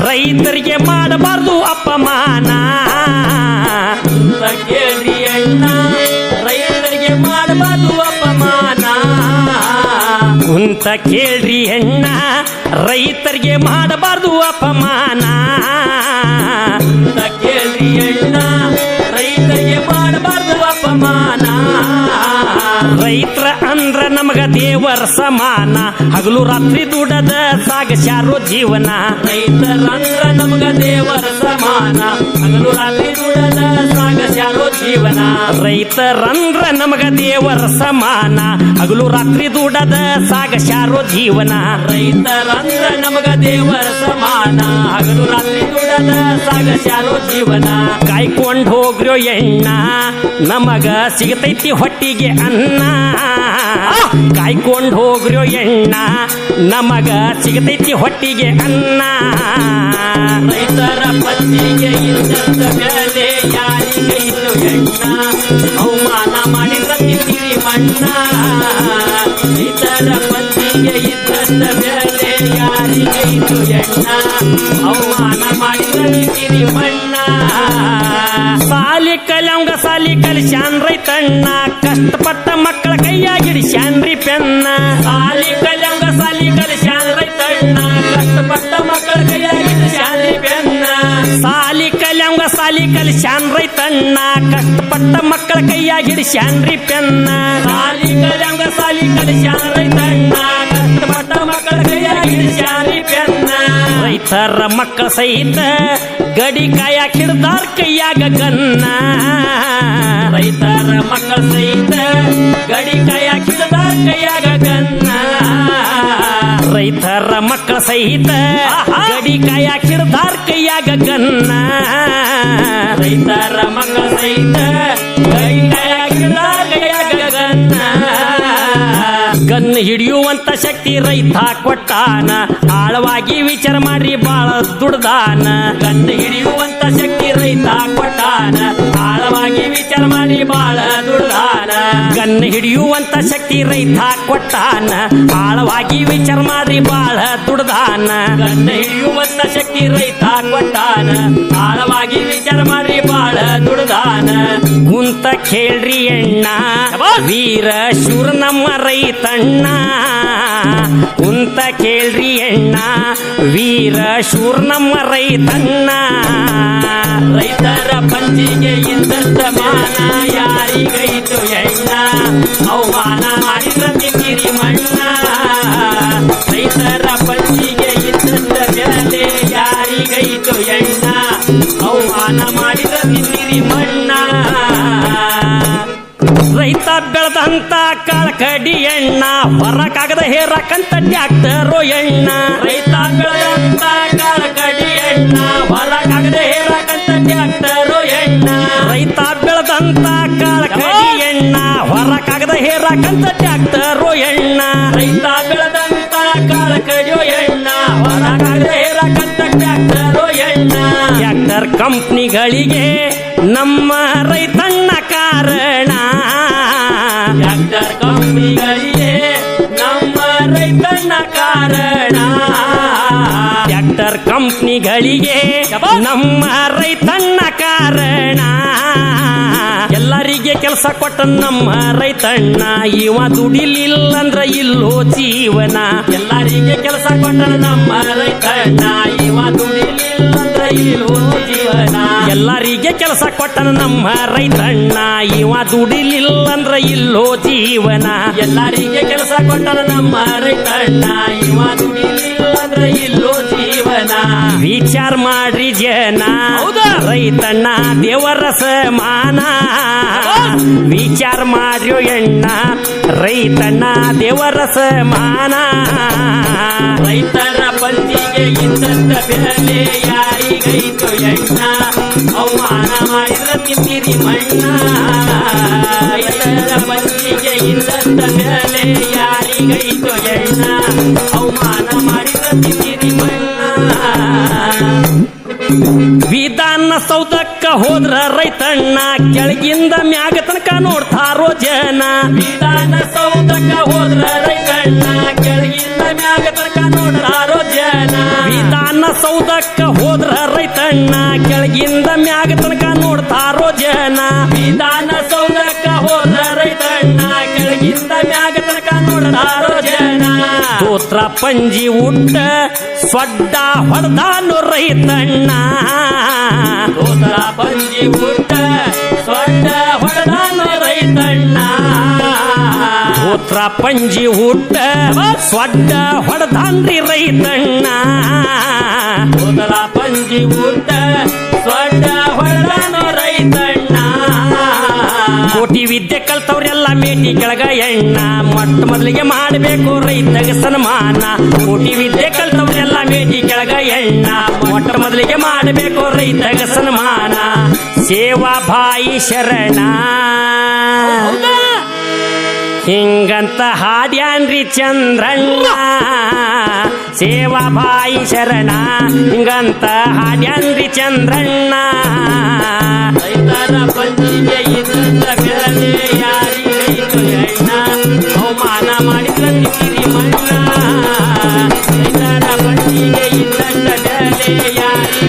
ರೈತರಿಗೆ ಮಾಡಬಾರ್ದು ಅಪಮಾನ ಕುಂತ ಕೇಳ್ರಿ ಅಣ್ಣ ರೈತರಿಗೆ ಮಾಡಬಾರ್ದು ಅಪಮಾನ ಕುಂತ ಕೇಳ್ರಿ ಅಣ್ಣ ರೈತರಿಗೆ ಮಾಡಬಾರ್ದು ಅಪಮಾನ ಕುಂತ ಕೇಳ್ರಿ ಅಣ್ಣ ರೈತರಿಗೆ ಮಾಡಬಾರ್ದು ಅಪಮಾನ ರೈತರ ಅಂದ್ರ ನಮಗ ದೇವರ ಸಮಾನ ಹಗಲು ರಾತ್ರಿ ದುಡದ ಸಾಗಸ್ಯಾರೋ ಜೀವನ ರೈತರಂದ್ರ ನಮಗ ದೇವರ ಸಮಾನ ಹಗಲು ರಾತ್ರಿ ದುಡದ ಸಾಗಸ್ಯಾರೋ ಜೀವನ ರೈತರಂದ್ರ ನಮಗ ದೇವರ ಸಮಾನ ಹಗಲು ರಾತ್ರಿ ದುಡದ ಸಾಗಸ್ಯಾರೋ ಜೀವನ ರೈತರಂದ್ರ ನಮಗ ದೇವರ ಸಮಾನ ಹಗಲು ರಾತ್ರಿ ದುಡದ ಸಾಗಸ್ಯಾರೋ ಜೀವನ ಕಾಯ್ಕೊಂಡ್ ಹೋಗ್ರೋ ಎಣ್ಣ ನಮಗ ಸಿಗತೈತಿ ಹೊಟ್ಟಿಗೆ ಅನ್ನ ಕಾಯ್ಕೊಂಡ್ ಹೋಗ್ರೋ ಎಣ್ಣ ನಮಗ ಸಿಗತೈತಿ ಹೊಟ್ಟಿಗೆ ಅನ್ನ ರೈತರ ಪಂಜಿಗೆ ಇದ್ದಂತ ಬೆಲೆ ಯಾರಿಗೈತು ಎಣ್ಣ ಅವಮಾನ ಮಾಡಿದ್ರ ತಿಂತೀರಿ ಮಣ್ಣ ರೈತರ ಪಂಜಿಗೆ ಇದ್ದಂತ ಬೆಲೆ ಯಾರಿಗೈತು ಎಣ್ಣ ಅವಮಾನ ಮಾಡಿದ್ರ ತಿಂತೀರಿ ಮಣ್ಣ ಸಾಲಿ ಕಲ್ಯಂಗ ಸಾಲಿ ಕಲಿಸ್ಯಾನ್ ರೈತಣ್ಣ ಕಷ್ಟಪಟ್ಟ ಮಕ್ಕಳ ಕೈಯಾಗಿಡಿಸ್ಯಾನ್ರಿ ಪೆನ್ನ ಸಾಲಿ ಕಲ್ಯಂಗ ಸಾಲಿ ಕಲಿಸ್ಯಾನ್ ರೈತಣ್ಣ ಕಷ್ಟಪಟ್ಟ ಮಕ್ಕಳ ಕೈಯಾಗಿಡಿಸ್ಯಾನ್ರಿ ಪೆನ್ನ ಸಾಲಿ ಕಲ್ಯಂಗ ಸಾಲಿ ಕಲಿಸ್ಯಾನ್ ರೈತಣ್ಣ ಕಷ್ಟಪಟ್ಟ ಮಕ್ಕಳ ಕೈಯಾಗಿಡಿಸ್ಯಾನ್ರಿ ಪೆನ್ನ ಸಾಲಿ ಕಲ್ಯಂಗ ಸಾಲಿ ಕಲಿಸ್ಯಾನ್ ರೈತಣ್ಣ ಕಷ್ಟಪಟ್ಟ ಮಕ್ಕಳ ಕೈಯಾಗಿಡಿಸ್ಯಾನ್ರಿ ಪೆನ್ನ ರೈತರ ಮಕ್ಕಳ ಸಹಿತ ಗಡಿ ಕಾಯಕ್ ಹಿಡ್ದಾರ ಕೈಯಾಗ ಗನ್ನ ರೈತರ ಮಕ್ಕಳ ಸಹಿತ ಗಡಿ ಕಾಯಕ್ ಹಿಡ್ದಾರ ಕೈಯಾಗ ಗನ್ನ ರೈತರ ಮಕ್ಕಳ ಸಹಿತ ಗಡಿ ಕಾಯಕ್ ಹಿಡ್ದಾರ ಕೈಯಾಗ ಗನ್ನ ರೈತರ ಮಕ್ಕಳ ಸಹಿತ ಗಡಿ ಕಾಯಕ್ ಹಿಡ್ದಾರ ಕೈಯಾಗ ಗನ್ನ ಕಣ್ಣು ಹಿಡಿಯುವಂತ ಶಕ್ತಿ ರೈತ ಕೊಟ್ಟಾನ ಆಳವಾಗಿ ವಿಚಾರ ಮಾಡ್ರಿ ಬಾಳ ದುಡ್ದಾನ ಕಣ್ಣು ಹಿಡಿಯುವಂತ ಶಕ್ತಿ ರೈತ ಕೊಟ್ಟಾನ ಆಳವಾಗಿ ವಿಚಾರ ಮಾಡ್ರಿ ಬಾಳ ದುಡ್ದಾನ ಕಣ್ಣು ಹಿಡಿಯುವಂತ ಶಕ್ತಿ ರೈತ ಕೊಟ್ಟಾನ ಆಳವಾಗಿ ವಿಚಾರ ಮಾಡ್ರಿ ಬಾಳ ದುಡ್ದಾನ ಕಣ್ಣು ಹಿಡಿಯುವಂತ ಶಕ್ತಿ ರೈತ ಕೊಟ್ಟಾನ ಆಳವಾಗಿ ವಿಚಾರ ಮಾಡ್ರಿ ಬಾಳ ದುಡ್ದಾನ ಕುಂತ ಕೇಳ್ರಿ ಎಣ್ಣ ವೀರ ಶೂರ ನಮ್ಮ ರೈತಣ್ಣ ಕುಂತ ಕೇಳ್ರಿ ಎಣ್ಣ ವೀರ ಶೂರ ನಮ್ಮ ರೈತಣ್ಣ ರೈತರ ಪಂಚಿಗೆ ಇದ್ದಂತ ಮಾನ ಯಾರಿಗೈತು ಎಣ್ಣ ಅವಮಾನ ಮಾಡಿದ ತಿಂದಿರಿ ಮಣ್ಣ ರೈತರ ಪಂಚಿಗೆ ಇದ್ದಂತ ಬೆಲೆ ಯಾರಿಗೈತು ಎಣ್ಣ ಅವಮಾನ ಮಾಡಿದ ತಿಂದಿರಿ ಮಣ್ಣ ರೈತ ಬೆಳೆದಂತ ಕಾಳಕಡಿ ಎಣ್ಣ ಹೊರಕಾಗದ ಹೇರಕಂತ ಟ್ಯಾಕ್ಟರು ಎಣ್ಣ ರೈತ ಬೆಳೆದಂತ ಕಾಳಕಡಿ ಎಣ್ಣ ಹೊರಕಾಗದ ಹೇರಕಂತ ಟ್ಯಾಕ್ಟರು ಎಣ್ಣ ರೈತ ಬೆಳೆದಂತ ಕಾಳಕಡಿ ಎಣ್ಣ ಹೊರಕಾಗದ ಹೇರಕಂತ ಟ್ಯಾಕ್ಟರು ಎಣ್ಣ ರೈತ ಬೆಳೆದಂತ ಕಾಳಕಡಿಯೋ ಎಣ್ಣ ಹೊರಕಾಗದ ಹೇರಕಂತ ಟ್ಯಾಕ್ಟರು ಎಣ್ಣ ಟ್ಯಾಕ್ಟರ್ ಕಂಪ್ನಿಗಳಿಗೆ ನಮ್ಮ ರೈತಣ್ಣ ಕಾರಣ ಟ್ಯಾಕ್ಟರ್ ಕಂಪ್ನಿಗಳಿಗೆ ನಮ್ಮ ರೈತಣ್ಣ ಕಾರಣ ಟ್ಯಾಕ್ಟರ್ ಕಂಪ್ನಿಗಳಿಗೆ ನಮ್ಮ ರೈತಣ್ಣ ಕಾರಣ ಎಲ್ಲರಿಗೆ ಕೆಲಸ ಕೊಟ್ಟ ನಮ್ಮ ರೈತಣ್ಣ ಇವ ದುಡಿಲಿಲ್ಲಂದ್ರ ಇಲ್ಲೋ ಜೀವನ ಎಲ್ಲರಿಗೆ ಕೆಲಸ ಕೊಟ್ಟ ನಮ್ಮ ರೈತಣ್ಣ ಇವ ದುಡಿಲಿಲ್ಲಂದ್ರ ಇಲ್ಲೋ ಜೀವನ ಎಲ್ಲರಿಗೆ ಕೆಲಸ ಕೊಟ್ಟನ ನಮ್ಮ ರೈತಣ್ಣ ಇವ ದುಡಿಲಿಲ್ಲಂದ್ರ ಇಲ್ಲೋ ಜೀವನ ಎಲ್ಲರಿಗೆ ಕೆಲಸ ಕೊಟ್ಟನ ನಮ್ಮ ರೈತಣ್ಣ ಇವ ದುಡಿಲಿಲ್ಲಂದ್ರ ಇಲ್ಲೋ ಜೀವನ ವಿಚಾರ ಮಾಡ್ರಿ ಜನ ರೈತಣ್ಣ ದೇವರ ಸಮಾನ ವಿಚಾರ ಮಾಡ್ರಿ ಎಣ್ಣ ರೈತಣ್ಣ ದೇವರ ಸಮಾನ ರೈತರ ಪಂಚಿಗೆ ಇದ್ದಂತ ಬೆಲೆ ಯಾರಿಗೈತು ಎಣ್ಣ ಅವಮಾನ ಮಾಡಿದ್ರ ತಿಂದಿರಿ ಮಣ್ಣ ರೈತರ ಪಂಚಿಗೆ ಇದ್ದಂತ ಬೆಲೆ ಯಾರಿಗೈತು ಎಣ್ಣ ಅವಮಾನ ಮಾಡಿದ್ರ ತಿಂದಿರಿ ಮಣ್ಣ ವಿಧಾನ ಸೌಧಕ್ಕ ಹೋದ್ರ ರೈತಣ್ಣ ಕೆಳಗಿಂದ ಮ್ಯಾಗ ತನಕ ನೋಡ್ತಾರೋ ಜನ ವಿಧಾನ ಸೌಧಕ್ಕ ಹೋದ್ರ ರೈತಣ್ಣ ಕೆಳಗಿಂದ ಮ್ಯಾಗ ತನಕ ನೋಡ್ತಾರೋ ಜನ ವಿಧಾನ ಸೌಧಕ್ಕ ಹೋದ್ರ ರೈತಣ್ಣ ಕೆಳಗಿಂದ ಮ್ಯಾಗ ತನಕ ನೋಡ್ತಾರೋ ಜನ ವಿಧಾನ ಸೌಧಕ್ಕ ಹೋದ್ರ ರೈತಣ್ಣ ಕೆಳಗಿಂದ ಮ್ಯಾಗ ತನಕ ನೋಡ್ತಾರೋ ಜನ ಸ್ತೋತ್ರ ಪಂಜಿ ಉಟ್ಟ ಸೊಡ್ಡ ಹೊಡೆದಾನು ರೈತಣ್ಣ ಸ್ತೋತ್ರ ಪಂಜಿ ಉಟ್ಟ ಸೊಡ್ಡ ಹೊಡೆದಾನು ರೈತಣ್ಣ ಸ್ತೋತ್ರ ಪಂಜಿ ಉಟ್ಟ ಸೊಡ್ಡ ಹೊಡೆದಾನ್ರಿ ರೈತಣ್ಣ ಸ್ತೋತ್ರ ಪಂಜಿ ಉಟ್ಟ ಸೊಡ್ಡ ಹೊಡೆದಾನು ರೈತಣ್ಣ ಕೋಟಿ ವಿದ್ಯೆ ಕಲ್ತವ್ರೆಲ್ಲ ಮೇಟಿ ಕೆಳಗ ಎಣ್ಣ ಮೊಟ್ಟ ಮೊದಲಿಗೆ ಮಾಡಬೇಕು ರೈತಗೆ ಸನ್ಮಾನ ಕೋಟಿ ವಿದ್ಯೆ ಕಲ್ತವ್ರೆಲ್ಲ ಮೇಟಿ ಕೆಳಗ ಎಣ್ಣ ಮೊಟ್ಟ ಮೊದಲಿಗೆ ಮಾಡಬೇಕು ರೈತಗೆ ಸನ್ಮಾನ ಸೇವಾ ಬಾಯಿ ಶರಣ ಹಿಂಗಂತ ಹಾಡ್ಯಾನ್ರಿ ಚಂದ್ರಣ್ಣ ಸೇವಾ ಬಾಯಿ ಶರಣ ಹಿಂಗಂತ ಹಾಡ್ಯಾನ್ರಿ ಚಂದ್ರಣ್ಣ ರೈತರ ಪಂಚಿಗೆ ಇದ್ದಂತ ಬೆಲೆ ಯಾರಿಗೈತು ಎಣ್ಣ ಅವಮಾನ ಮಾಡಿದ್ರ ತಿಂದಿರಿ ಮಣ್ಣ ರೈತರ ಪಂಚಿಗೆ ಇದ್ದಂತ ಬೆಲೆ ಯಾರಿ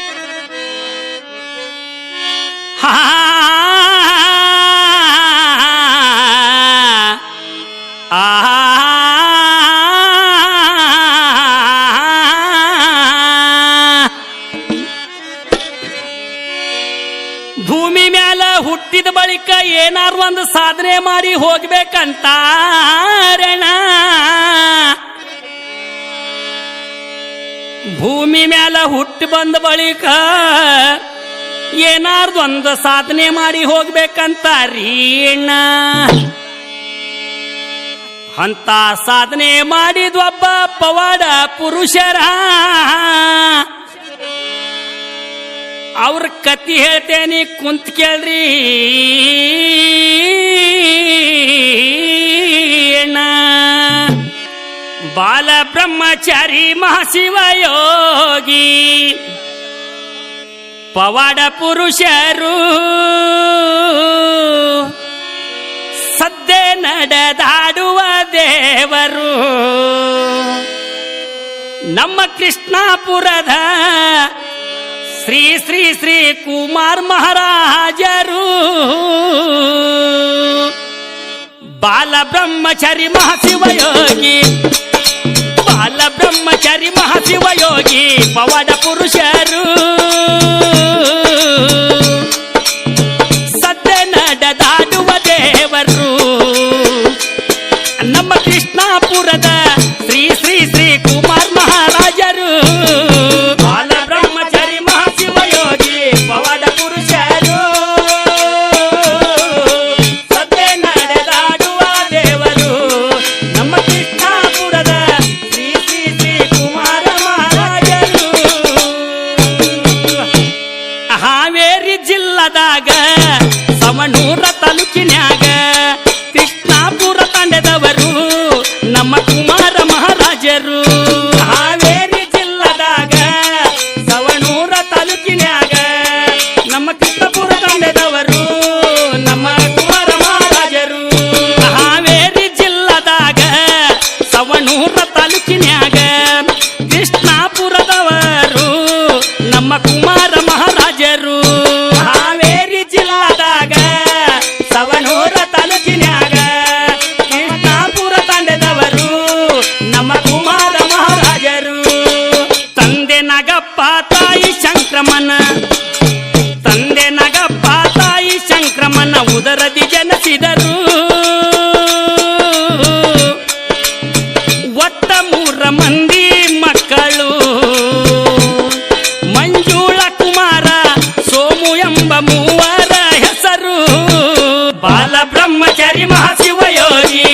ಭೂಮಿ ಮ್ಯಾಲ ಹುಟ್ಟಿದ ಬಳಿಕ ಏನಾರು ಒಂದು ಸಾಧನೆ ಮಾಡಿ ಹೋಗ್ಬೇಕಂತಾರಣ ಭೂಮಿ ಮ್ಯಾಲ ಹುಟ್ಟಿ ಬಂದ ಬಳಿಕ ಏನಾರ್ದು ಒಂದು ಸಾಧನೆ ಮಾಡಿ ಹೋಗ್ಬೇಕಂತಾರೀ ಅಣ್ಣ ಅಂತ ಸಾಧನೆ ಮಾಡಿದ್ವೊಬ್ಬ ಪವಾಡ ಪುರುಷರ ಅವ್ರ ಕತಿ ಹೇಳ್ತೇನೆ ಕುಂತ್ ಕೇಳ್ರಿ ಅಣ್ಣ ಬಾಲ ಬ್ರಹ್ಮಚಾರಿ ಮಹಾಶಿವಯೋಗಿ ಪವಾಡ ಪುರುಷರು ಸದ್ದೆ ನಡೆದಾಡುವ ದೇವರು ನಮ್ಮ ಕೃಷ್ಣಾಪುರದ ಶ್ರೀ ಶ್ರೀ ಶ್ರೀ ಕುಮಾರ್ ಮಹಾರಾಜರು ಬಾಲ ಬ್ರಹ್ಮಚಾರಿ ಮಹಾಶಿವಯೋಗಿ ಬಾಲ ಬ್ರಹ್ಮಚಾರಿ ಮಹಾಶಿವಯೋಗಿ ಪವಾಡ ಪುರುಷರು ಸದ್ಯ ನಡೆದಾಡುವ ದೇವರು ನಮ್ಮ ಕೃಷ್ಣಾಪುರದ ಶ್ರೀ ಶ್ರೀ ಶ್ರೀ ಕುಮಾರ್ ಮಹಾರಾಜರು ಬಾಲ ಬ್ರಹ್ಮಚಾರಿ ಮಹಾಶಿವಯೋಗಿ ಪವಾಡ ಪುರುಷರು ಸದ್ಯ ನಡೆದಾಡುವ ದೇವರು ನಮ್ಮ ಕೃಷ್ಣಾಪುರದ ಶ್ರೀ ಶ್ರೀ ಶ್ರೀ ಕುಮಾರ ಮಹಾರಾಜರು ಹಾವೇರಿ ಜಿಲ್ಲದಾಗ ಸವಣೂರ ತಾಲೂಕಿನ್ಯಾಗ ಕೃಷ್ಣಾಪುರ ತಂಡದವರು ನಮ್ಮ ಕುಮಾರ ಮಹಾರಾಜರು ಹಾವೇರಿ ಜಿಲ್ಲದಾಗ ಸವಣೂರ ತಾಲೂಕಿನ್ಯಾಗ ನಮ್ಮ ಕೃಷ್ಣಾಪುರ ತಂಡದವರು ನಮ್ಮ ಕುಮಾರ ಮಹಾರಾಜರು ಹಾವೇರಿ ಜಿಲ್ಲದಾಗ ಸವಣೂರ ತಾಲೂಕಿನ್ಯಾಗ ಕೃಷ್ಣಾಪುರದವರು ನಮ್ಮ ಕುಮಾರ ಮಹಾರಾಜರು ಹಾವೇರಿ ಜಿಲ್ಲದಾಗ ಸವಣೂರ ತಾಲೂಕಿನ್ಯಾಗ ಕೃಷ್ಣಾಪುರ ತಂಡದವರು ನಮ್ಮ ಕುಮಾರ ಮಹಾರಾಜರು ತಂದೆ ನಗಪ್ಪ ತಾಯಿ ಶಂಕ್ರಮನ ತಂದೆ ನಗಪ್ಪ ತಾಯಿ ಶಂಕ್ರಮನ ಉದರದಿ ಜನಿಸಿದರು ಒಟ್ಟ 3 ಮಂದಿ ಮಕ್ಕಳು ಮಂಜುಳ ಕುಮಾರ ಸೋಮು ಎಂಬ 3 ಹೆಸರು ಬಾಲ ಬ್ರಹ್ಮಚಾರಿ ಮಹಾಶಿವಯೋಗಿ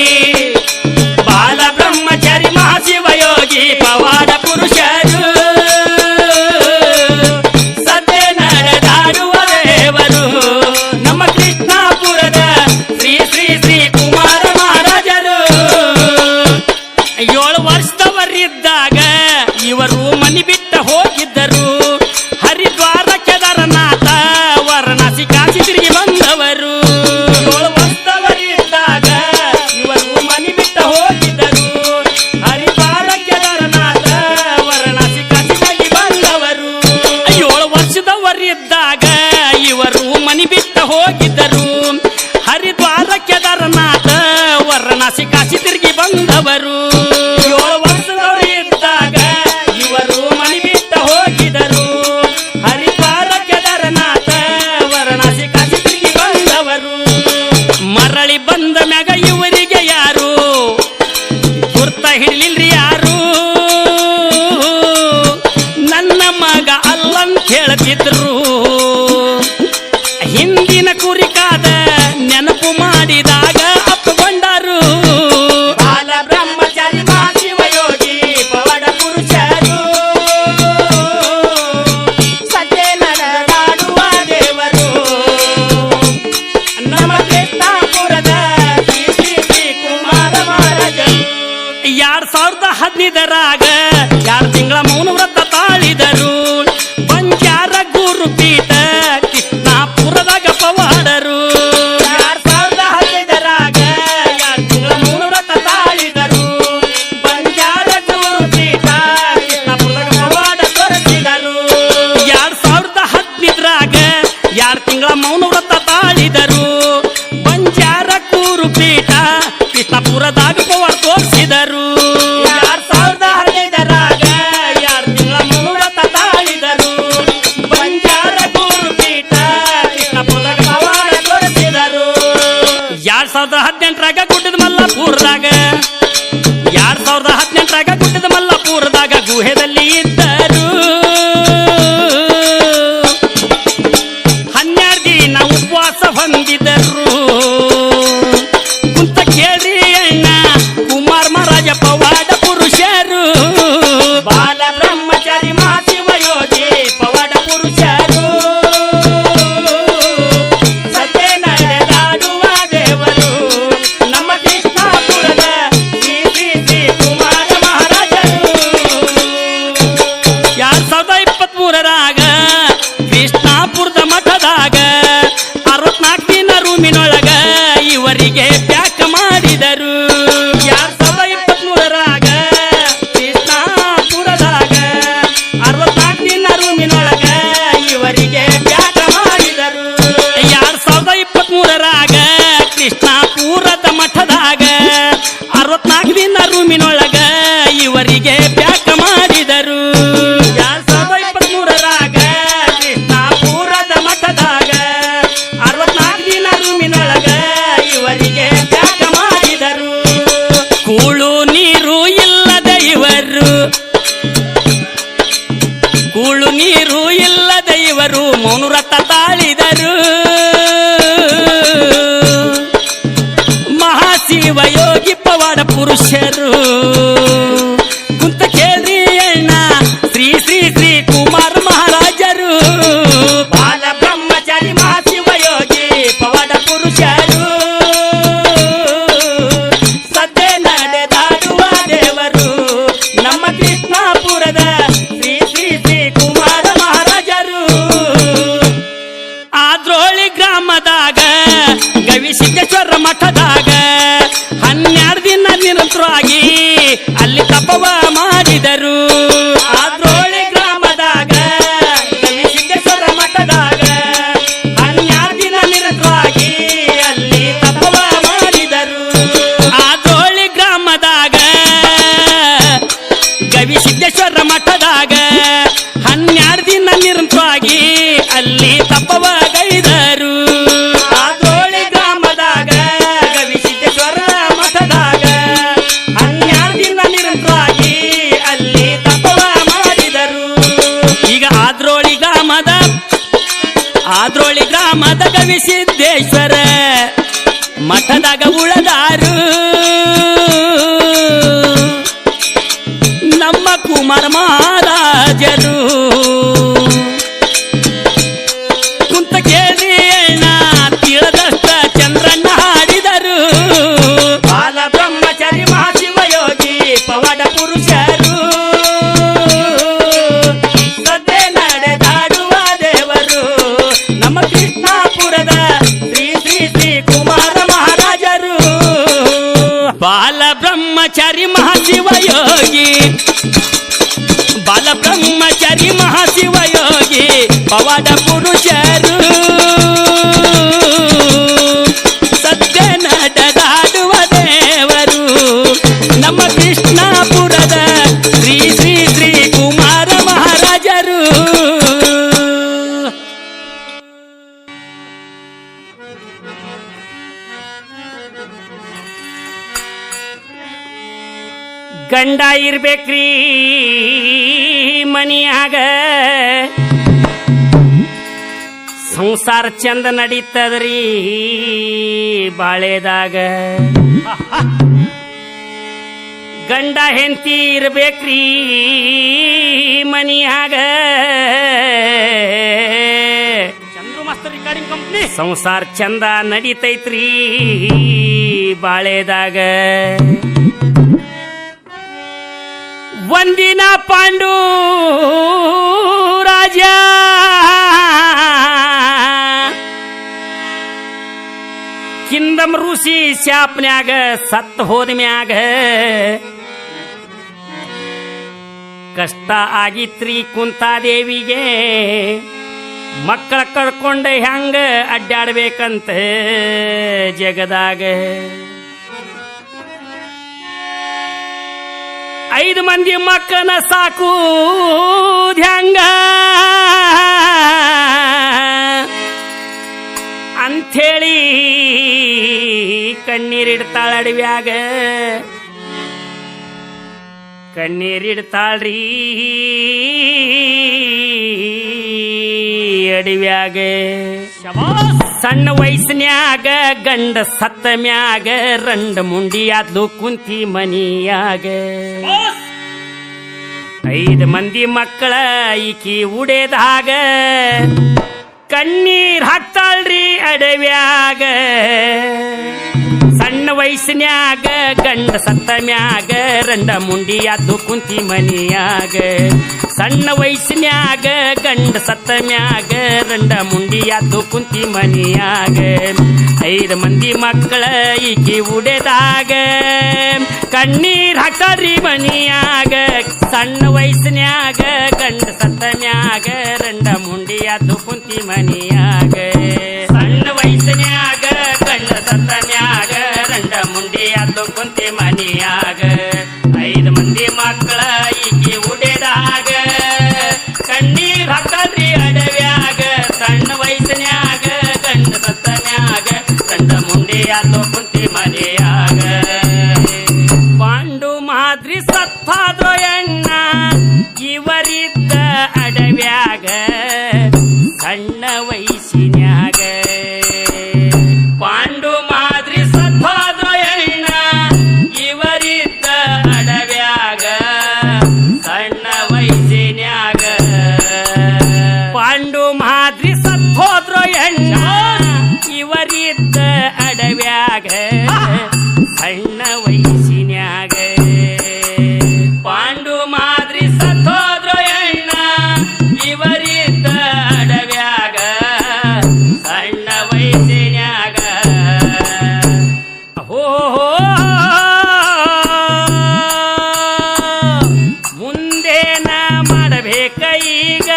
ಬಾಲ ಬ್ರಹ್ಮಚಾರಿ ಮಹಾಶಿವಯೋಗಿ ಪವಾಡ ಪುರುಷರು ಸದ್ಯ ನಡೆದಾಡುವ ದೇವರು ನಮ್ಮ ಕೃಷ್ಣಾಪುರದ ಶ್ರೀ ಶ್ರೀ ಶ್ರೀ ಕುಮಾರ ಮಹಾರಾಜರು 7 ವರ್ಷದವರಿದ್ದಾಗ ಇವರು ಮನಿ ಬಿಟ್ಟ ಹೋಗಿದ್ದರು ಹರಿದ್ವಾರ ಕೇದಾರನಾಥ ವಾರಣಾಸಿ ಕಾಶಿ ತಿರುಗಿ ಬಂದವರು 7 ವರ್ಷದವರಿದ್ದಾಗ ಇವರು ಮನಿ ಬಿಟ್ಟ ಹೋಗಿದ್ದರು ಹರಿದ್ವಾರ ಕೇದಾರನಾಥ ವಾರಣಾಸಿ ಕಾಶಿ ತಿರುಗಿ ಬಂದವರು 7 ವರ್ಷದವರಿದ್ದಾಗ ಇವರು ಮನಿ ಬಿಟ್ಟ ಹೋಗಿದ್ದರು ಹರಿದ್ವಾರ ಕೇದಾರನಾಥ ವಾರಣಾಸಿ ಕಾಶಿ ತಿರುಗಿ ಬಂದವರು 7 ವರ್ಷದವರಿದ್ದಾಗ ಇವರು ಮನಿ ಬಿಟ್ಟ ಹೋಗಿದರು ಹರಿದ್ವಾರ ಕೇದಾರನಾಥ ವಾರಣಾಸಿ ಕಾಶಿ ತಿರುಗಿ ಬಂದವರು ಮರಳಿ ಬಂದ ಮ್ಯಾಗ ಇವರಿಗೆ ಯಾರು ಗುರ್ತ ಹಿಡಿಲಿಲ್ರಿ ಯಾರು ನನ್ನ ಮಗ ಅಲ್ಲಂತ ಹೇಳ್ತಿದ್ರು ಹಿಂದಿನ ಕುರಿಕಾದ ನೆನಪು ಮಾಡಿದಾಗ ಅಪ್ಪಗೊಂಡರು ಬಾಲ ಬ್ರಹ್ಮಚಾರಿ ಮಹಾಶಿವಯೋಗಿ ಪವಾಡ ಪುರುಷರು ಸದ್ಯ ನಡೆದಾಡುವ ದೇವರು ನಮ್ಮ ಕೃಷ್ಣಾಪುರದ ಶ್ರೀ ಶ್ರೀ ಶ್ರೀ ಕುಮಾರ ಮಹಾರಾಜರು 2015ರಾಗ 2 ತಿಂಗಳ ಮೌನ ವ್ರತ ತಾಳಿದರು ಬಂಜಾರ ಗುರುಪೀಠ ದೇವರು ಮೌನವ್ರತ ತಾಳಿದರು. ಮಹಾಶಿವ ಯೋಗಿ ಪವಾಡ ಪುರುಷರು ಕುಂತ ಕೇಳ್ರಿ ಅಣ್ಣ ಶ್ರೀ ಶ್ರೀ ಶ್ರೀ ಕುಮಾರ ಮಹಾರಾಜರು. ಬಾಲ ಬ್ರಹ್ಮಚಾರಿ ಮಹಾಶಿವ ಯೋಗಿ ಪವಾಡ ಪುರುಷರು ಸದ್ದೆ ನಡೆದಾಡುವ ದೇವರು ನಮ್ಮ ಕೃಷ್ಣಾಪುರದ ಶ್ರೀ ಶ್ರೀ ಶ್ರೀ ಕುಮಾರ ಮಹಾರಾಜರು. ಆದ್ರೋಳಿ ಗ್ರಾಮದಾಗ ಗವಿಸಿದ್ದೇಶ್ವರ ಮಠದಾಗ 12 ದಿನ ನಿರಂತರವಾಗಿ ಅಲ್ಲಿ ತಪವ ಮಾಡಿದರು. ಆದ್ರೋಳಿ ಗ್ರಾಮದಾಗ ಗವಿಸಿದ್ದೇಶ್ವರ ಮಠದಾಗ 12 ದಿನ ನಿರಂತರವಾಗಿ ಅಲ್ಲಿ ತಪವ ಮಾಡಿದರು. ಆದ್ರೋಳಿ ಗ್ರಾಮದಾಗ ಗವಿಸಿದ್ದೇಶ್ವರ ಮಠದಾಗ 12 ದಿನ ನಿರಂತರವಾಗಿ ಅಲ್ಲಿ ತಪವ ಗೈದರು. ಆದ್ರೋಳಿ ಗ್ರಾಮದಾಗ ಗವಿಸಿದ್ದೇಶ್ವರ ಮಠದಾಗ 12 ದಿನ ನಿರಂತರವಾಗಿ ಅಲ್ಲಿ ತಪವ ಮಾಡಿದರು. ಈಗ ಆದ್ರೋಳಿ ಗ್ರಾಮದ ಗವಿಸಿದ್ದೇಶ್ವರ ಮಠದಾಗ ಉಳದಾರು ನಮ್ಮ ಕುಮಾರ ಮಹಾರಾಜರು. ಕುಂತ ಕೇಳಿ ಅಣ್ಣ ತಿಳದಷ್ಟ ಚಂದ್ರನ್ನ ಹಾಡಿದರು. ಬಾಲ ಬ್ರಹ್ಮಚಾರಿ ಮಹಾಶಿವ ಯೋಗಿ ಪವಾಡ ಪುರುಷರು ಸದ್ದೆ ನಡೆದಾಡುವ ದೇವರು ನಮ್ಮ ಕೃಷ್ಣಾಪುರದ ಶ್ರೀ ಶ್ರೀ ಶ್ರೀ ಕುಮಾರ ಮಹಾರಾಜರು. ಬಾಲ ಬ್ರಹ್ಮಚಾರಿ ಮಹಾಶಿವ ಯೋಗಿ ಬಾಲ ಬ್ರಹ್ಮಚಾರಿ ಮಹಾಶಿವ ಯೋಗಿ ಪವಾಡ ಪುರುಷರು ಸತ್ಯ ನಡೆದಾಡುವ ದೇವರು ನಮ್ಮ ಕೃಷ್ಣಾಪುರದ ಶ್ರೀ ಶ್ರೀ ಶ್ರೀ ಕುಮಾರ ಮಹಾರಾಜರು. ಗಂಡ ಇರ್ಬೇಕ್ರಿ ಮನಿಯಾಗ ಸಂಸಾರ ಚಂದ ನಡೀತದ್ರಿ ಬಾಳೆದಾಗ. ಗಂಡ ಹೆಂಡತಿ ಇರ್ಬೇಕ್ರಿ ಮನಿಯಾಗ ಚಂದ್ರು ಮಾಸ್ತರ್ ರಿಕಾರ್ಡಿಂಗ್ ಕಂಪ್ನಿ ಸಂಸಾರ ಚಂದ ನಡೀತೈತ್ರಿ ಬಾಳೆದಾಗ. ಒಂದಿನ ಪಾಂಡು ರಾಜ ಕಿಂದಂ ಋಷಿ ಶಾಪ್ನ್ಯಾಗ ಸತ್ ಹೋದ್ಮ್ಯಾಗ ಕಷ್ಟ ಆಗಿತ್ರಿ ಕುಂತಾದೇವಿಗೆ. ಮಕ್ಕಳ ಕಳ್ಕೊಂಡ ಹೆಂಗ ಅಡ್ಡಾಡ್ಬೇಕಂತ ಜಗದಾಗ. 5 ಮಂದಿ ಮಕ್ಕನ ಸಾಕೂದ್ ಹೆಂಗ ಅಂಥೇಳಿ ಕಣ್ಣೀರಿಡ್ತಾಳ ಅಡವ್ಯಾಗ. ಕಣ್ಣೀರಿಡ್ತಾಳ್ರಿ ಅಡವ್ಯಾಗ. ಸಣ್ಣ ವಯಸ್ಸಿನ್ಯಾಗ ಗಂಡ ಸತ್ತ ಮ್ಯಾಗ 2 ಮುಂಡಿಯಾದ್ಲು ಕುಂತಿ ಮನಿಯಾಗ. 5 ಮಂದಿ ಮಕ್ಕಳ ಈಕಿ ಉಡೇದಾಗ ಕಣ್ಣೀರ್ ಹಾಕ್ತಾಳ್ರಿ ಅಡವ್ಯಾಗ. ಸಣ್ಣ ವಯಸ್ಸಿನ್ಯಾಗ ಗಂಡ ಸತ್ತ ಮ್ಯಾಗ 2 ಮುಂಡಿಯಾದ್ಲು ಕುಂತಿ ಮನಿಯಾಗ. ಸಣ್ಣ ವಯಸ್ಸಿನ್ಯಾಗ ಗಂಡ ಸತ್ತ ಮ್ಯಾಗ 2 ಮುಂಡಿಯಾದ್ಲು ಕುಂತಿ ಮನಿಯಾಗ. 5 ಮಂದಿ ಮಕ್ಕಳ ಈಕಿ ಉಡೆದಾಗ ಕಣ್ಣೀರ್ ಹಾಕ್ತಾಳ್ರಿ ಮನಿಯಾಗ. ಸಣ್ಣ ವಯಸ್ಸಿನ್ಯಾಗ ಗಂಡ ಸತ್ತ ಮ್ಯಾಗ 2 ಮುಂಡಿಯಾದ್ಲು ಕುಂತಿ ಮನಿಯಾಗ. ಸಣ್ಣ ವಯಸ್ಸಿನ್ಯಾಗ ಗಂಡ ಸತ್ತ ಮ್ಯಾಗ 2 ಮುಂಡಿಯಾದ್ಲು ಕುಂತಿ ಮನಿಯಾಗ. 5 ಮಂದಿ ಮಕ್ಕಳ ಈಕಿ ಉಡೆದಾಗ ಕಣ್ಣೀರ್ ಹಾಕ್ತಾಳ್ರಿ ಅಡವ್ಯಾಗ. ಸಣ್ಣ ವಯಸ್ಸಿನ್ಯಾಗ ಗಂಡ ಸತ್ತ ಮ್ಯಾಗ 2 ಮುಂಡಿಯಾದ್ಲು ಕುಂತಿ ಮನಿಯಾಗ. ಪಾಂಡು ಮಾದ್ರಿ ಸತ್ತಾದ್ರೋ ಎಣ್ಣ ಇವರಿದ್ದ ಅಡವ್ಯಾಗ. ಪಾಂಡು ಮಾದ್ರಿ ಸತ್ತೋದ್ರು ಹೆಣ್ಣ ಇವರಿದ್ದ ಅಡವ್ಯಾಗ ಸಣ್ಣ ವಯಸ್ಸಿನ್ಯಾಗ ಪಾಂಡು ಮಾದ್ರಿ ಸತ್ತೋದ್ರು ಹೆಣ್ಣ ಇವರಿದ್ದ ಅಡವ್ಯಾಗ ಸಣ್ಣ ವಯಸ್ಸಿನ್ಯಾಗ ಹೋ ಮುಂದೇನ ಮಾಡಬೇಕ ಈಗ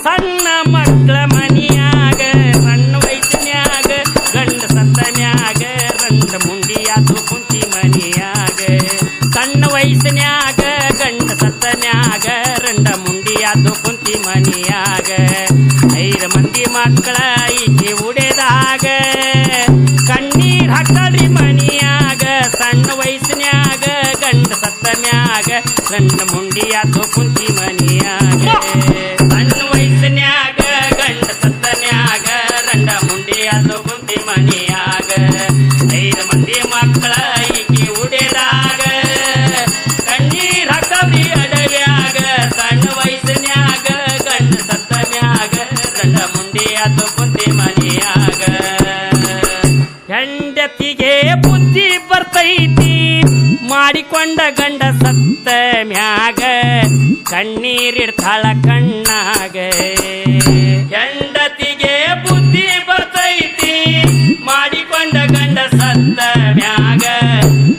ಸಣ್ಣ ಮಕ್ಕಳ ಮನಿಯಾಗ ಸಣ್ಣ ವಯಸ್ಸಿನ್ಯಾಗ ಗಂಡ ಸತ್ತ ಮ್ಯಾಗ ರಂಡ ಮುಂಡಿಯಾತು ಕುಂತಿ ಮನಿಯಾಗ ಸಣ್ಣ ವಯಸ್ಸಿನ್ಯಾಗ ಗಂಡ ಸತ್ತ ಮ್ಯಾಗ ರಂಡ ಮುಂಡಿಯಾತು ಕುಂತಿ ಮನಿಯಾಗ 5 ಮಂದಿ ಮಕ್ಕಳ ಈಕೆ ಉಡೆದಾಗ ಕಣ್ಣೀರ್ ಹಾಕಲ್ರಿ ಮನಿಯಾಗ ಸಣ್ಣ ವಯಸ್ಸಿನ್ಯಾಗ ಗಂಡ ಸತ್ತ ಮ್ಯಾಗ ರಂಡ ಮುಂಡಿಯಾತು ಕುಂತಿ ಮನಿಯಾಗ ಸಣ್ಣ ವಯಸ್ಸಿನ್ಯಾಗ ಗಂಡ ಸತ್ತನ್ಯಾಗ ರಂಡ ಮುಂಡಿಯಾತು ಕುಂತಿ ಮನಿಯಾಗ 5 ಮಂದಿ ಮಕ್ಕಳ ಈಕಿ ಉಡೆದಾಗ ಕಣ್ಣೀರ್ ಹಾಕಲ್ರಿ ಅಡವ್ಯಾಗ ಸಣ್ಣ ವಯಸ್ಸಿನ್ಯಾಗ ಗಂಡ ಸತ್ತ ಮ್ಯಾಗ ರಂಡ ಮುಂಡಿಯಾತು ಕುಂತಿ ಮನಿಯಾಗ ಹೆಂಡತಿಗೆ ಬುದ್ಧಿ ಬರ್ತೈತಿ ಮಾಡಿಕೊಂಡ ಗಂಡ ಸತ್ತ ಮ್ಯಾಗ ಕಣ್ಣೀರಿಡ್ತಾಳ ಕಣ್ಣಾಗ ಹೆಂಡತಿಗೆ ಬುದ್ಧಿ ಬರ್ತೈತಿ ಮಾಡಿಕೊಂಡ ಗಂಡ ಸತ್ತ ಮ್ಯಾಗ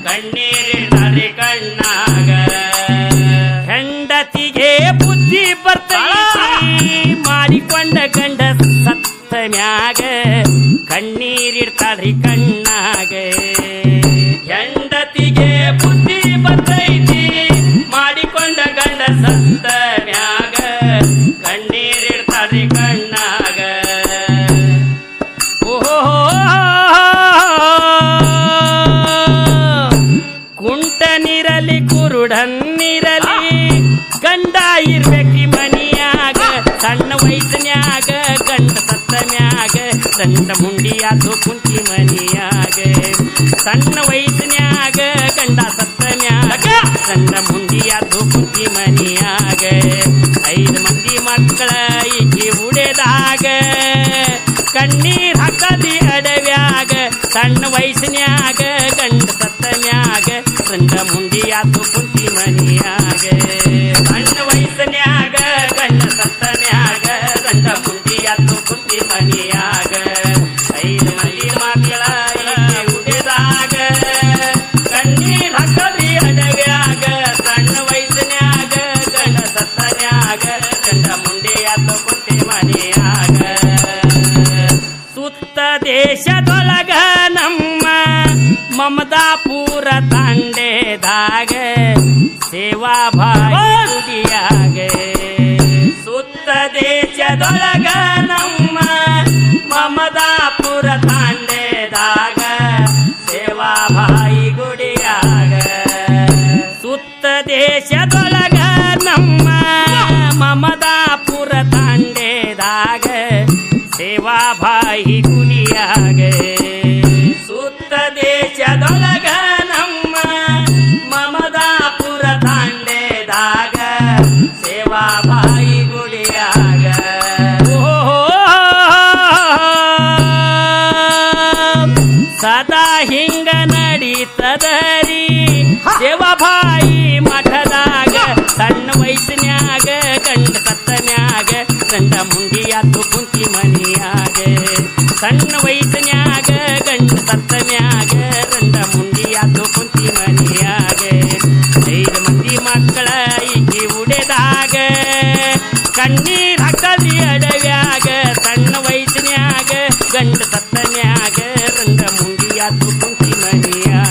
ಕಣ್ಣೀರಿಡ್ತಾಳೆ ಕಣ್ಣಾಗ ಹೆಂಡತಿಗೆ ಬುದ್ಧಿ ಬರ್ತೈತಿ ಮಾಡಿಕೊಂಡ ಗಂಡ ಸತ್ತ ಮ್ಯಾಗ ಕಣ್ಣೀರಿಡ್ತಾಳ್ರಿ ಕಣ್ಣಾಗ ಹೆಂಡತಿಗೆ ಬುದ್ಧಿ ಬರ್ತೈತಿ ಮಾಡಿಕೊಂಡ ಗಂಡ ಸತ್ತ ಮ್ಯಾಗ ಕಣ್ಣೀರಿಡ್ತಾಳ್ರಿ ಕಣ್ಣಾಗ ಓಹೋ ಕುಂಟನಿರಲಿ ಕುರುಡನ್ನಿರಲಿ ಗಂಡ ಇರ್ಬೇಕ್ರಿ ಮನಿಯಾಗ ಸಣ್ಣ ವಯಸ್ಸಿನ್ಯಾಗ ಗಂಡ ಸತ್ತ ಮ್ಯಾಗ ರಂಡ ಮುಂಡಿಯಾತು ಕುಂತಿ ಮನಿಯಾಗ ಸಣ್ಣ ವಯಸ್ಸಿನ್ಯಾಗ ಗಂಡ ಸತ್ತ ಮ್ಯಾಗ ರಂಡ ಮುಂಡಿಯಾತು ಕುಂತಿ ಮನಿಯಾಗ 5 ಮಂದಿ ಮಕ್ಕಳ ಈಕಿ ಉಡೆದಾಗ ಕಣ್ಣೀರ್ ಹಾಕದಿ ಅಡವ್ಯಾಗ ಸಣ್ಣ ವಯಸ್ಸಿನ್ಯಾಗ ಗಂಡ ಸತ್ತ ಮ್ಯಾಗ ರಂಡ ಮುಂಡಿಯಾತು ಕುಂತಿ ಮನಿಯಾಗ ಸಣ್ಣ ವಯಸ್ಸಿನ್ಯಾಗ ಗಂಡ ಸತ್ತ ಮ್ಯಾಗ ರಂಡ ಮುಂಡಿಯಾತು ಕುಂತಿ ಮನಿಯಾಗ 5 ಮಂದಿ ಮಕ್ಕಳ ಈಕಿ ಉಡೆದಾಗ ಕಣ್ಣೀರ್ ಹಾಕದಿ ಅಡವ್ಯಾಗ ಸಣ್ಣ ವಯಸ್ಸಿನ್ಯಾಗ ಗಂಡ ಸತ್ತ ಮ್ಯಾಗ ರಂಡ ಮುಂಡಿಯಾತು ಕುಂತಿ ಮನಿಯಾಗ ಸುತ್ತ ದೇಶದೊಳಗ ನಮ್ಮ ಮಮದಾಪುರ ತಾಂಡೆದಾಗ ಸೇವಾ ಭಾಗಿಯಾಗ ಸುತ್ತ ದೇಶದೊಳಗ ನಮ್ಮ ಮಮದಾಪುರ ತಾಂಡೆದಾಗ ಸೇವಾ ಭಾಯಿ ಗುಡಿಯಾಗ ಸುತ್ತ ದೇಶದೊಳಗ ನಮ್ಮ ಮಮದಾಪುರ ತಾಂಡೆದಾಗ ಸೇವಾ ಭಾಯಿ ಗುಡಿಯಾಗ ಸುತ್ತ ದೇಶದೊಳಗ ನಮ್ಮ ಮಮದಾಪುರ ತಾಂಡೆದಾಗ ಸೇವಾ ಭಾಯಿ ಗುಡಿಯಾಗ ಸದಾ ಹಿಂಗ ನಡೀತದರಿ ಸೇವಾ ಭಾಯಿ ಮಠದಾಗ ಸಣ್ಣ ವಯಸ್ಸಿನ್ಯಾಗ ಗಂಡ ಸತ್ತ ಮ್ಯಾಗ ರಂಡ ಮುಂಡಿಯಾತು ಕುಂತಿ ಮನಿಯಾಗ ಸಣ್ಣ ವಯಸ್ಸಿನ್ಯಾಗ ಗಂಡ ಸತ್ತ ಮ್ಯಾಗ ರಂಡ ಮುಂಡಿಯಾತು ಕುಂತಿ ಮನಿಯಾಗ 5 ಮಂದಿ ಮಕ್ಕಳ ಈಕಿ ಉಡೆದಾಗ ಕಣ್ಣೀರ್ ಹಾಕಲ್ರಿ ಅಡವ್ಯಾಗ ಸಣ್ಣ ವಯಸ್ಸಿನ್ಯಾಗ ಗಂಡ ಸತ್ತ ಮ್ಯಾಗ ರಂಡ ಮುಂಡಿಯಾತು ಕುಂತಿ ಮನಿಯಾಗ